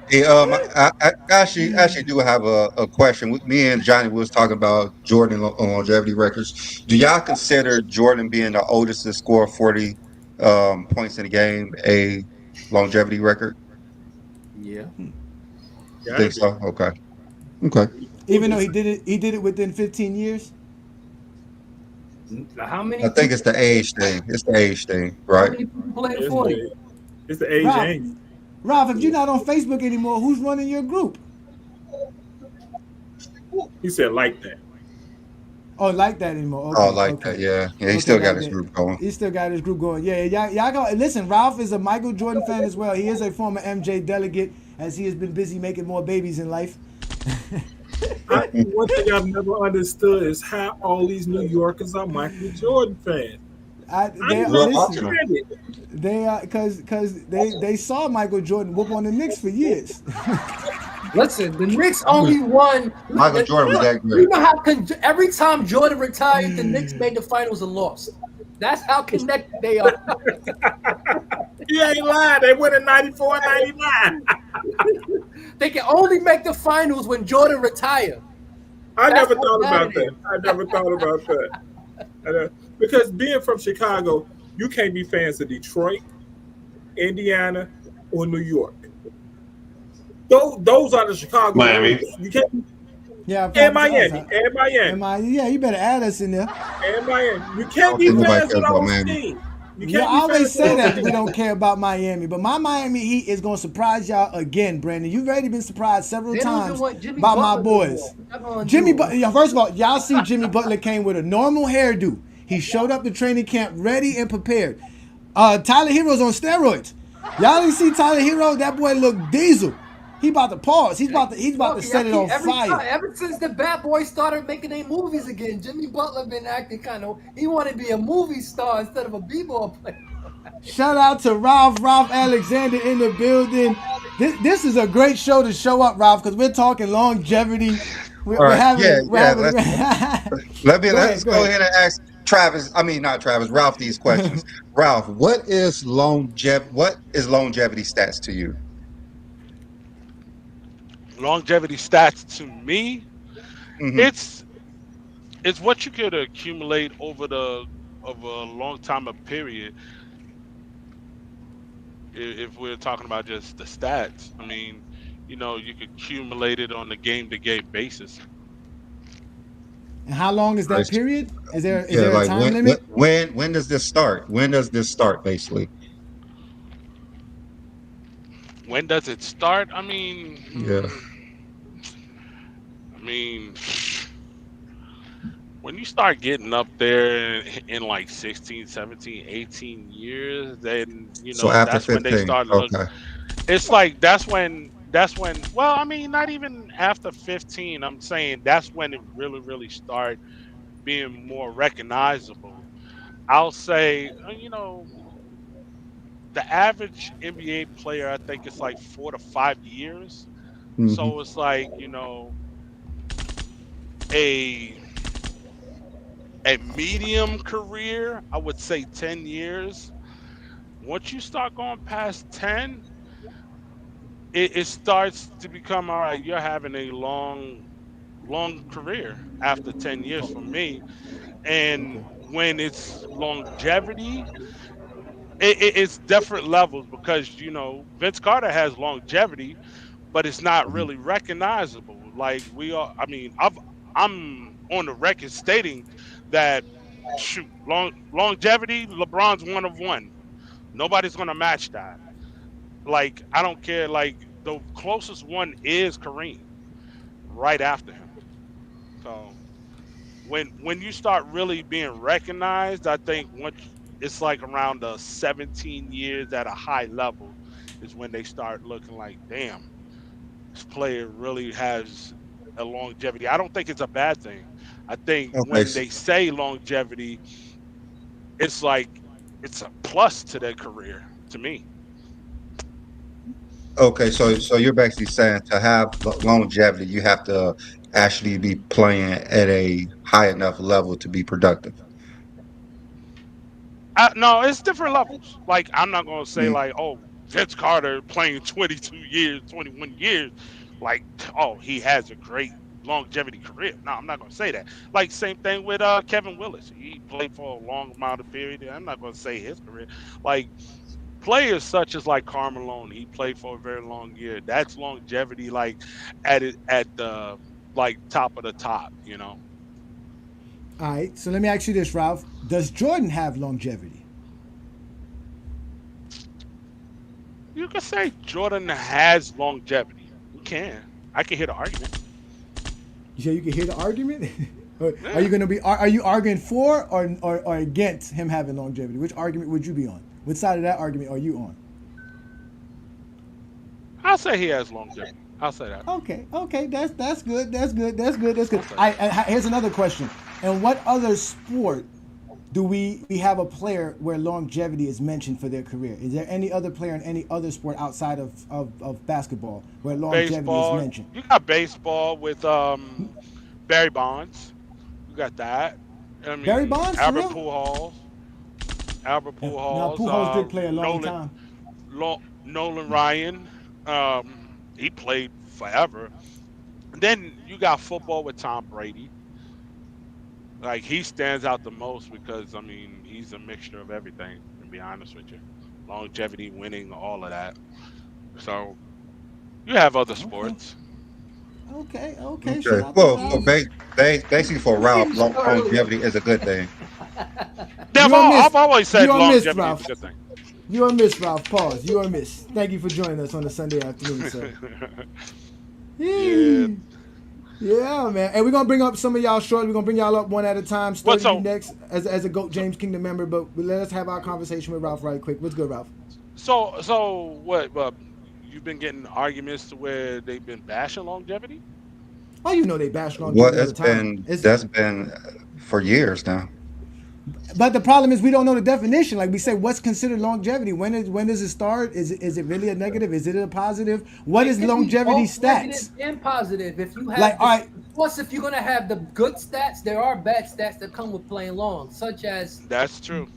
Hey, I actually do have a question. Me and Johnny was talking about Jordan longevity records. Do y'all consider Jordan being the oldest to score 40 points in a game a longevity record? Yeah. You think so? Okay. Even though he did it within 15 years. How many? I think it's the age thing. It's the age thing, right? How many people play 40? It's the age ain't. Ralph, if you're not on Facebook anymore, who's running your group? He said like that. Oh, like that anymore. Okay, that, yeah. Yeah, he still got his group going. He still got his group going. Yeah, y'all go. Listen, Ralph is a Michael Jordan fan as well. He is a former MJ delegate, as he has been busy making more babies in life. One thing I've never understood is how all these New Yorkers are Michael Jordan fans. They are because they saw Michael Jordan whoop on the Knicks for years. Listen, the Knicks only won. Michael Jordan was that great. You know how every time Jordan retired, the Knicks made the finals and lost. That's how connected they are. You ain't lying. They went in 94 and 99. They can only make the finals when Jordan retired. I never thought about that. Because being from Chicago, you can't be fans of Detroit, Indiana, or New York. Those are the Chicago. Miami. You can't. Yeah, and Miami. Yeah, you better add us in there. And Miami. You can't be fans of those teams. You always say that we don't care about Miami, but my Miami Heat is going to surprise y'all again, Brandon. You've already been surprised several times by my boys. Jimmy Butler, first of all, y'all see Jimmy Butler came with a normal hairdo. He showed up to training camp ready and prepared. Tyler Hero's on steroids. Y'all didn't see Tyler Hero? That boy looked diesel. He about to pause. He's about to set it on fire. Ever since the Bad Boys started making their movies again, Jimmy Butler been acting kind of. He wanted to be a movie star instead of a b-ball player. Shout out to Ralph Alexander in the building. This is a great show to show up, Ralph, because we're talking longevity. Let's go ahead and ask Ralph these questions. Ralph, what is longevity stats to you? Longevity stats to me, it's what you could accumulate over a long time of period. If we're talking about just the stats, I mean, you could accumulate it on a game-to-game basis. And how long is that period? Is there a time limit? When does this start? When does this start, basically? When does it start? I mean, when you start getting up there in like 16, 17, 18 years, then so after that's 15, when they start looking. It's like that's when well, I mean, not even after 15, I'm saying that's when it really start being more recognizable. I'll say, the average NBA player, I think it's like 4 to 5 years. Mhm. So it's like, a medium career, I would say 10 years. Once you start going past 10, it starts to become all right, you're having a long career after 10 years for me. And when it's longevity, it's different levels because Vince Carter has longevity, but it's not really recognizable. Like I mean, I'm on the record stating that longevity, LeBron's one of one. Nobody's gonna match that. Like I don't care. Like the closest one is Kareem, right after him. So when you start really being recognized, I think once it's like around the 17 years at a high level is when they start looking like, damn, this player really has a longevity. I don't think it's a bad thing. I think Okay. when they say longevity, it's like it's a plus to their career to me. Okay, so you're basically saying to have longevity, you have to actually be playing at a high enough level to be productive. No, it's different levels. Like I'm not gonna say Mm. like, oh, Vince Carter playing 22 years, 21 years, like, oh, he has a great longevity career. No, I'm not gonna say that. Like same thing with Kevin Willis. He played for a long amount of period. I'm not gonna say his career. Like players such as like Carmelo, he played for a very long year. That's longevity, like at the like top of the top. All right, so let me ask you this, Ralph. Does Jordan have longevity? You can say Jordan has longevity. You can. I can hear the argument. You say you can hear the argument? Yeah. Are you gonna be? Are you arguing for or against him having longevity? Which argument would you be on? Which side of that argument are you on? I'll say he has longevity. I'll say that. Okay, that's good. Here's another question. In what other sport do we have a player where longevity is mentioned for their career? Is there any other player in any other sport outside of basketball where longevity Baseball. is mentioned? You got baseball with Barry Bonds. You got that. I mean, Barry Bonds, for Albert real? Pujols. Albert Pujols. Now Pujols did play a long time. Nolan Ryan. He played forever. And then you got football with Tom Brady. Like he stands out the most because I mean he's a mixture of everything. To be honest with you, longevity, winning, all of that. So you have other sports. Okay. Okay. Shout out to Well, Ralph. basically for Ralph, longevity is a good thing. I've always said You are missed, longevity Ralph. is a good thing. You are missed, Ralph. Pause. You are missed. Thank you for joining us on a Sunday afternoon, sir. Yeah. Yeah, man. And we're gonna bring up some of y'all shortly. We're gonna bring y'all up one at a time. Starting What's you up? next as a GOAT James Kingdom member, but let us have our conversation with Ralph right quick. What's good, Ralph? So what? You've been getting arguments to where they've been bashing longevity? Oh, you know they bash Well, longevity all the time. that's been for years now. But the problem is we don't know the definition. Like we say, what's considered longevity? When does it start? Is it really a negative? Is it a positive? What is longevity stats? Negative and positive. If you have Like, all right. Plus, if you're gonna have the good stats, there are bad stats that come with playing long, such as That's true.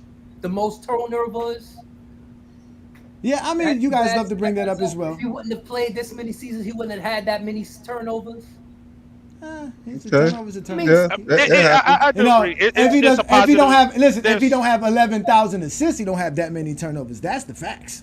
the most turnovers. Yeah, I mean, you guys love to bring that up as well. If he wouldn't have played this many seasons, he wouldn't have had that many turnovers. It's Okay. a turnover's a turnover. I do agree. If he don't have 11,000 assists, he don't have that many turnovers. That's the facts.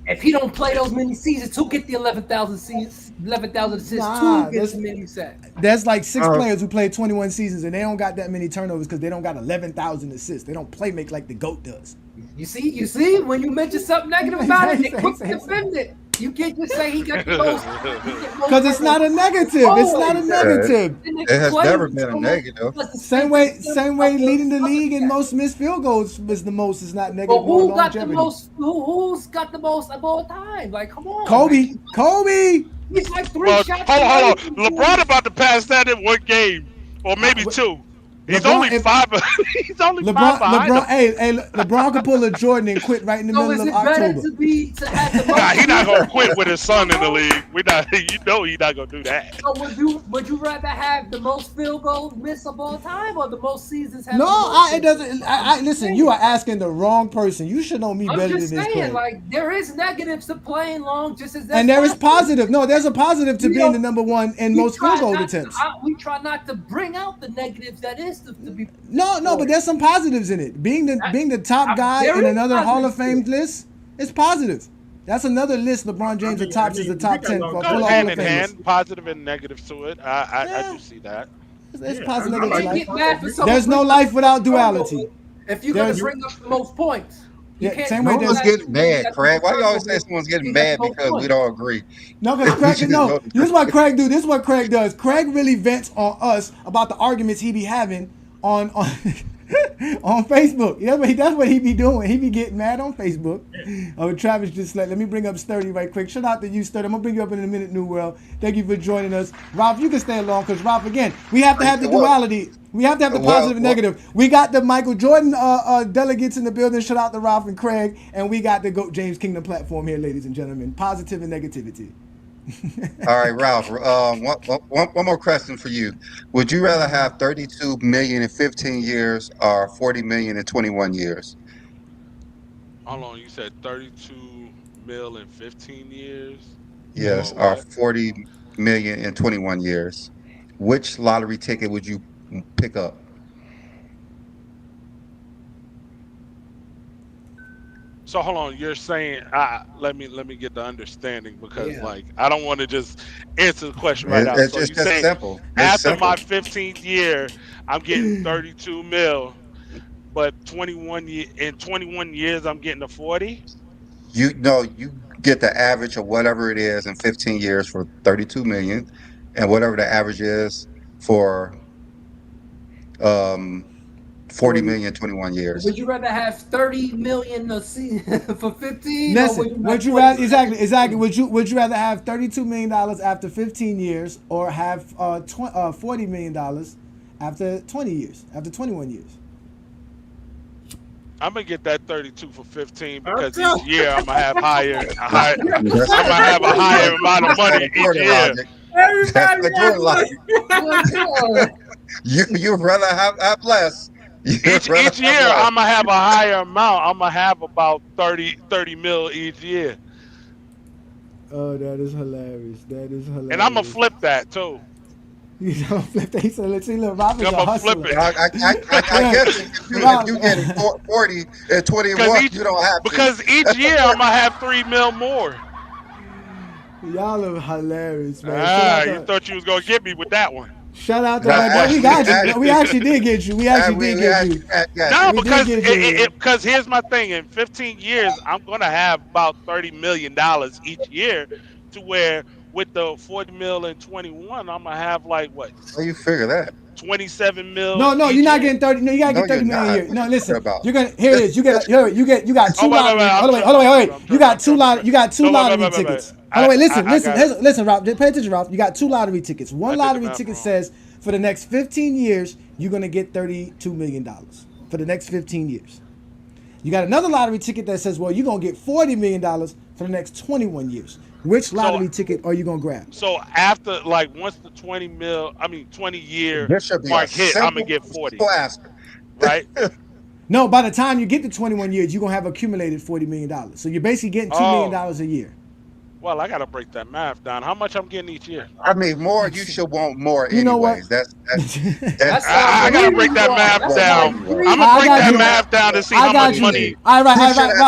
If he don't play those many seasons, who get the 11,000 assists? Nah, Who gets many sacks? There's like 6 players who played 21 seasons and they don't got that many turnovers because they don't got 11,000 assists. They don't play make like the GOAT does. You see, when you mention something negative about it, they quick to defend it. You can't just say he got the most. Because it's not a negative. It's not a negative. It has never been a negative. Same way leading the league in most missed field goals was the most. It's not negative. But who got the most? Who's got the most of all time? Like, come on, Kobe. He's like 3 shots. Hold on. LeBron about to pass that in one game, or maybe 2. He's LeBron, only if, five. He's only LeBron, five behind him. LeBron could pull a Jordan and quit right in the So middle is of it better October. to have the most? Nah, he's not gonna quit with his son in the league. We not. You know he's not gonna do that. So would you rather have the most field goals missed of all time or the most seasons? Have No, the most it doesn't. Listen. You are asking the wrong person. You should know me I'm better just than this, saying, Craig. like there is negatives to playing long, just as And there is positive. No, there's a positive to being the number one in most field goal attempts. We try not to bring out the negatives that is to be. No, but there's some positives in it. Being the top guy there in is another Hall of positives Fame list is positive. That's another list. LeBron James tops as the top 10 for Goes Hall hand of in Fame. hand, positive and negatives to it. I do see that. There's positive to life. There's There's no life without duality. If you're going to bring up the most points. Yeah, same way Someone's getting mad, Craig. Why you always say someone's getting mad because we don't agree? No, because Craig, no. This is what Craig do. This is what Craig does. Craig really vents on us about the arguments he be having on on Facebook. That's what he be doing. He be getting mad on Facebook. Oh, Travis just let me bring up Sturdy right quick. Shout out to you, Sturdy. I'm gonna bring you up in a minute, New World. Thank you for joining us, Ralph. You can stay along because Ralph, again, we have to have the duality. We have to have the positive and negative. We got the Michael Jordan delegates in the building. Shout out to Ralph and Craig, and we got the GOAT James Kingdom platform here, ladies and gentlemen. Positive and negativity. All right, Ralph. One more question for you. Would you rather have 32 million in 15 years or 40 million in 21 years? Hold on, you said 32 mil in 15 years? Yes, or 40 million in 21 years. Which lottery ticket would you pick up? So hold on, you're saying let me get the understanding because Yeah. like I don't want to just answer the question right now. It's So just you saying simple. after my 15th year, I'm getting 32 mil, but in 21 years I'm getting a 40? You get the average of whatever it is in 15 years for 32 million, and whatever the average is for 40 million 21 years. Would you rather have 30 million a season for 15? Listen, would you rather exactly? Would you rather have $32 million after 15 years, or have $40 million after 20 years, after 21 years? I'm gonna get that 32 for 15 because each year I'm gonna have I'm gonna have a higher amount of money each year. You'd rather have less. Each year I'm gonna have a higher amount. I'm gonna have about 30 mil each year. Oh, that is hilarious. That is hilarious. And I'm gonna flip that too. You gonna flip that? He said, "Let's see, look, Rob is I'm a gonna hustler." flip it. I guess if you get 40 and 21, you don't have to. Because each year I'm gonna have 3 mil more. Y'all are hilarious, man. You thought you was gonna get me with that one. Shout out to we got you. We actually did get you. We actually did get you. No, because here's my thing. In 15 years, I'm gonna have about $30 million each year, to where with the 40 mil and 21, I'm gonna have like what? How you figure that? 27 mil. No, you're not getting 30. No, you gotta get 30 million a year. No, listen. You're gonna here it is. You get two lottery. Hold on, wait. You got two lottery tickets. Hold on, wait. Listen, Rob. Pay attention, Rob. You got two lottery tickets. One lottery ticket says for the next 15 years you're gonna get $32 million for the next 15 years. You got another lottery ticket that says, well, you're gonna get $40 million for the next 21 years. Which lottery ticket are you gonna grab? So after, like, once the 20 year mark hit, I'm gonna get 40. Right? No, by the time you get to 21 years, you're gonna have accumulated $40 million. So you're basically getting $2 million a year. Well, I gotta break that math down. How much I'm getting each year? I mean, more. You should want more. You know what? That's I gotta break that math down. I'm gonna break that math down to see how much money. All right,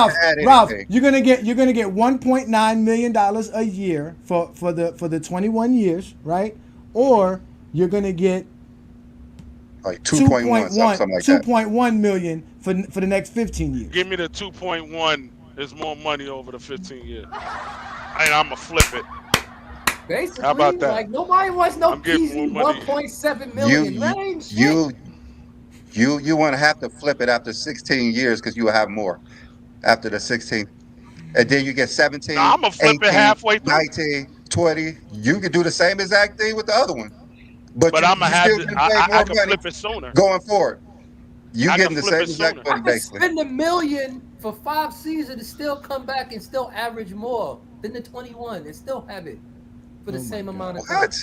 Ralph. You're gonna get $1.9 million a year for the 21 years, right? Or you're gonna get like 2.1, something like that. 2.1 million for the next 15 years. Give me the 2.1. Is more money over the 15 years. And I'm gonna flip it. Basically, how about that? Like nobody wants no easy 1.7 million range. You want to have to flip it after 16 years because you will have more after the 16th, and then you get 17. I'm gonna flip 18, it halfway through. 19, 20. You can do the same exact thing with the other one. But But you I'm gonna you have still to. getting paid I more can money flip it sooner. going forward. You I can getting the flip same it exact sooner. money I could basically. spend $1 million for 5 seasons and still come back and still average more than the 21 and still have it for the same amount of time. What?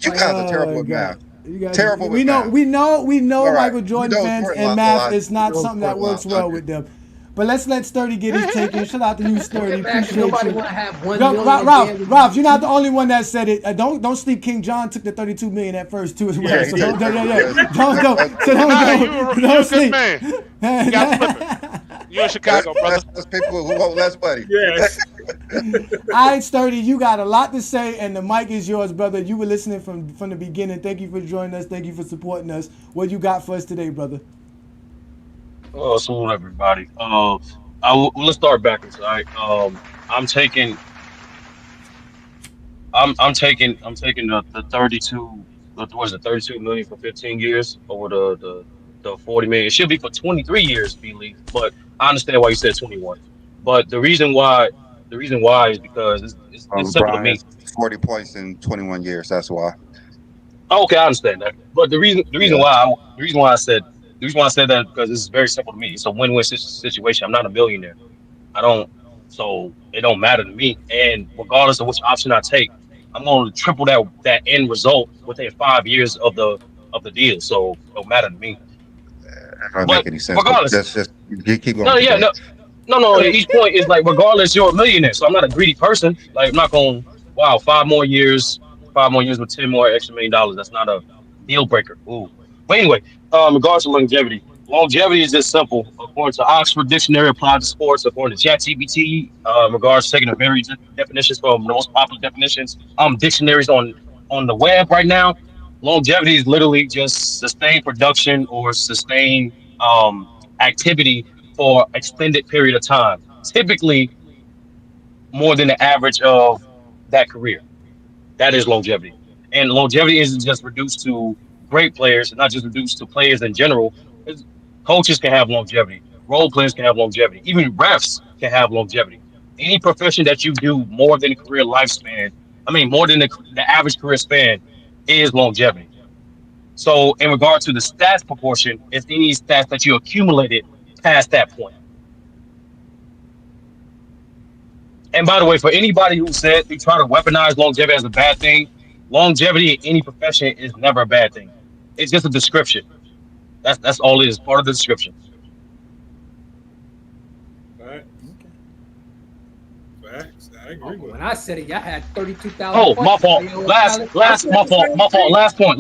You guys are terrible Oh at math. God. You guys, Terrible we with know, math. we know, we know, All right. Michael You Jordan know fans Jordan and lost math is not You know something that Jordan works lost well 100. with them. But let's let Sturdy get his take in. Shout out to you, Sturdy. Get back, Appreciate nobody you. want to have 1 million. Ralph, you're not the only one that said it. Don't sleep. King John took the 32 million at first too as well. Yeah, he So did. don't sleep. You got to flip it. You're in Chicago, brother. That's people who want less money. Yes. All right, Sturdy, you got a lot to say, and the mic is yours, brother. You were listening from the beginning. Thank you for joining us. Thank you for supporting us. What you got for us today, brother? Oh, salute everybody. Let's start backwards. All right. I'm taking I'm taking the 32. What was it? 32 million for 15 years over the 40 million. It should be for 23 years, believe. But I understand why you said 21. But the reason why is because it's simple to LeBron me. has 40 points in 21 years. That's why. Oh, okay, I understand that. But the reason the reason Yeah. why I, the reason why I said the reason why I said that because it's very simple to me. It's a win-win situation. I'm not a millionaire. I don't, so it don't matter to me. And regardless of which option I take, I'm going to triple that end result within 5 years of the deal. So it don't matter to me. That doesn't make But any sense. But regardless, just you keep no, going. Keep yeah, going. no, no. Each point is like, regardless, you're a millionaire. So I'm not a greedy person. Like I'm not going, wow, 5 more years with 10 more extra $1 million. That's not a deal breaker. Ooh. But anyway, regards to longevity. Longevity is just simple. According to Oxford Dictionary applied to sports, according to ChatGPT, regards to taking a very definitions from the most popular definitions, dictionaries on the web right now. Longevity is literally just sustained production or sustained activity for extended period of time, typically more than the average of that career. That is longevity. And longevity isn't just reduced to great players, not just reduced to players in general. Coaches can have longevity, role players can have longevity, even refs can have longevity. Any profession that you do more than a career lifespan, I mean, more than the average career span, is longevity. So, in regard to the stats proportion, it's any stats that you accumulated past that point. And by the way, for anybody who said they try to weaponize longevity as a bad thing, longevity in any profession is never a bad thing. It's just a description. That's all it is. Part of the description. Facts. Facts. I agree with When I said it, y'all had 32,000 Oh, points. my fault. My fault. Last point.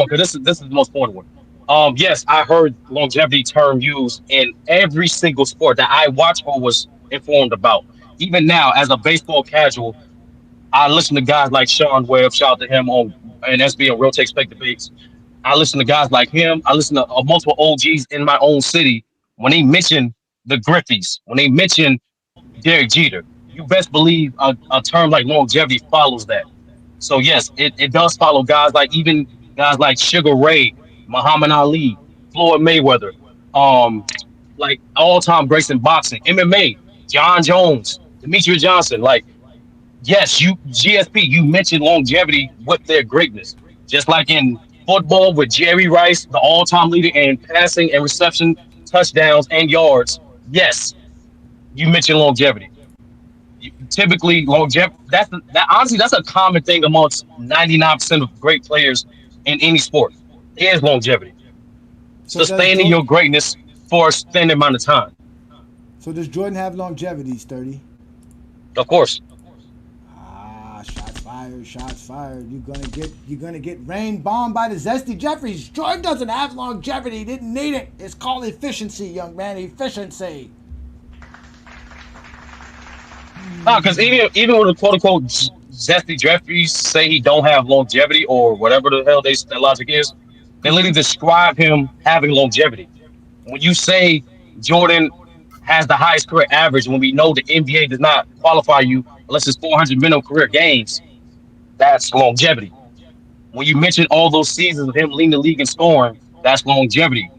Because this is the most important one. Yes, I heard longevity term used in every single sport that I watched or was informed about. Even now, as a baseball casual, I listen to guys like Sean Webb. Shout out to him on and SB on Real Take Spec Debates. I listen to guys like him. I listen to multiple OGs in my own city. When they mention the Griffies, when they mention Derek Jeter, you best believe a term like longevity follows that. So yes, it does follow guys like even guys like Sugar Ray, Muhammad Ali, Floyd Mayweather, um, like all time greats in boxing, MMA, John Jones, Demetrius Johnson. Like yes, you GSP, you mentioned longevity with their greatness. Just like in football with Jerry Rice, the all time leader in passing and reception, touchdowns and yards. Yes, you mentioned longevity. Typically longevity that honestly that's a common thing amongst 99% of great players in any sport is longevity, So does sustaining your greatness for a extended amount of time. So does Jordan have longevity, Sturdy? Of course. Shots fired, shots fired. You're gonna get rain bombed by the Zesty Jeffries. Jordan doesn't have longevity, he didn't need it. It's called efficiency, young man. Efficiency. No, because even with the quote unquote zesty Jeffries say he don't have longevity or whatever the hell that logic is, they literally describe him having longevity. When you say Jordan has the highest career average, when we know the NBA does not qualify you unless it's 400 minimum career games, that's longevity. When you mention all those seasons of him leading the league in scoring, that's longevity.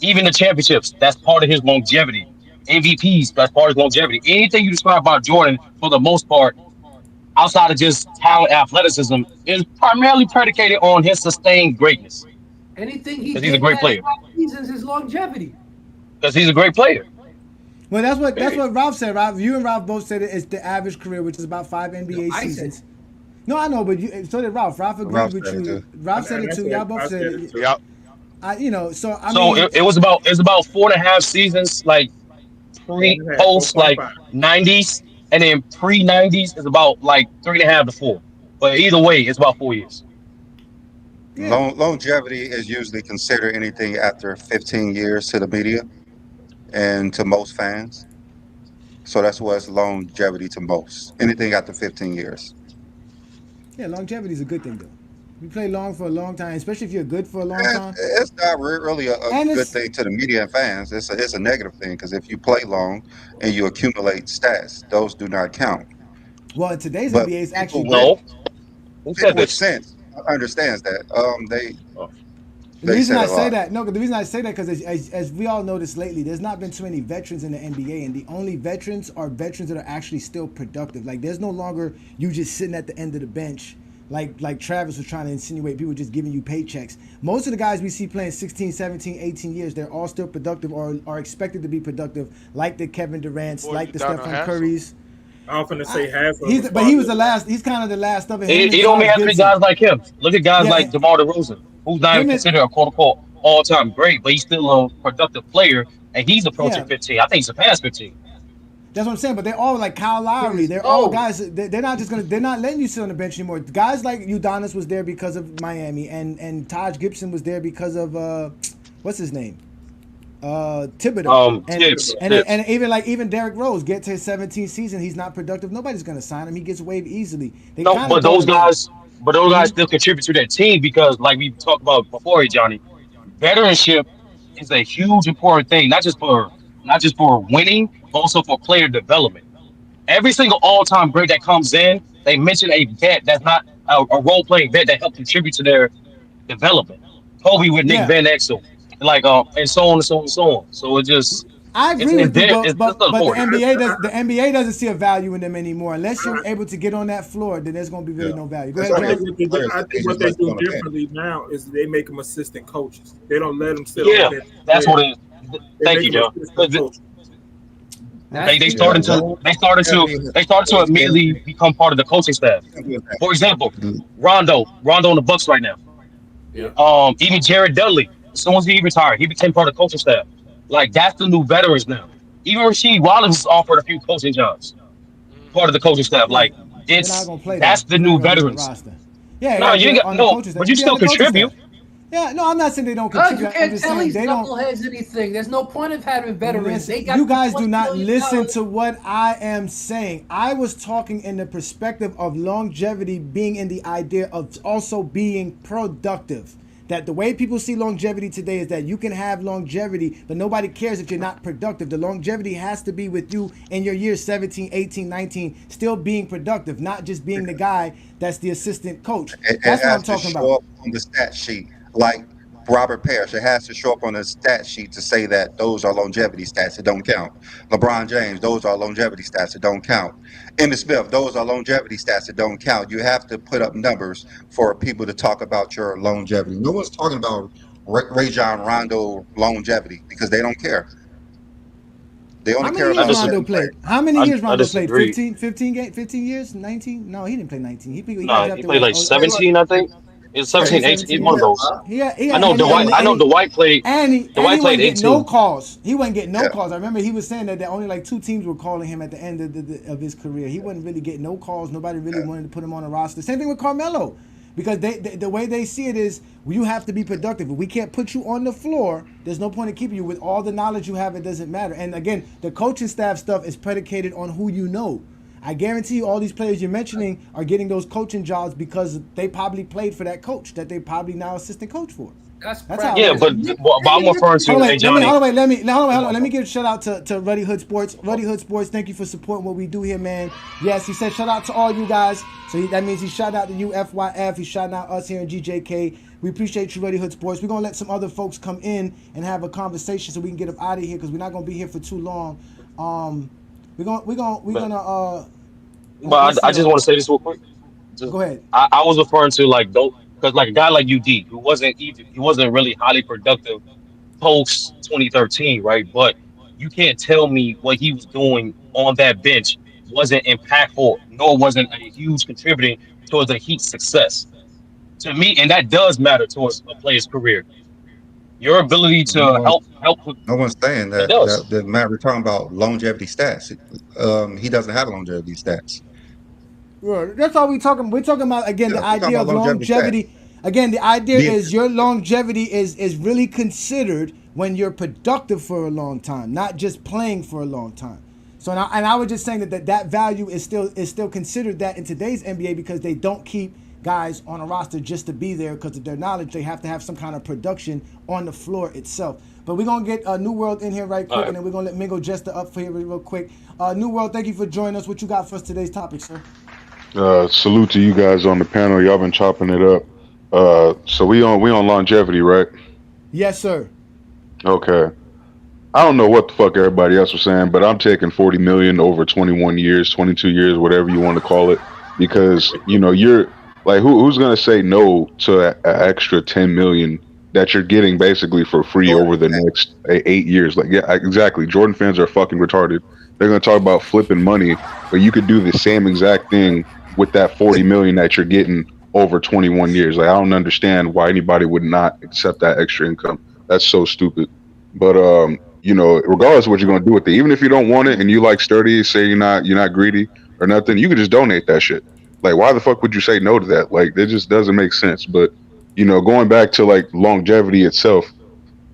Even the championships, that's part of his longevity. MVPs, that's part of his longevity. Anything you describe about Jordan, for the most part, outside of just talent, athleticism, is primarily predicated on his sustained greatness Anything he because he's a get great past player. 5 seasons is longevity. Because he's a great player. Well, that's Period. what Ralph said. Ralph, you and Ralph both said it's the average career, which is about 5 NBA I said seasons. No, I know, but so did Ralph. Ralph agreed Ralph with said it you. too. Ralph said it too. Y'all both said it. too. Yep. So I So mean, it was about 4.5 seasons, like post like 4.5. '90s, and then pre '90s is about like 3.5 to 4. But either way, it's about 4 years. yeah. Longevity is usually considered anything after 15 years to the media and to most fans. So that's what's longevity to most. Anything after 15 years. Yeah, longevity is a good thing though. You play long for a long time, especially if you're good for a long And time. it's not really a And good it's thing to the media and fans. It's a negative thing because if you play long and you accumulate stats, those do not count. well in today's But NBA it's actually people with good. No, who said people with this? sense understands that. They Oh. The they reason said I a say lot. that, no, the reason I say that because as we all noticed lately, there's not been too many veterans in the NBA, and the only veterans are veterans that are actually still productive. Like there's no longer you just sitting at the end of the bench, like Travis was trying to insinuate, people just giving you paychecks. Most of the guys we see playing 16, 17, 18 years, they're all still productive or are expected to be productive, like the Kevin Durant's, Boy, like you the down on Stephen half. Curry's. I'm finna say half of He's us but he was started. the last. He's kind of the last of it. Him It, and it don't Taj have to be Gibson. guys like him. Look at guys Yeah, like DeMar DeRozan, who's not even him and considered a quote unquote all time great, but he's still a productive player, and he's approaching yeah. 15. I think he's surpassed 15. That's what I'm saying. But they're all like Kyle Lowry. Niggas They're all old. guys. They're not just gonna. They're not letting you sit on the bench anymore. Guys like Udonis was there because of Miami, and Taj Gibson was there because of what's his name, Thibodeau. Tips, And tips. and even Derrick Rose get to his 17th season. He's not productive. Nobody's gonna sign him. He gets waived easily. They No, kind of but brought those him in. guys, still contribute to that team because, like we talked about before, Johnny, veteranship is a huge important thing, not just for winning, but also for player development. Every single all-time great that comes in, they mention a vet that's not a role-playing vet that helped contribute to their development. Kobe with Nick Yeah. Van Exel, like and so on and so on and so on. So it just I it's agree it's with you, there. It's just but important. the NBA doesn't see a value in them anymore. Unless you're able to get on that floor, then there's gonna be really Yeah. no value. Go That's ahead, I right. think John. what they do, Players I today think what just they like do on the bench. differently now is they make them assistant coaches. They don't let them sit on the Yeah, bench. that's what it is. They Thank make you, them Joe. assistant coaches. That's They Yeah, started to they started to they started to immediately become part of the coaching staff. For example, Rondo on the Bucks right now. yeah. Even Jared Dudley, as soon as he retired, he became part of the coaching staff. Like that's the new veterans now. Even Rasheed Wallace was offered a few coaching jobs, part of the coaching staff. Yeah, Like they're not it's gonna play though. that's the He's not new gonna be on the veterans. roster. Yeah, No, you yeah, ain't got on the no, coaches staff. but you Yeah, on still the coaches contribute. staff. Yeah, no, I'm not saying they don't Cause you contribute. I'm can't just tell saying these they don't. knuckleheads anything. There's no point of having veterans. They Listen, got you the guys do $20 not million. listen to what I am saying. I was talking in the perspective of longevity being in the idea of also being productive. That the way people see longevity today is that you can have longevity, but nobody cares if you're not productive. The longevity has to be with you in your years 17, 18, 19, still being productive, not just being the guy that's the assistant coach. It That's what I'm has to talking show about. up on the stat sheet, like Robert Parrish. It has to show up on the stat sheet to say that those are longevity stats that don't count. LeBron James, those are longevity stats that don't count. Emmitt Smith, those are longevity stats that don't count. You have to put up numbers for people to talk about your longevity. No one's talking about Ray John Rondo longevity because they don't care. They only How many care I years about Rondo certain disagree. players. played? How many years I Rondo played? disagree. 15 years? 19? No, he didn't play 19. He got No, he drafted played with like 17, I think. It was Yeah, 17, he, 18, seventeen. one of those. He I had, know Dwight. I know Dwight played. and Dwight he played wasn't getting no 18. calls. He wasn't getting no yeah. calls. I remember he was saying that only like 2 teams were calling him at the end of his career. He wasn't really getting no calls. Nobody really wanted to put him on a roster. Same thing with Carmelo. Because the way they see it is you have to be productive. If we can't put you on the floor, there's no point in keeping you. With all the knowledge you have, it doesn't matter. And again, the coaching staff stuff is predicated on who you know. I guarantee you all these players you're mentioning are getting those coaching jobs because they probably played for that coach that they probably now assistant coach for. That's how Yeah, it is. but I'm referring to, Hold on, hey Johnny. hold on, let me give a shout out to Ruddy Hood Sports. Ruddy Hood Sports, thank you for supporting what we do here, man. Yes, he said shout out to all you guys. So that means he shout out to you, FYF. He's shouting out us here in GJK. We appreciate you, Ruddy Hood Sports. We're gonna let some other folks come in and have a conversation so we can get up out of here because we're not gonna be here for too long. We're gonna But I just want to say this real quick. Just, Go ahead. I was referring to like don't because like a guy like UD who wasn't really highly productive post 2013, right? But you can't tell me what he was doing on that bench wasn't impactful, nor wasn't a huge contributing towards the Heat's success. To me, and that does matter towards a player's career. Your ability No to one, help no one's saying it that does. Matt. We're talking about longevity stats. He doesn't have longevity stats. Right. That's all we talking. We're talking about again Yeah, the we're talking idea about of longevity stats. longevity. Again, the idea Being is your longevity is really considered when you're productive for a long time, not just playing for a long time. So and I was just saying that value is still considered that in today's NBA because they don't keep guys on a roster just to be there because of their knowledge. They have to have some kind of production on the floor itself. But we're gonna get New World in here right quick, and then we're gonna let Mingo Jester up for here real quick. New World, thank you for joining us. What you got for us today's topic, sir? Salute to you guys on the panel. Y'all been chopping it up. So we on longevity, right? Yes, sir. Okay. I don't know what the fuck everybody else was saying, but I'm taking 40 million over 21 years, 22 years, whatever you want to call it, because you're like, who's gonna say no to an extra 10 million that you're getting basically for free over the next 8 years? Like, yeah, exactly. Jordan fans are fucking retarded. They're gonna talk about flipping money, but you could do the same exact thing with that 40 million that you're getting over 21 years. Like, I don't understand why anybody would not accept that extra income. That's so stupid. But regardless of what you're gonna do with it, even if you don't want it and you like sturdy, say you're not greedy or nothing, you could just donate that shit. Like, why the fuck would you say no to that? Like, it just doesn't make sense. But going back to like longevity itself,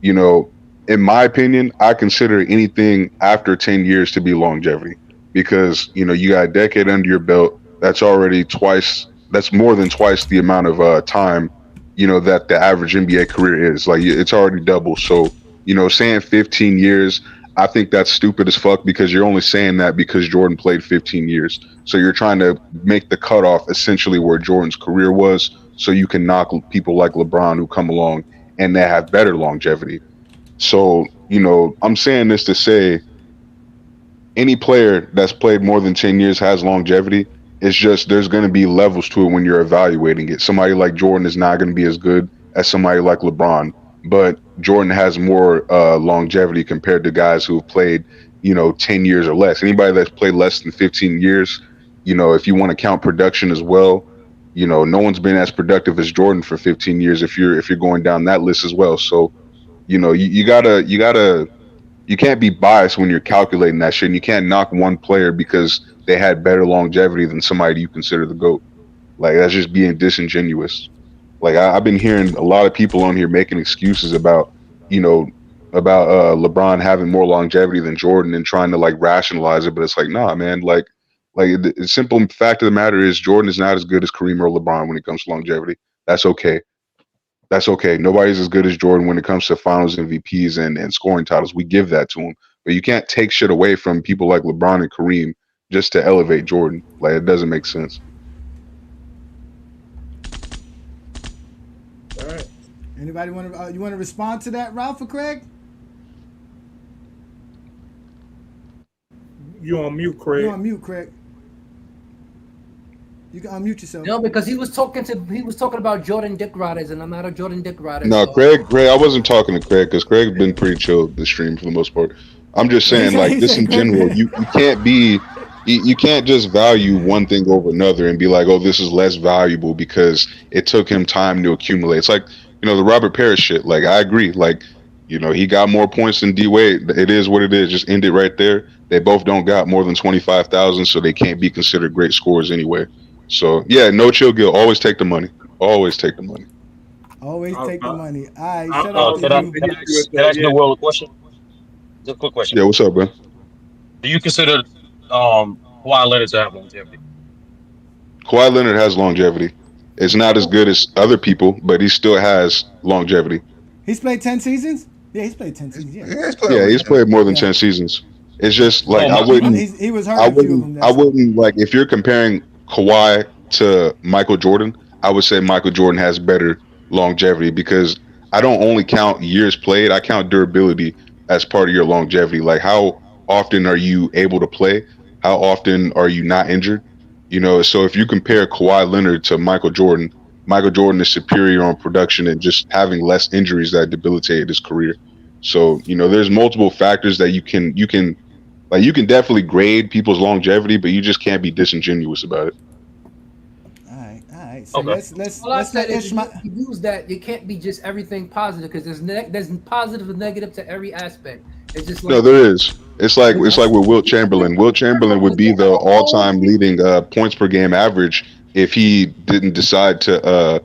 in my opinion, I consider anything after 10 years to be longevity because you got a decade under your belt. That's already twice. That's more than twice the amount of time that the average NBA career is. Like, it's already double. So saying 15 years, I think that's stupid as fuck because you're only saying that because Jordan played 15 years. So you're trying to make the cutoff essentially where Jordan's career was, so you can knock people like LeBron who come along and they have better longevity. So, I'm saying this to say any player that's played more than 10 years has longevity. It's just there's going to be levels to it when you're evaluating it. Somebody like Jordan is not going to be as good as somebody like LeBron, but Jordan has more longevity compared to guys who have played, 10 years or less. Anybody that's played less than 15 years, if you want to count production as well, no one's been as productive as Jordan for 15 years if you're going down that list as well. So, you can't be biased when you're calculating that shit. And you can't knock one player because they had better longevity than somebody you consider the GOAT. Like, that's just being disingenuous. Like, I've been hearing a lot of people on here making excuses about LeBron having more longevity than Jordan and trying to like rationalize it, but it's like, nah, man. Like the simple fact of the matter is Jordan is not as good as Kareem or LeBron when it comes to longevity. That's okay. That's okay. Nobody's as good as Jordan when it comes to finals MVPs and scoring titles. We give that to him. But you can't take shit away from people like LeBron and Kareem just to elevate Jordan. Like, it doesn't make sense. All right. Anybody want to respond to that, Ralph or Craig? You on mute, Craig. You on mute, Craig. You can unmute yourself. No, because he was talking about Jordan Dick Riders, and I'm not a Jordan Dick Rider. No, so. Craig, I wasn't talking to Craig because Craig's been pretty chill this stream for the most part. I'm just saying, like, just in general, you can't just value one thing over another and be like, oh, this is less valuable because it took him time to accumulate. It's like, the Robert Parrish shit. Like, I agree. Like, he got more points than D Wade. It is what it is. Just end it right there. They both don't got more than 25,000, so they can't be considered great scorers anyway. So, yeah, no chill, Gil. Always take the money. Always take the money. Always take the money. All right, shut up. Can I ask the world a question? Just a quick question. Yeah, what's up, bro? Do you consider Kawhi Leonard to have longevity? Kawhi Leonard has longevity. It's not as good as other people, but he still has longevity. He's played 10 seasons? Yeah, he's played 10 seasons. He's played more than 10 seasons. It's just like he was hurt. I wouldn't like if you're comparing Kawhi to Michael Jordan, I would say Michael Jordan has better longevity because I don't only count years played, I count durability as part of your longevity. Like, how often are you able to play? How often are you not injured? You know, so if you compare Kawhi Leonard to Michael Jordan is superior on production and just having less injuries that debilitated his career. So, you know, there's multiple factors that you can definitely grade people's longevity, but you just can't be disingenuous about it. All right. So Okay. let's All I let said is Ishmael. you use that. It can't be just everything positive because there's positive and negative to every aspect. It's just like No, there is. It's like with Wilt Chamberlain. Wilt Chamberlain would be the all-time leading points per game average if he didn't decide to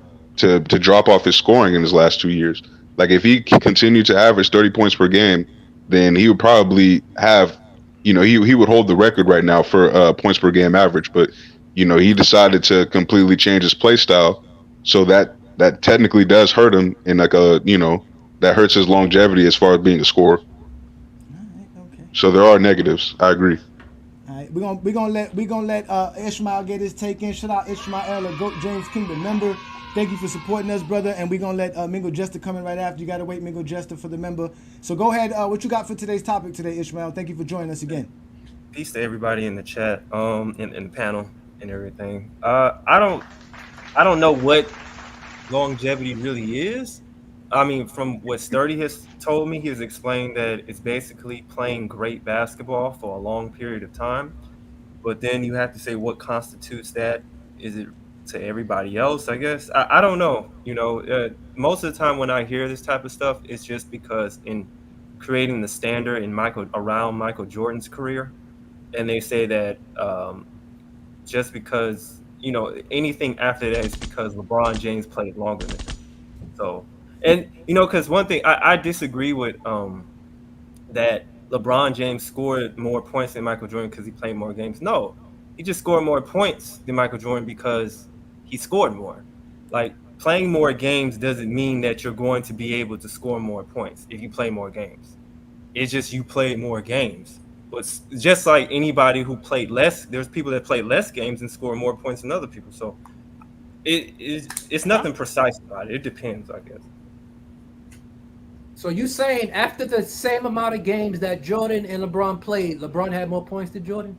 drop off his scoring in his last 2 years. Like if he continued to average 30 points per game, then he would probably have, you know, he would hold the record right now for points per game average. But you know, he decided to completely change his play style, so that technically does hurt him in like a, you know, that hurts his longevity as far as being a scorer. So there are negatives. I agree. All right, we're gonna let Ishmael get his take in. Shout out Ishmael, a GOAT James Kingdom member. Thank you for supporting us, brother. And we're gonna let Mingo Jester come in right after. You gotta wait, Mingo Jester, for the member. So go ahead. What you got for today's topic today, Ishmael? Thank you for joining us again. Peace to everybody in the chat, in the panel and everything. I don't know what longevity really is. I mean, from what Sturdy has told me, he has explained that it's basically playing great basketball for a long period of time. But then you have to say what constitutes that. Is it to everybody else, I guess? I don't know. You know, most of the time when I hear this type of stuff, it's just because in creating the standard around Michael Jordan's career, and they say that just because, you know, anything after that is because LeBron James played longer than him. So, and, you know, because one thing, I disagree with that LeBron James scored more points than Michael Jordan because he played more games. No, he just scored more points than Michael Jordan because he scored more. Like, playing more games doesn't mean that you're going to be able to score more points if you play more games. It's just you played more games. But just like anybody who played less, there's people that play less games and score more points than other people. So it's nothing precise about it. It depends, I guess. So you saying after the same amount of games that Jordan and LeBron played, LeBron had more points than Jordan?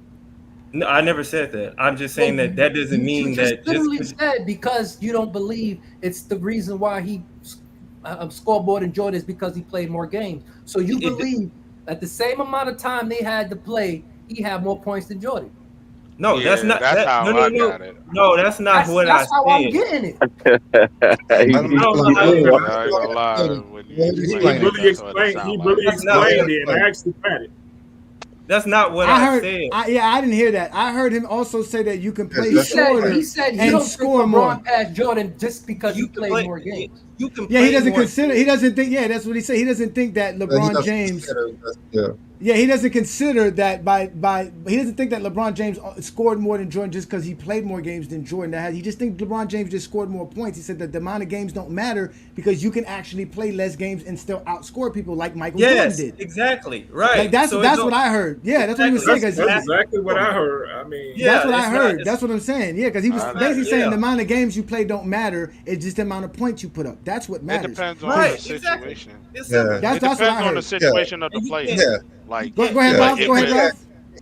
No, I never said that. I'm just saying that doesn't mean you that. Literally said because you don't believe it's the reason why he scored more than Jordan is because he played more games. So you believe at the same amount of time they had to play, he had more points than Jordan. No, Yeah, that's not. that's how I got it. No, that's not what I said. That's how I'm getting it. He really explained it, and I actually had it. That's not what I said. I didn't hear that. I heard him also say that you can play shorter He said you and don't score think more. LeBron passed Jordan just because you played more games. You can he doesn't consider. He doesn't think. Yeah, that's what he said. He doesn't think that LeBron James. Yeah, he doesn't consider that he doesn't think that LeBron James scored more than Jordan just because he played more games than Jordan. He just thinks LeBron James just scored more points. He said that the amount of games don't matter because you can actually play less games and still outscore people like Michael Jordan did. Exactly. Right. Like that's what I heard. Yeah, that's what he was saying. That's exactly what I heard. I mean, that's what I heard. That's what I'm saying. Yeah, because he was basically saying the amount of games you play don't matter. It's just the amount of points you put up. That's what matters. It depends on the situation. Exactly. That's depends what I heard. on the situation of the player. Yeah. Like, go ahead, Bob. Go ahead, Bob.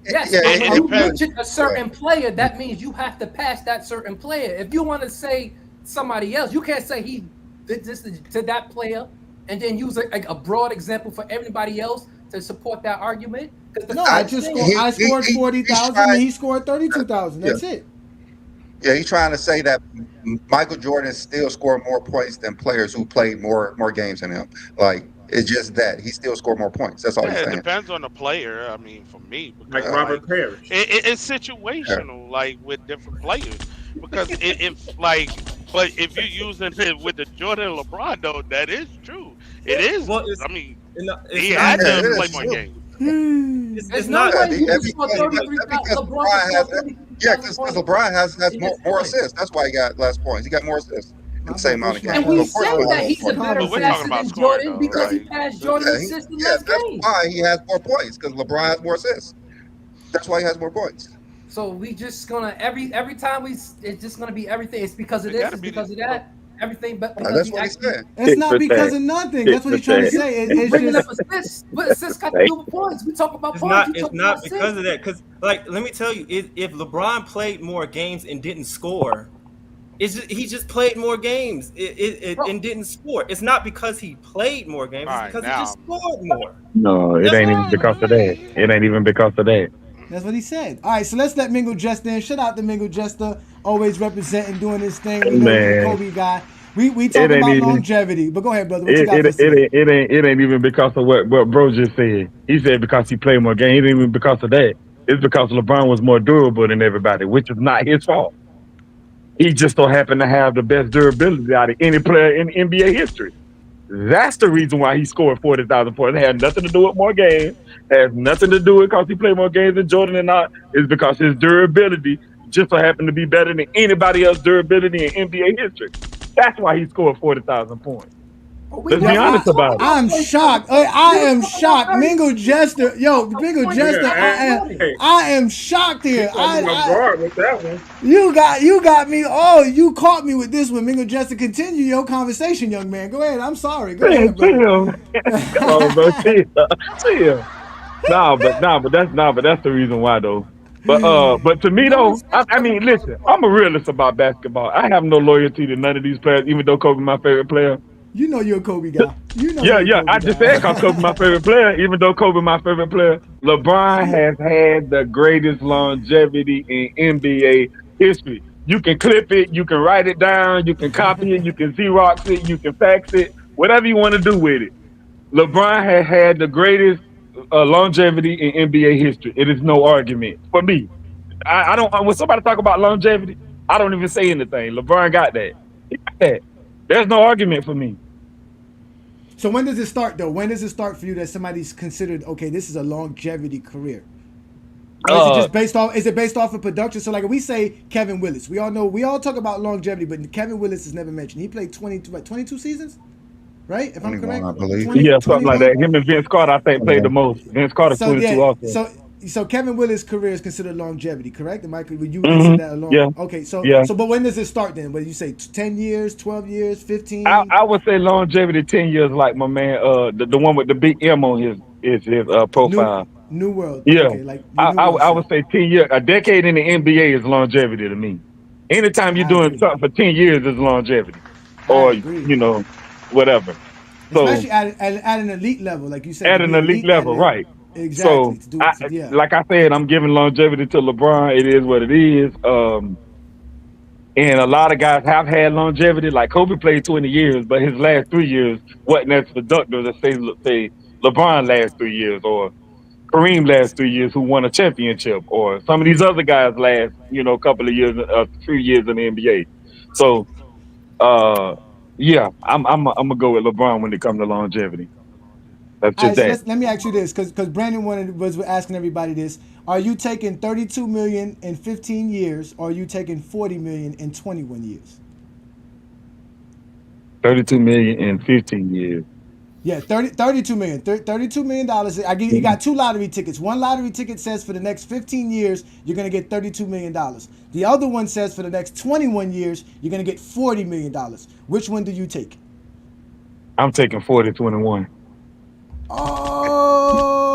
Yes, if you mention a certain player, that means you have to pass that certain player. If you want to say somebody else, you can't say he did this to that player and then use a broad example for everybody else to support that argument. No, I scored 40,000 and he scored 32,000. That's it. Yeah, he's trying to say that Michael Jordan still scored more points than players who played more games than him. Like, it's just that he still scored more points. That's all he's saying. It depends on the player. I mean, for me, like Robert Parrish, it's situational, like with different players. Because but if you're using it with the Jordan and LeBron, though, that is true. It is. Well, I mean, he had to play more games. It's not way you can score 33,000. Because LeBron has more assists. That's why he got less points. He got more assists. The same amount of games. And we say that he's a better passer than Jordan because he passed Jordan's assists in less games. That's why he has more points, because LeBron has more assists. That's why he has more points. So we just gonna every time it's just gonna be everything. It's because of this. It's because of that. everything, but That's because he what he actually said. It's not because of nothing. That's what he's trying to say. you It's bringing up just assists. What assists got to do with points? We talk about points. You It's talk not about because assists. of that. Because like, let me tell you, if LeBron played more games and didn't score, he just played more games and didn't score. It's not because he played more games. All It's right, because he just now scored more. No, it That's ain't even all. because of that. It ain't even because of that. that's what he said. All right, so let's let Mingo Jester in. Shout out to Mingo Jester, always representing, doing his thing. We know he's a Man, Kobe guy. We it talking ain't about even longevity, but go ahead, brother. What you got for us it today? it ain't even because of what bro just said. He said because he played more games. It ain't even because of that. It's because LeBron was more durable than everybody, which is not his fault. He just so happened to have the best durability out of any player in NBA history. That's the reason why he scored 40,000 points. It had nothing to do with more games. It has nothing to do with because he played more games than Jordan and not. It's because his durability just so happened to be better than anybody else's durability in NBA history. That's why he scored 40,000 points. We Let's be wasn't honest even talking about it. about I'm points. shocked. I am shocked. Mingo Jester, yo, Mingo Yeah, Jester, hey, I am shocked he here. caught me off guard with that one. You got me. Oh, you caught me with this one. Mingo Jester, continue your conversation, young man. Go ahead. I'm sorry. Go Man, ahead, brother. chill. Come on, bro. Chill. But that's the reason why though. But to me No though, assists I wasn't mean, because of listen, points. I'm a realist about basketball. I have no loyalty to none of these players, even though Kobe my favorite player. You know you're a Kobe guy. You know Yeah, you're a yeah. Kobe I just said because guy. Kobe my favorite player, even though Kobe my favorite player. LeBron has had the greatest longevity in NBA history. You can clip it, you can write it down, you can copy it, you can Xerox it, you can fax it, whatever you want to do with it. LeBron has had the greatest longevity in NBA history. It is no argument for me. I don't. When somebody talk about longevity, I don't even say anything. LeBron got that. He got that. There's no argument for me. So when does it start though? When does it start for you that somebody's considered okay? This is a longevity career, or is it Uh, just based off? Is it based off of production? So like if we say Kevin Willis, we all know we all talk about longevity, but Kevin Willis is never mentioned. He played 22 seasons, right? If I'm 21, correct, I believe. 20, yeah, something like 21. that. Him and Vince Carter, I think, played the most. Vince Carter, So 22 yeah, also. so Kevin Willis' career is considered longevity, correct? Am I? Would you hmm consider that a long? Yeah, Okay, yeah. but when does it start then? What do you say? 10 years, 12 years, I, 15? I would say longevity 10 years, like my man, the one with the big M on his New profile. New World. Yeah, Okay, like your New World I shit. would say 10 years. A decade in the NBA is longevity to me. Anytime you're I doing agree. something for 10 years is longevity, I or agree. whatever. So Especially at an elite level, like you said, to at be an elite elite at level, it. right? Exactly. So To do it. Yeah. like I said, I'm giving longevity to LeBron. It is what it is. And a lot of guys have had longevity. Like Kobe played 20 years, but his last 3 years wasn't as productive as say LeBron last 3 years, or Kareem last 3 years who won a championship, or some of these other guys last couple of years, few years in the NBA. So uh, yeah, I'm gonna go with LeBron when it comes to longevity. That's All just right, so that. let me ask you this, because Brandon was asking everybody this: Are you taking 32 million in 15 years, or are you taking 40 million in 21 years? 32 million in 15 years. Yeah, 32 million. $32 million. You got two lottery tickets. One lottery ticket says for the next 15 years, you're going to get $32 million. The other one says for the next 21 years, you're going to get $40 million. Which one do you take? I'm taking 40-21.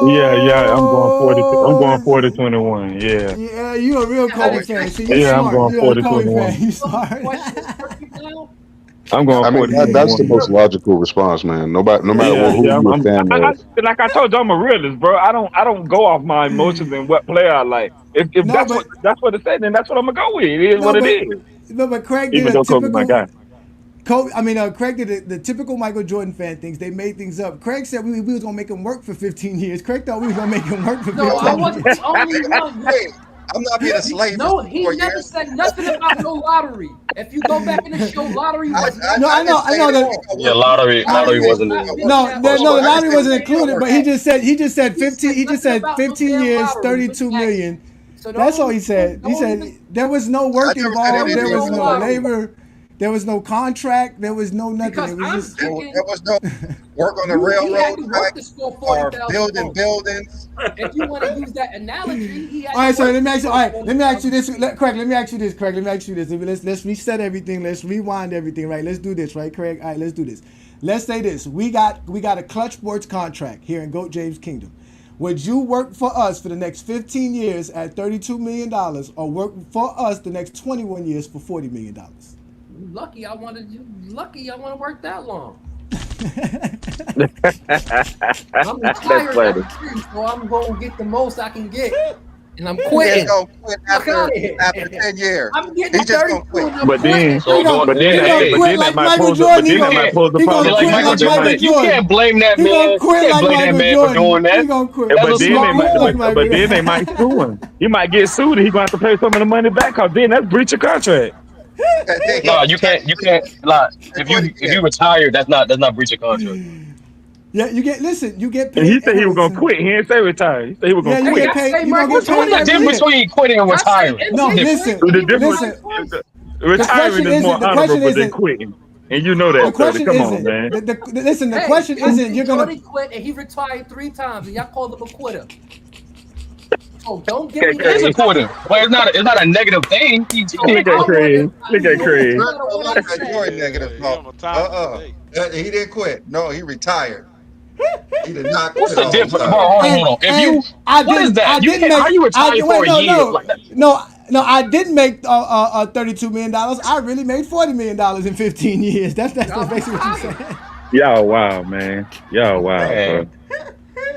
Yeah, I'm going 40. I'm going Oh, 40-21. Yeah, yeah, you a real Kobe fan. So you yeah, I'm smart. going You're a Kobe 40-21. fan. You smart. I'm going I mean, that's the 40-21. most logical response, man. No matter Yeah, who yeah. you're a fan of. Like I told you, I'm a realist, bro. I don't go off my emotions and what player I like. If No, that's what it said, then that's what I'm gonna go with. It is no, what it but is. no, but Craig did Even a though Kobe my typical. guy. Craig did the typical Michael Jordan fan things. They made things up. Craig said we was gonna make him work for 15 years. Craig thought we was gonna make him work for 15 No, I years. wasn't the only one. Hey, I'm not being a slave for No, he 4 never years. said nothing about no lottery. If you go back in the show, lottery I, was not No, I, I mentioned didn't I say know at that that. we all. gonna Yeah, work. I didn't Lottery say was we lottery not gonna wasn't. work No, for mentioned at the no, most the all. part. I just lottery said we wasn't ain't gonna included, but work. he just said He 15. said He just nothing said about no 15 damn years, lottery. What 32 you asking? million. So That's don't all he even said. He don't said even there was no I work never said there involved. was There anything was no about no lottery. lottery. labor. There was no contract. There was no nothing. Because It was I'm just There thinking was no work on the he had railroad to work track to score or 40,000 building points. buildings. If you want to use that analogy, he had all right. to So work let me to ask you. score All right, let me ask you 40,000. this, Craig. Let me ask you this, Craig. Let me ask you this. Let's reset everything. Let's rewind everything. Right. Let's do this, right, Craig. All right. Let's do this. Let's say this. We got a Clutch Sports contract here in GOAT James Kingdom. Would you work for us for the next 15 years at $32 million, or work for us the next 21 years for $40 million? Lucky I want to work that long. I'm retired funny. at 3, so I'm gonna get the most I can get, and I'm He's quitting. gonna quit Fuck out of here. after 10 years. I'm getting He's just 32 gonna quit. and I'm But then, quitting. So doing, but then, hey, quit that like might Michael pose, Jordan. but then that might pose a He gonna problem. like quit Michael like Jordan, Michael you Jordan. can't blame that He man. gonna You quit can't like blame that Michael man Jordan. for doing that. He gonna quit. That's But a then smart move. but then they might sue him. He might get sued. He gonna have to pay some of the money back. Cause then that's breach of contract. And then No, he'll you retire can't. Like, and if quit you again. retire, that's not breach of contract. Yeah, you get And he paid. said he was gonna Listen, quit. He didn't say retire. He said he was yeah, gonna you Hey, get quit. I paid. say You gonna Michael get paid What's the every Jordan. difference year. between quitting and I say retiring? No, MJ listen, quit and he listen. retired twice. Retiring is more honorable than quitting. And you know The that, 30. question Come on, isn't. man. Listen. The Hey, question isn't. You're gonna. Jordan quit and he retired 3 times, and y'all called him a quitter. So don't give Okay, me He is a that. Craig. quitter, but it's not a negative thing. He So Look did at I quit. want Craig. him. Look at No Craig. matter what I Look at say. your negative Yeah, he talk. on my timing today. He didn't quit. No, he retired. He did not What's quit the all the difference, bro? time. Hold on. If you, what is that? I You didn't can't. How make. you I retire for wait. a year? Like that? No. I didn't make $32 million. I really made $40 million in 15 years. That's basically what you said. Y'all wow, man. Y'all wow, bro. Man,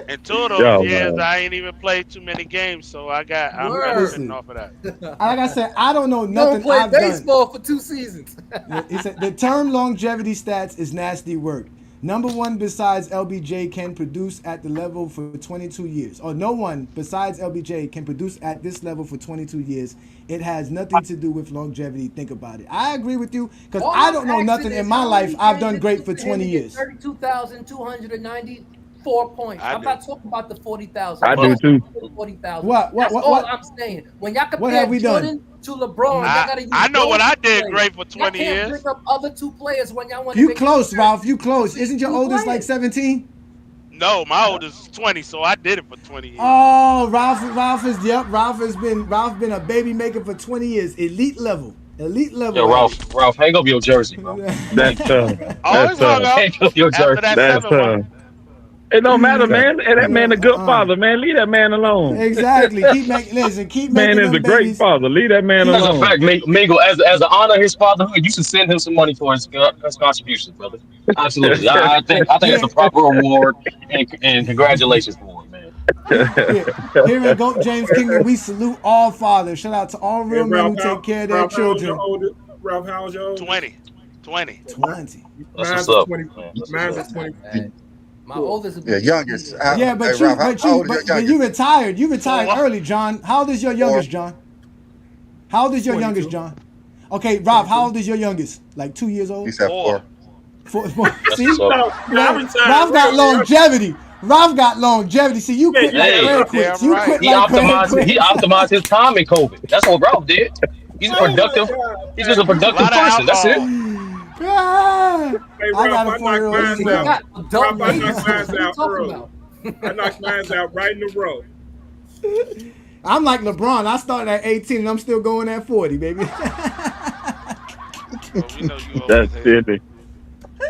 And 2 of those Y'all years, wow. I ain't even played too many games, so I'm benefiting Listen, off of that. like I said, I don't know You don't nothing play I've done. baseball for 2 seasons. He said the term longevity stats is nasty work. Number one besides LBJ can produce at the level for 22 years. Or no one besides LBJ can produce at this level for 22 years. It has nothing to do with longevity. Think about it. I agree with you because All I I'm don't know asking nothing is in my how life many I've games done it great took for him 20 to get years. 32,294 points. I I'm do. not talking about the 40,000. I I'm do talking too. about the 40,000. What That's all I'm saying. When y'all What compare have we done? Jordan to LeBron, y'all I, gotta use I know those what I 2 did players. great for Y'all 20 can't years. bring up other 2 players when y'all want to You make close, Ralph. You comparisons close. between Isn't your 2 oldest like players. 17? No, my oldest is 20, so I did it for 20 years. Oh, Ralph has been a baby maker for 20 years. Elite level yo, right Ralph, hang up your jersey, bro. That's tough. That's Always hung tough. up Hang up your after jersey. that That's 7-1. tough. It don't matter, there. man. And that man a good father, man. Leave that man alone. Exactly. Keep Man making is a them great babies. father. Leave that man As a alone. fact, Mingo, as an honor of his fatherhood, you should send him some money for his contributions, brother. Absolutely. I think it's Here, a proper award, and congratulations for it, man. here in GOAT James Kingdom, we salute all fathers. Shout out to all Hey, real men who take care of their Ralph, how was your children. oldest? Ralph, how was your oldest? 20. 20. 20. That's Mine's what's is up, 20. man. That's what's Mine's up. is 20. My oldest will be Yeah, 18 youngest. years. Yeah, Hey, but Ralph, how old is your but youngest? you retired. You retired 4. early, John. How old is your youngest, John? How old is your 22. youngest, John? Okay, Ralph, how old is your youngest? Like 2 years old? He said 4. 4. That's See? what's up. No, I retired Ralph got early. longevity. Ralph got longevity. See, you quit like Hey, Craig Damn quits. You right. quit he like Craig optimized he quits. optimized his time in COVID. That's what Ralph did. He's a Oh my productive. God. He's just a Hey, A productive lot of person. That's it. alcohol. Ah, hey I Ralph, got a I knocked 4-year-old. mine He out. got adult Ralph, I babies. knocked mine What are you out talking early. about? I knocked mine out right in a row. I'm like LeBron. I started at 18 and I'm still going at 40, baby. Well, we know you old That's as hell. silly.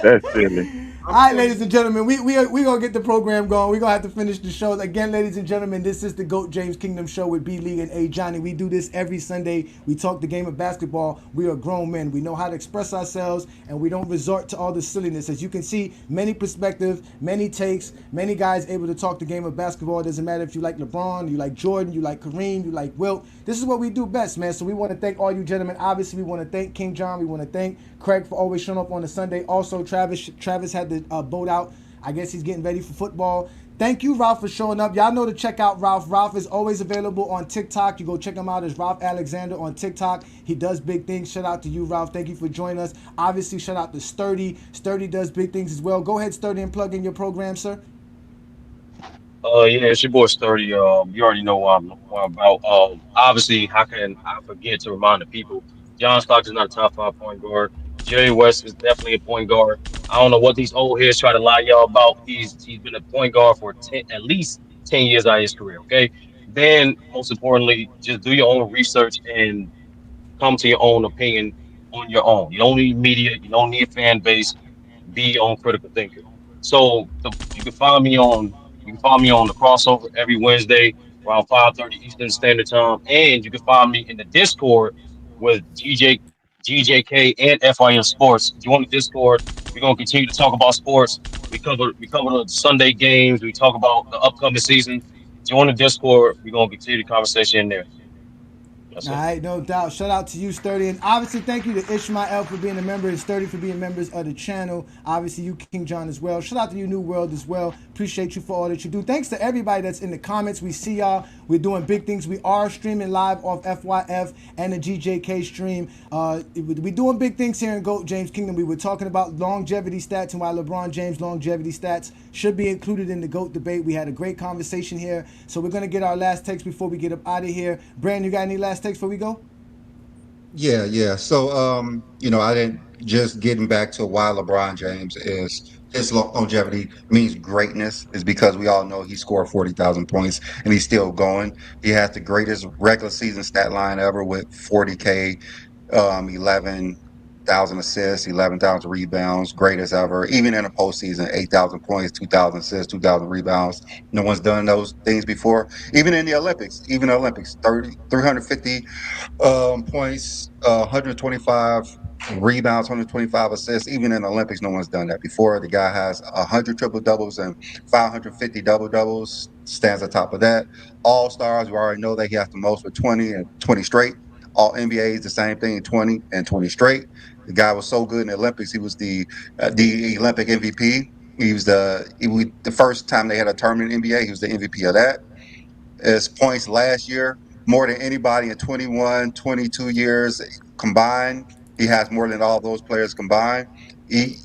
That's silly. All right, ladies and gentlemen, we gonna get the program going. We're gonna have to finish the show. Again, ladies and gentlemen, this is the GOAT James Kingdom Show with B League and A Johnny. We do this every Sunday. We talk the game of basketball. We are grown men. We know how to express ourselves, and we don't resort to all the silliness. As you can see, many perspectives, many takes, many guys able to talk the game of basketball. It doesn't matter if you like LeBron, you like Jordan, you like Kareem, you like Wilt. This is what we do best, man. So we want to thank all you gentlemen. Obviously, we want to thank King John. We want to thank Craig for always showing up on a Sunday. Also, Travis had the boat out. I guess he's getting ready for football. Thank you, Ralph, for showing up. Y'all know to check out Ralph. Ralph is always available on TikTok. You go check him out as Ralph Alexander on TikTok. He does big things. Shout out to you, Ralph. Thank you for joining us. Obviously, shout out to Sturdy. Sturdy does big things as well. Go ahead, Sturdy, and plug in your program, sir. Yeah, it's your boy Sturdy. You already know what I'm about. Obviously, how can I forget to remind the people? John Stockton's not a top 5 point guard. Jerry West is definitely a point guard. I don't know what these old heads try to lie y'all about. He's been a point guard for at least 10 years out of his career. Okay. Then most importantly, just do your own research and come to your own opinion on your own. You don't need media. You don't need a fan base. Be your own critical thinker. So you can find me on the crossover every Wednesday around 5:30 Eastern Standard Time, and you can find me in the Discord with GJK and FYF Sports. Join the Discord. We're gonna continue to talk about sports. We cover the Sunday games. We talk about the upcoming season. Join the Discord. We're gonna continue the conversation in there. That's All it. right, no doubt. Shout out to you, Sturdy. And obviously, thank you to Ishmael for being a member and Sturdy for being members of the channel. Obviously, you, King John, as well. Shout out to you, New World, as well. Appreciate you for all that you do. Thanks to everybody that's in the comments. We see y'all. We're doing big things. We are streaming live off FYF and the GJK stream. We're doing big things here in GOAT James Kingdom. We were talking about longevity stats and why LeBron James' longevity stats should be included in the GOAT debate. We had a great conversation here. So we're going to get our last takes before we get up out of here. Brandon, you got any last takes before we go? Yeah. So, I didn't just getting back to why LeBron James is his longevity means greatness is because we all know he scored 40,000 points and he's still going. He has the greatest regular season stat line ever with 40K, 11,000 assists, 11,000 rebounds, greatest ever. Even in a postseason, 8,000 points, 2,000 assists, 2,000 rebounds. No one's done those things before. Even in the Olympics, 350 points, 125 rebounds, 125 assists. Even in the Olympics, no one's done that before. The guy has 100 triple doubles and 550 double doubles. Stands atop of that. All stars, we already know that he has the most with 20 and 20 straight. All NBAs, the same thing, 20 and 20 straight. The guy was so good in the Olympics. He was the Olympic MVP. The first time they had a tournament in NBA, he was the MVP of that. His points last year, more than anybody in 21, 22 years combined. He has more than all those players combined. He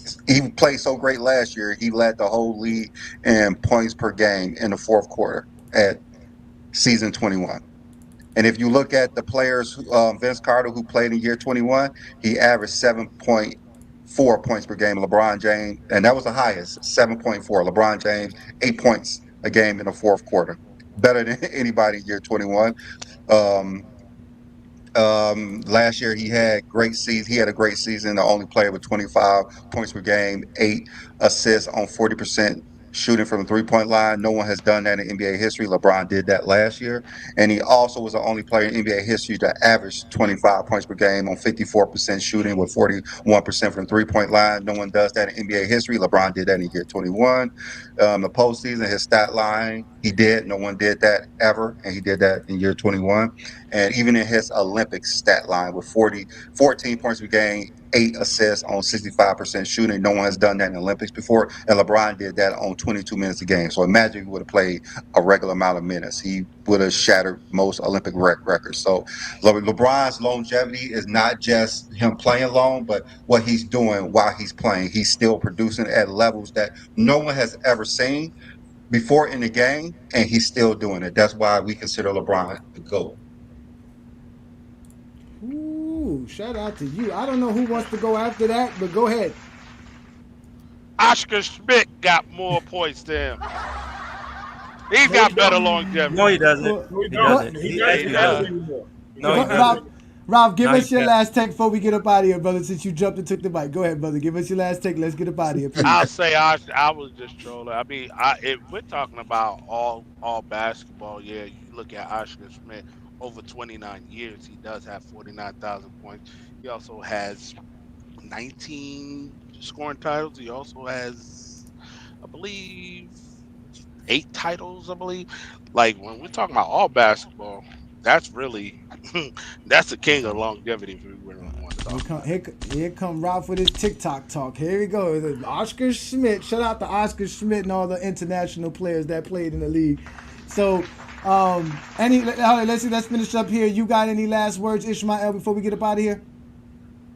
played so great last year. He led the whole league in points per game in the fourth quarter at season 21. And if you look at the players, Vince Carter, who played in year 21, he averaged 7.4 points per game. LeBron James, and that was the highest, 7.4. LeBron James, 8 points a game in the fourth quarter, better than anybody in year 21. Last year he had great season. He had a great season. The only player with 25 points per game, 8 assists on 40% shooting from the 3-point line. No one has done that in NBA history. LeBron did that last year, and he also was the only player in NBA history to average 25 points per game on 54% shooting with 41% from the 3-point line. No one does that in NBA history. LeBron did that in year 21. The postseason, his stat line, he did. No one did that ever, and he did that in year 21. And even in his Olympics stat line with 14 points per game, 8 assists on 65% shooting. No one has done that in the Olympics before. And LeBron did that on 22 minutes a game. So imagine he would have played a regular amount of minutes. He would have shattered most Olympic records. So LeBron's longevity is not just him playing long, but what he's doing while he's playing. He's still producing at levels that no one has ever seen before in the game, and he's still doing it. That's why we consider LeBron the GOAT. Ooh, shout out to you. I don't know who wants to go after that, but go ahead. Oscar Schmidt got more points than him. He's got better longevity. No, he doesn't. He doesn't. He actually doesn't doesn't. anymore. No, he doesn't. Ralph, give No, us he your doesn't. last take before we get up out of here, brother, since you jumped and took the mic. Go ahead, brother. Give us your last take. Let's get up out of here, please. I'll say I was just trolling. I mean, if we're talking about all basketball, yeah, you look at Oscar Schmidt over 29 years, he does have 49,000 points. He also has 19 scoring titles. He also has, I believe, 8 titles, I believe. Like, when we're talking about all basketball, that's really that's the king of longevity if we really want to talk about it. Here come Ralph with his TikTok talk. Here we go. Oscar Schmidt. Shout out to Oscar Schmidt and all the international players that played in the league. So, let's finish up here. You got any last words, Ishmael, before we get up out of here?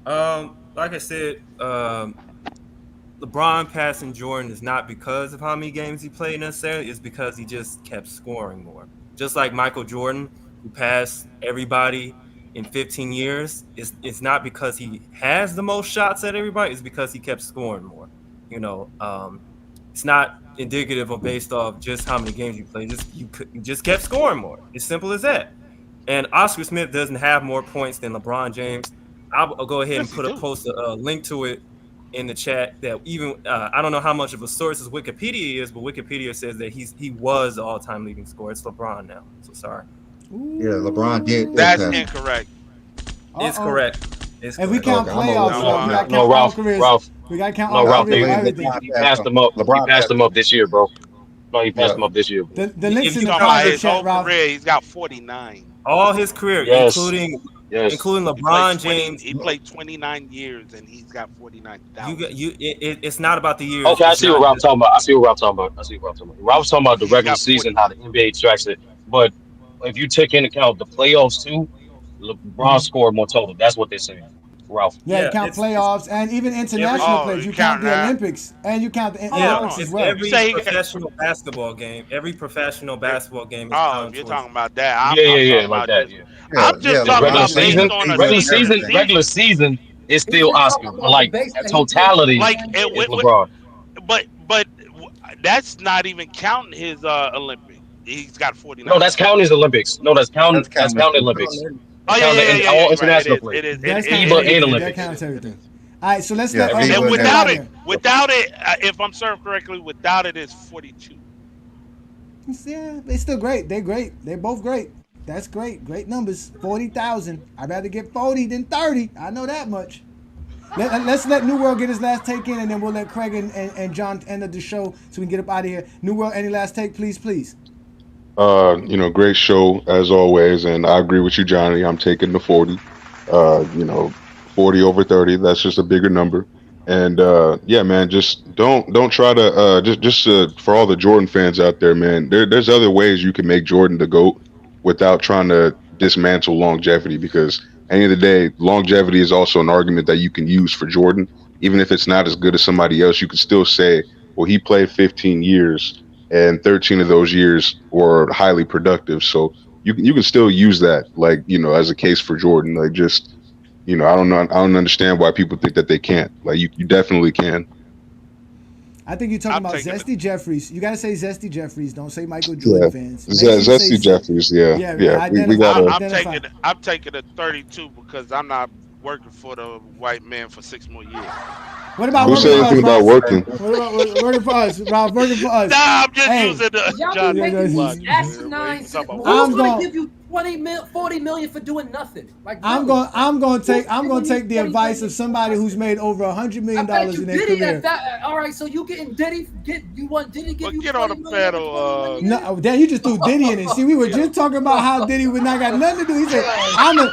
Like I said, LeBron passing Jordan is not because of how many games he played necessarily. It's because he just kept scoring more. Just like Michael Jordan, who passed everybody in 15 years, it's not because he has the most shots at everybody. It's because he kept scoring more. It's not indicative or based off just how many games you played. You just kept scoring more. It's simple as that. And Oscar Smith doesn't have more points than LeBron James. I'll go ahead and post a link to it in the chat. That even I don't know how much of a source Wikipedia is, but Wikipedia says that he was the all-time leading scorer. It's LeBron now. So sorry. Yeah, LeBron did. That's incorrect. It's correct. It's And we correct. count playoffs. No, Ralph. We got to count No, all Ralph. careers. He Everything. passed him up. He passed him up this year, bro. No, he passed him up this year. The links in the Talking about private his chat, whole Ralph. career, he's got 49. All his career, Yes. including Yes. LeBron James. He played 29 years and he's got 49,000. It's not about the years. Okay, I It's see not what Ralph just- talking about. I see what Ralph talking about. Ralph's talking about the regular season, how the NBA tracks it. But if you take into account the playoffs too, LeBron scored more total. That's what they're saying. Ralph. Yeah, you count playoffs and even international plays. You count the Olympics and you count the Olympics as well. Every professional basketball game. Every professional basketball game is counted you're towards talking about that. I'm like that. Yeah. I'm just talking about regular season is still Oscar. But like totality is LeBron. But that's not even counting his Olympic. He's got 49. No, that's counting his Olympics. No, that's counting Olympics. Oh yeah. All international plays. It is. FIBA and Olympics. That counts everything. All right, so let's And without it, if I'm served correctly, without it is 42. Yeah, they're still great. They're great. They're both great. That's great. Great numbers. 40,000. I'd rather get 40 than 30. I know that much. Let's let New World get his last take in, and then we'll let Craig and John end of the show so we can get up out of here. New World, any last take, please? Great show as always, and I agree with you, Johnny. I'm taking the 40. 40 over 30. That's just a bigger number. And yeah, man, just don't try to just for all the Jordan fans out there, man. There's other ways you can make Jordan the GOAT without trying to dismantle longevity, because at the end of the day, longevity is also an argument that you can use for Jordan. Even if it's not as good as somebody else, you can still say, well, he played 15 years and 13 of those years were highly productive. So you can still use that, like, as a case for Jordan. Like, just, I don't understand why people think that they can't. Like, you definitely can. I think you're talking about Zesty Jeffries. You got to say Zesty Jeffries. Don't say Michael Jordan fans. Zesty Jeffries, yeah. We gotta. I'm taking a 32 because I'm not working for the white man for 6 more years. What about who said anything about working? What about working for us, Ralph? Working for us. Nah, I'm just using the Y'all John. be making asinine. Who's gonna give you 40 million for doing nothing? Like, I'm going to take the advice of somebody who's made over $100 million in their career. All right, so you getting Diddy? You want Diddy give you? Get on the pedal. No, Dan, you just threw Diddy in it. See, we were just talking about how Diddy would not got nothing to do. He said, I'm going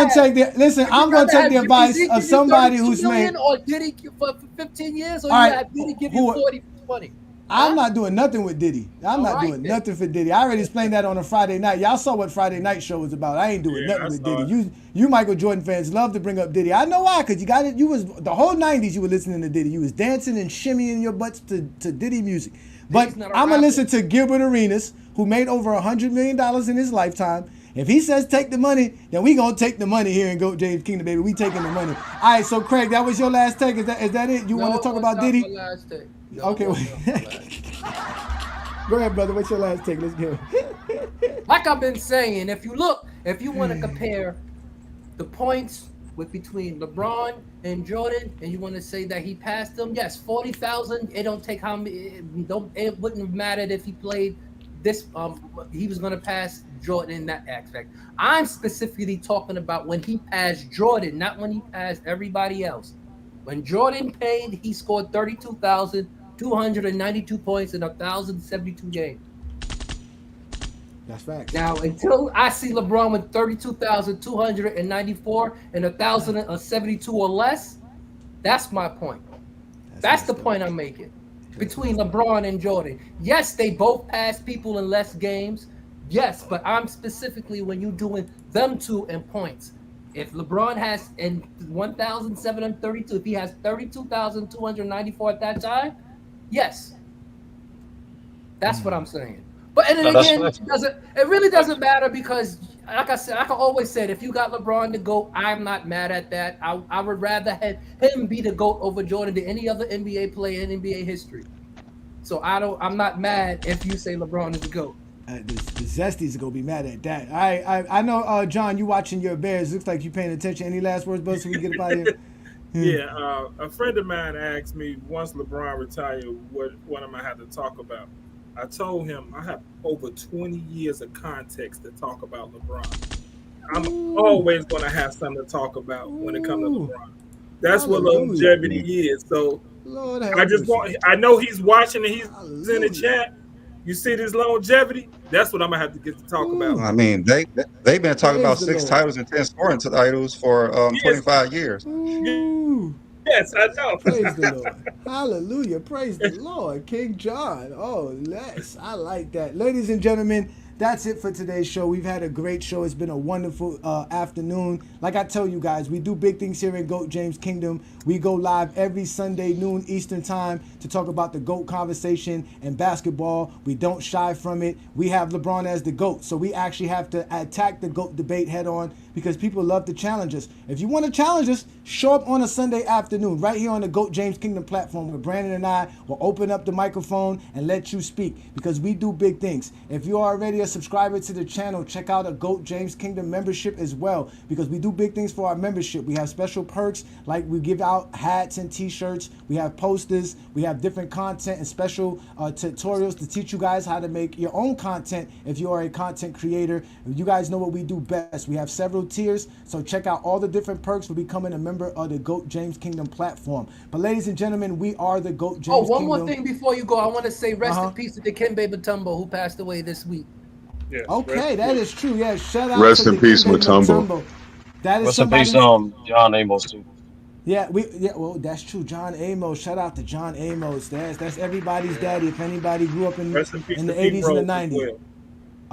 to take the advice of somebody who's made. Or Diddy for 15 years, or All right, you have Diddy give you 40 for 20. I'm not doing nothing with Diddy. I'm not doing nothing for Diddy. I already explained that on a Friday night. Y'all saw what Friday night show was about. I ain't doing nothing with Diddy. You Michael Jordan fans love to bring up Diddy. I know why, because you got it. You was the whole 90s. You were listening to Diddy. You was dancing and shimmying your butts to Diddy music. But I'm gonna listen to Gilbert Arenas, who made over $100 million in his lifetime. If he says take the money, then we gonna take the money here in Goat James Kingdom, baby. We taking the money. All right, so Craig, that was your last take. Is that it? You want to talk about Diddy? Last take. Okay, go ahead, brother. What's your last take? Let's go. Like I've been saying, if you want to compare the points between LeBron and Jordan, and you want to say that he passed them, yes, 40,000. It don't take how many. It wouldn't have mattered if he played this. He was going to pass Jordan in that aspect. I'm specifically talking about when he passed Jordan, not when he passed everybody else. When Jordan played, he scored 32,292 points in 1,072 games. That's facts. Now, until I see LeBron with 32,294 and 1,072 or less, that's my point. That's the point I'm making. Between LeBron and Jordan. Yes, they both passed people in less games. Yes, but I'm specifically when you're doing them two in points. If LeBron has in 1,732, if he has 32,294 at that time, yes. That's what I'm saying. But and then again, it really doesn't matter because like I said, I can always say, if you got LeBron the GOAT, I'm not mad at that. I would rather have him be the GOAT over Jordan than any other NBA player in NBA history. So I'm not mad if you say LeBron is the GOAT. The Zesties are gonna be mad at that. I know, John, you watching your Bears. Looks like you paying attention. Any last words, bro, so we get up out of here? Yeah, a friend of mine asked me once LeBron retired, what am I have to talk about? I told him I have over 20 years of context to talk about LeBron. I'm always going to have something to talk about when it comes to LeBron. That's what longevity is. So Lord I know he's watching and he's in the chat. You see this longevity? That's what I'm gonna have to get to talk about. I mean, they've been talking about 6 titles and 10 scoring titles for 25 years. Yes, I know. Praise the Lord. Hallelujah. Praise the Lord. King John. Oh, yes. I like that. Ladies and gentlemen, that's it for today's show. We've had a great show. It's been a wonderful afternoon. Like I tell you guys, we do big things here in GOAT James Kingdom. We go live every Sunday, noon Eastern time, to talk about the GOAT conversation and basketball. We don't shy from it. We have LeBron as the GOAT, so we actually have to attack the GOAT debate head on because people love to challenge us. If you want to challenge us, show up on a Sunday afternoon right here on the GOAT James Kingdom platform where Brandon and I will open up the microphone and let you speak because we do big things. If you're already a subscriber to the channel, check out a GOAT James Kingdom membership as well because we do big things for our membership. We have special perks like we give out hats and t-shirts. We have posters. We have different content and special tutorials to teach you guys how to make your own content if you are a content creator. You guys know what we do best. We have several tiers, so check out all the different perks for becoming a member of the GOAT James Kingdom platform. But ladies and gentlemen, we are the GOAT James Kingdom. One more thing before you go. I want to say rest in peace to Dikembe Mutombo, who passed away this week. Yes, okay, that is true. Yeah, shout out rest to in peace, Mutombo. That is rest in peace, John Amos too. Yeah, well, that's true. John Amos. Shout out to John Amos. That's everybody's daddy. If anybody grew up in the 80s and the 90s. Well.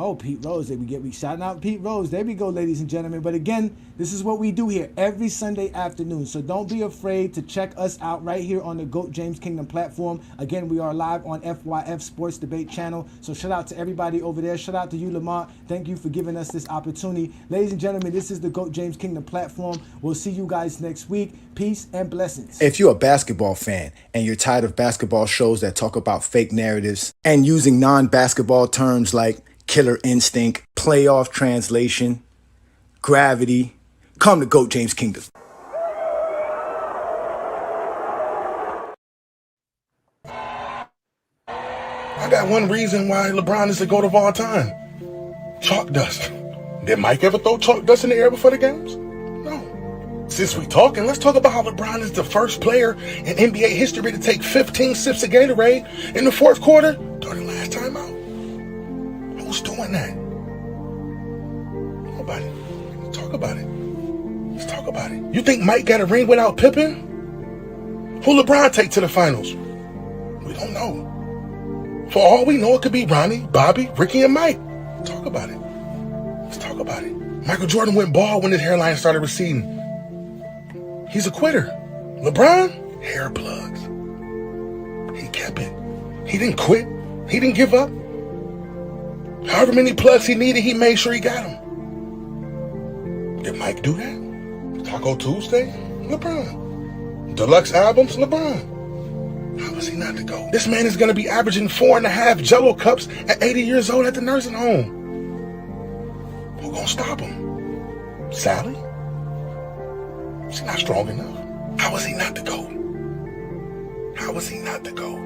Oh, Pete Rose. We shouting out Pete Rose. There we go, ladies and gentlemen. But again, this is what we do here every Sunday afternoon. So don't be afraid to check us out right here on the GOAT James Kingdom platform. Again, we are live on FYF Sports Debate channel. So shout out to everybody over there. Shout out to you, Lamont. Thank you for giving us this opportunity. Ladies and gentlemen, this is the GOAT James Kingdom platform. We'll see you guys next week. Peace and blessings. If you're a basketball fan and you're tired of basketball shows that talk about fake narratives and using non-basketball terms like killer instinct, playoff translation, gravity, come to GOAT James Kingdom. I got one reason why LeBron is the GOAT of all time. Chalk dust. Did Mike ever throw chalk dust in the air before the games? No. Since we talking, let's talk about how LeBron is the first player in NBA history to take 15 sips of Gatorade in the fourth quarter during the last timeout. Who's doing that? Nobody. Let's talk about it. Let's talk about it. You think Mike got a ring without Pippen? Who LeBron take to the finals? We don't know. For all we know, it could be Ronnie, Bobby, Ricky, and Mike. Let's talk about it. Let's talk about it. Michael Jordan went bald when his hairline started receding. He's a quitter. LeBron, hair plugs. He kept it. He didn't quit. He didn't give up. However many plugs he needed, he made sure he got them. Did Mike do that? Taco Tuesday? LeBron. Deluxe albums? LeBron. How was he not to go? This man is going to be averaging 4.5 Jell-O cups at 80 years old at the nursing home. Who gonna stop him? Sally? She's not strong enough. How was he not to go? How was he not to go?